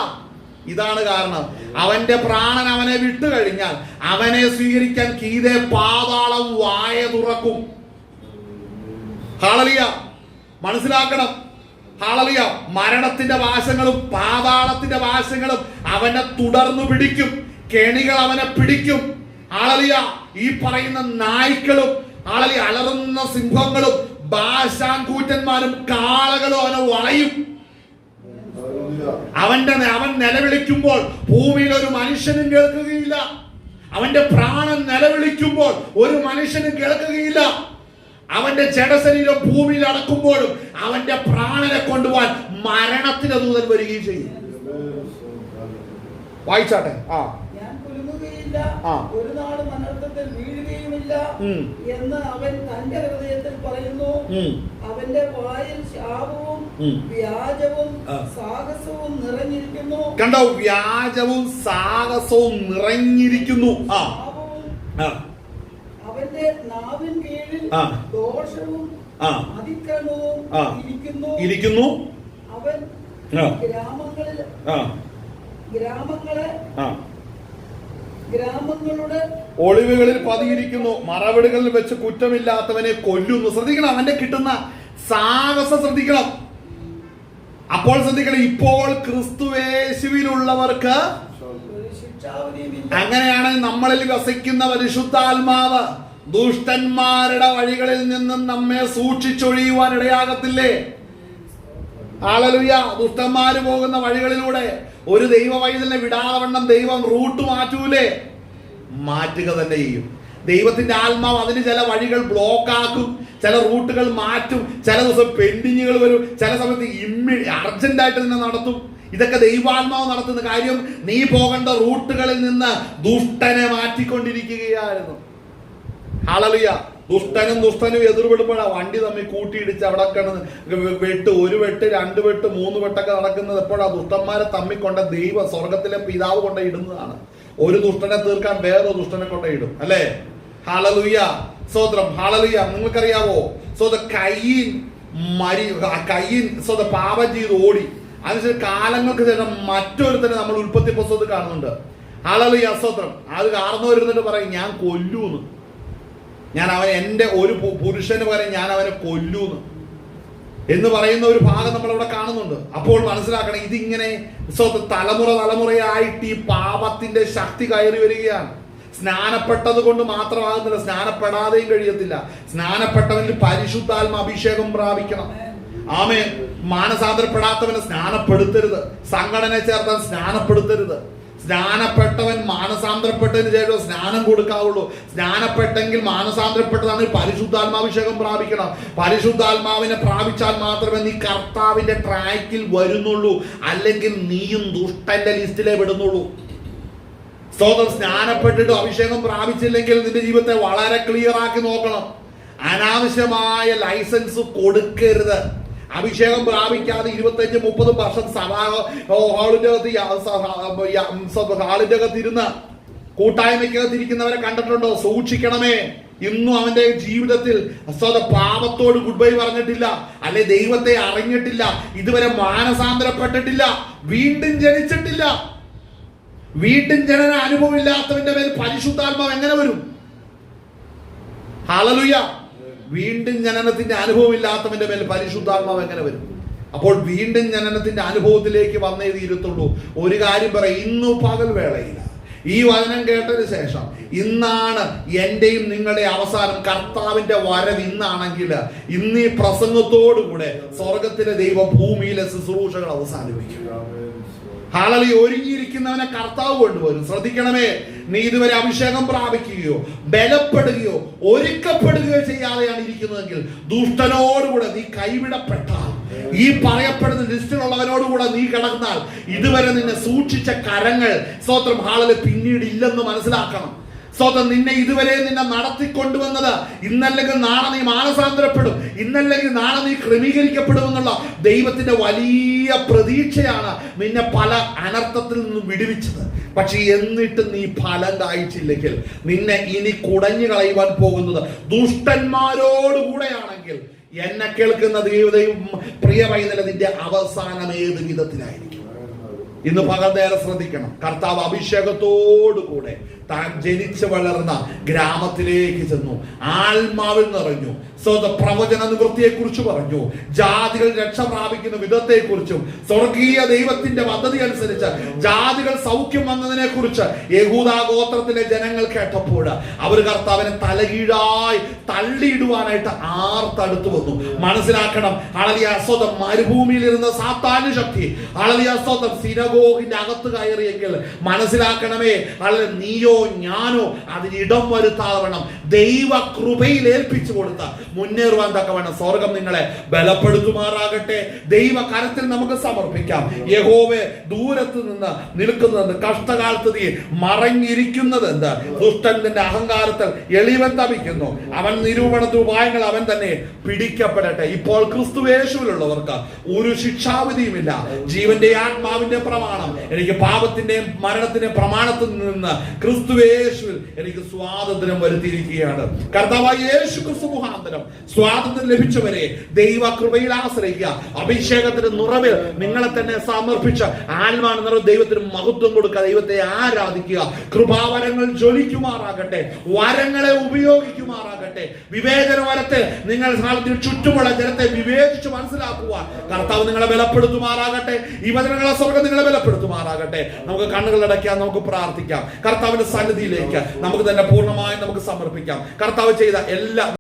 ഇതാണ് കാരണം. അവന്റെ പ്രാണൻ അവനെ വിട്ടുകഴിഞ്ഞാൽ അവനെ സ്വീകരിക്കാൻ കീഴെ പാതാളം വായ തുറക്കും. ഹല്ലേലൂയ. മനസ്സിലാക്കണം. ഹല്ലേലൂയ. മരണത്തിന്റെ വാശങ്ങളും പാതാളത്തിന്റെ വാശങ്ങളും അവനെ തുടർന്നു പിടിക്കും. കെണികൾ അവനെ പിടിക്കും. ഹല്ലേലൂയ. ഈ പറയുന്ന നായ്ക്കളും ഹല്ലേലൂയ അലറുന്ന സിംഹങ്ങളും ബാശാൻ കൂറ്റന്മാരും കാളകളും അവനെ വളയും. അവൻ നിലവിളിക്കുമ്പോൾ ഭൂമിയിൽ ഒരു മനുഷ്യനും കേൾക്കുകയില്ല. അവന്റെ പ്രാണൻ നിലവിളിക്കുമ്പോൾ ഒരു മനുഷ്യനും കേൾക്കുകയില്ല. അവന്റെ ജഡശരീരം ഭൂമിയിൽ അടക്കുമ്പോഴും അവന്റെ പ്രാണനെ കൊണ്ടുപോകാൻ മരണത്തിന്റെ ദൂതൻ വരികയും ചെയ്യും. വായിച്ചാട്ടെ. ഞാൻ കുലുങ്ങുകയില്ല, ഒരു നാളും അനർത്ഥത്തിൽ വീഴുകയുമില്ല എന്ന് അവൻ തന്റെ ഹൃദയത്തിൽ പറയുന്നു. അവന്റെ വായിൽ ശാപവും വ്യാജവും സാഹസവും നിറഞ്ഞിരിക്കുന്നു. കണ്ടോ? വ്യാജവും സാഹസവും നിറഞ്ഞിരിക്കുന്നു. അവന്റെ നാവിൻ കീഴിൽ ദോഷവും അതിക്രമവും ഇരിക്കുന്നു. അവൻ ഗ്രാമങ്ങളുടെ ഒളിവുകളിൽ പതിയിരിക്കുന്നു. മറവിടുകളിൽ വെച്ച് കുറ്റമില്ലാത്തവനെ കൊല്ലുന്നു. ശ്രദ്ധിക്കണം, അവന്റെ കിട്ടുന്ന സാഹസം ശ്രദ്ധിക്കണം. അപ്പോൾ ശ്രദ്ധിക്കണം, ഇപ്പോൾ ക്രിസ്തുയേശുവിലുള്ളവർക്ക് അങ്ങനെയാണെങ്കിൽ നമ്മളിൽ വസിക്കുന്ന പരിശുദ്ധാത്മാവ് ദുഷ്ടന്മാരുടെ വഴികളിൽ നിന്നും നമ്മെ സൂക്ഷിച്ചൊഴിയുവാൻ ഇടയാകത്തില്ലേ? ഹല്ലേലൂയ. ദുഷ്ടന്മാര് പോകുന്ന വഴികളിലൂടെ ഒരു ദൈവ വൈതലിനെ വിടാതെ വണ്ണം ദൈവം റൂട്ട് മാറ്റൂലേ? മാറ്റുക തന്നെ ചെയ്യും. ദൈവത്തിന്റെ ആത്മാവ് അതിന് ചില വഴികൾ ബ്ലോക്ക് ആക്കും, ചില റൂട്ടുകൾ മാറ്റും, ചില ദിവസം പെൻഡിങ്ങുകൾ വരും, ചില സമയത്ത് അർജന്റായിട്ട് തന്നെ നടത്തും. ഇതൊക്കെ ദൈവാത്മാവ് നടത്തുന്ന കാര്യം. നീ പോകേണ്ട റൂട്ടുകളിൽ നിന്ന് ദുഷ്ടനെ മാറ്റിക്കൊണ്ടിരിക്കുകയായിരുന്നു. ഹല്ലേലൂയ. ദുഷ്ടനും എതിർപ്പെടുമ്പോഴാണ് വണ്ടി തമ്മിൽ കൂട്ടിയിടിച്ച് അവിടെ വെട്ട്, ഒരു വെട്ട്, രണ്ട് വെട്ട്, മൂന്ന് വെട്ടൊക്കെ നടക്കുന്നത് എപ്പോഴാ? ദുഷ്ടന്മാരെ തമ്മിൽ കൊണ്ട ദൈവം സ്വർഗത്തിലെ പിതാവ് കൊണ്ട ഇടുന്നതാണ്. ഒരു ദുഷ്ടനെ തീർക്കാൻ വേറൊരു ദുഷ്ടനെ കൊണ്ട ഇടും, അല്ലേ? ഹല്ലേലൂയ. സ്തോത്രം. ഹല്ലേലൂയ. നിങ്ങൾക്കറിയാവോ? കയ്യീൻ പാപം ചെയ്ത് ഓടി. അതിനുശേഷം കാലങ്ങൾക്ക് ശേഷം മറ്റൊരുത്തനെ നമ്മൾ ഉൽപ്പത്തി പുസ്തകത്തിൽ കാണുന്നുണ്ട്. ഹല്ലേലൂയ. സ്തോത്രം. അത് കാരണവരുന്നിട്ട് പറയും, ഞാൻ കൊല്ലൂന്ന്. ഞാൻ അവനെ, എന്റെ ഒരു പുരുഷന് പകരം ഞാൻ അവനെ കൊല്ലൂന്ന് എന്ന് പറയുന്ന ഒരു ഭാഗം നമ്മളവിടെ കാണുന്നുണ്ട്. അപ്പോൾ മനസ്സിലാക്കണം, ഇതിങ്ങനെ തലമുറയായിട്ട് ഈ പാപത്തിന്റെ ശക്തി കയറി വരികയാണ്. സ്നാനപ്പെട്ടത് കൊണ്ട് മാത്രമാകുന്നില്ല, സ്നാനപ്പെടാതെയും കഴിയത്തില്ല. സ്നാനപ്പെട്ടവനിൽ പരിശുദ്ധാത്മ അഭിഷേകം പ്രാപിക്കണം. ആമേൻ. മാനസാന്തരപ്പെടാത്തവനെ സ്നാനപ്പെടുത്തരുത്. സംഘടന ചേർത്താൻ സ്നാനപ്പെടുത്തരുത്. സ്നാനപ്പെട്ടവൻ മാനസാന്തരപ്പെട്ടതിന് ശേഷം സ്നാനം കൊടുക്കാവുള്ളൂ. സ്നാനപ്പെട്ടെങ്കിൽ മാനസാന്തരപ്പെട്ടതാണ് പരിശുദ്ധാത്മാഭിഷേകം പ്രാപിക്കണം. പരിശുദ്ധാത്മാവിനെ പ്രാപിച്ചാൽ മാത്രമേ നീ കർത്താവിന്റെ ട്രാക്കിൽ വരുന്നുള്ളൂ. അല്ലെങ്കിൽ നീയും ദുഷ്ടന്റെ ലിസ്റ്റിലേ വിടുന്നുള്ളൂ. സ്തോത്രം. സ്നാനപ്പെട്ടിട്ട് അഭിഷേകം പ്രാപിച്ചില്ലെങ്കിൽ നിന്റെ ജീവിതത്തെ വളരെ ക്ലിയർ ആക്കി നോക്കണം. അനാവശ്യമായ ലൈസൻസ് കൊടുക്കരുത്. അഭിഷേകം പ്രാപിക്കാതെ 25-30 വർഷം ഹാളിന്റെ അകത്തിരുന്ന് കൂട്ടായ്മയ്ക്കകത്തിരിക്കുന്നവരെ കണ്ടിട്ടുണ്ടോ? സൂക്ഷിക്കണമേ. ഇന്നും അവന്റെ ജീവിതത്തിൽ പാപത്തോട് ഗുഡ് ബൈ പറഞ്ഞിട്ടില്ല, അല്ലെ ദൈവത്തെ അറിഞ്ഞിട്ടില്ല, ഇതുവരെ മാനസാന്തരപ്പെട്ടിട്ടില്ല, വീണ്ടും ജനിച്ചിട്ടില്ല. വീണ്ടും ജനന അനുഭവം ഇല്ലാത്തവന്റെ മേൽ പരിശുദ്ധാത്മാവ് എങ്ങനെ വരും? ഹല്ലേലൂയ. വീണ്ടും ജനനത്തിന്റെ അനുഭവം ഇല്ലാത്തവന്റെ മേൽ പരിശുദ്ധാത്മാവ് എങ്ങനെ വരും? അപ്പോൾ വീണ്ടും ജനനത്തിന്റെ അനുഭവത്തിലേക്ക് വന്നേ തീരത്തുള്ളൂ. ഒരു കാര്യം പറയാം, ഇന്നു പകൽ വേളയില്ല ഈ വചനം കേട്ടതിന് ശേഷം ഇന്നാണ് എന്റെയും നിങ്ങളുടെ അവസാനം. കർത്താവിന്റെ വരവ് ഇന്നാണെങ്കിൽ ഇന്ന് ഈ പ്രസംഗത്തോടുകൂടെ സ്വർഗത്തിലെ ദൈവം ഭൂമിയിലെ ശുശ്രൂഷകൾ അവസാനിപ്പിക്കും. ഹല്ലേലൂയ. ഒരുങ്ങിയിരിക്കുന്നവനെ കർത്താവ് കൊണ്ടുവരും. ശ്രദ്ധിക്കണമേ, നീ ഇതുവരെ അഭിഷേകം പ്രാപിക്കുകയോ ബലപ്പെടുകയോ ഒരുക്കപ്പെടുകയോ ചെയ്യാതെയാണ് ഇരിക്കുന്നതെങ്കിൽ ദുഷ്ടനോടുകൂടെ നീ കൈവിടപ്പെട്ടാൽ, ഈ പറയപ്പെടുന്ന ലിസ്റ്റിലുള്ളവനോടുകൂടെ നീ കിടന്നാൽ, ഇതുവരെ നിന്നെ സൂക്ഷിച്ച കരങ്ങൾ സ്തോത്രം ഹല്ലേലൂയ പിന്നീട് ഇല്ലെന്ന് മനസ്സിലാക്കണം. സ്തോത്രം. നിന്നെ ഇതുവരെ നിന്നെ നടത്തിക്കൊണ്ടുവന്നത് ഇന്നല്ലെങ്കിൽ നാളെ നീ മാനസാന്തരപ്പെടും, ഇന്നല്ലെങ്കിൽ നാളെ നീ ക്രമീകരിക്കപ്പെടുമെന്നുള്ള ദൈവത്തിന്റെ വലിയ പ്രതീക്ഷയാണ് നിന്നെ പല അനർത്ഥത്തിൽ നിന്നും വിടുവിച്ചത്. പക്ഷെ എന്നിട്ട് നീ ഫലം കായ്ച്ചില്ലെങ്കിൽ നിന്നെ ഇനി കുടഞ്ഞു കളയുവാൻ പോകുന്നത് ദുഷ്ടന്മാരോടുകൂടെയാണെങ്കിൽ എന്നെ കേൾക്കുന്ന ദൈവം പ്രിയ പൈതൽ, നിന്റെ അവസാനം ഏത് വിധത്തിലായിരിക്കും? ഇന്ന് പകൽ നേരെ ശ്രദ്ധിക്കണം. കർത്താവ് അഭിഷേകത്തോടുകൂടെ താൻ ജനിച്ചു വളർന്ന ഗ്രാമത്തിലേക്ക് ചെന്നു, ആത്മാവിൽ നിറഞ്ഞു, പ്രവചന നിവൃത്തിയെ കുറിച്ച് പറഞ്ഞു, ജാതികൾ രക്ഷ പ്രാപിക്കുന്ന വിധത്തെ കുറിച്ചും സ്വർഗീയ ദൈവത്തിന്റെ പദ്ധതി അനുസരിച്ച് ജാതികൾ സൗഖ്യം വന്നതിനെ കുറിച്ച് യഹൂദാ ഗോത്രത്തിലെ ജനങ്ങൾ കേട്ടപ്പോൾ അവർ കർത്താവിനെ തലകീഴായി തള്ളിയിടുവാനായിട്ട് ആർത്തടുത്തു വന്നു. മനസ്സിലാക്കണം, ഹല്ലേലൂയ, മരുഭൂമിയിൽ ഇരുന്ന സാത്താന്യ ശക്തി ഹല്ലേലൂയ സിനഗോഗിന്റെ അകത്ത് കയറിയെങ്കിൽ മനസ്സിലാക്കണമേ, നീയോ ഞാനോ അതിന് ഇടം വരുത്താവണം. ദൈവ കൃപയിൽ ഏൽപ്പിച്ചു കൊടുത്ത മുന്നേറുവാൻ തക്കവണ്ണം സ്വർഗം നിങ്ങളെ ബലപ്പെടുത്തുമാറാകട്ടെ. ദൈവ കരത്തിൽ നമുക്ക് സമർപ്പിക്കാം. യഹോവേ, ദൂരത്ത് നിന്ന് നിൽക്കുന്നത് കഷ്ടകാലത്ത് നീ മറഞ്ഞിരിക്കുന്നത് എന്ത്? ദുഷ്ടന്റെ അഹങ്കാരത്തിൽ എളിവൻ തപിക്കുന്നു, അവൻ നിരൂപണത്തിൽ ഉപായങ്ങൾ അവൻ തന്നെ പിടിക്കപ്പെടട്ടെ. ഇപ്പോൾ ക്രിസ്തുയേശുവിലുള്ളവർക്ക് ഒരു ശിക്ഷാവിധിയുമില്ല. ജീവന്റെ ആത്മാവിന്റെ പ്രമാണം എനിക്ക് പാപത്തിന്റെയും മരണത്തിന്റെയും പ്രമാണത്തിൽ നിന്ന് ക്രിസ്തുയേശുവിൽ എനിക്ക് സ്വാതന്ത്ര്യം വരുത്തിയിരിക്കുകയാണ്. കർത്താവായ യേശു ക്രിസ്തു മുഖാന്തരം സ്വാതന്ത്ര്യം ലഭിച്ചവരെ ദൈവ കൃപയിൽ ആശ്രയിക്കുക. അഭിഷേകത്തിന്റെ നിറവിൽ നിങ്ങളെ തന്നെ സമർപ്പിച്ച ആത്മാവിന്റെ നിറവ് ദൈവത്തിന് മഹത്വം കൊടുക്കുക. ദൈവത്തെ ആരാധിക്കുക. കൃപാവരങ്ങൾ ജ്വലിക്കുമാറാകട്ടെ, വരങ്ങളെ ഉപയോഗിക്കുമാറാകട്ടെ. വിവേചന വരത്തെ നിങ്ങൾ ചുറ്റുമുള്ള ജനത്തെ വിവേചിച്ച് മനസ്സിലാക്കുക. കർത്താവ് നിങ്ങളെ ബലപ്പെടുത്തുമാറാകട്ടെ. ഈ വചനങ്ങളെ സ്വർഗ്ഗം നിങ്ങളെ ബലപ്പെടുത്തുമാറാകട്ടെ. നമുക്ക് കണ്ണുകൾ അടയ്ക്കാം, നമുക്ക് പ്രാർത്ഥിക്കാം. കർത്താവിന്റെ സന്നിധിയിലേക്ക് നമുക്ക് തന്നെ പൂർണ്ണമായും നമുക്ക് സമർപ്പിക്കാം. കർത്താവ് ചെയ്ത എല്ലാ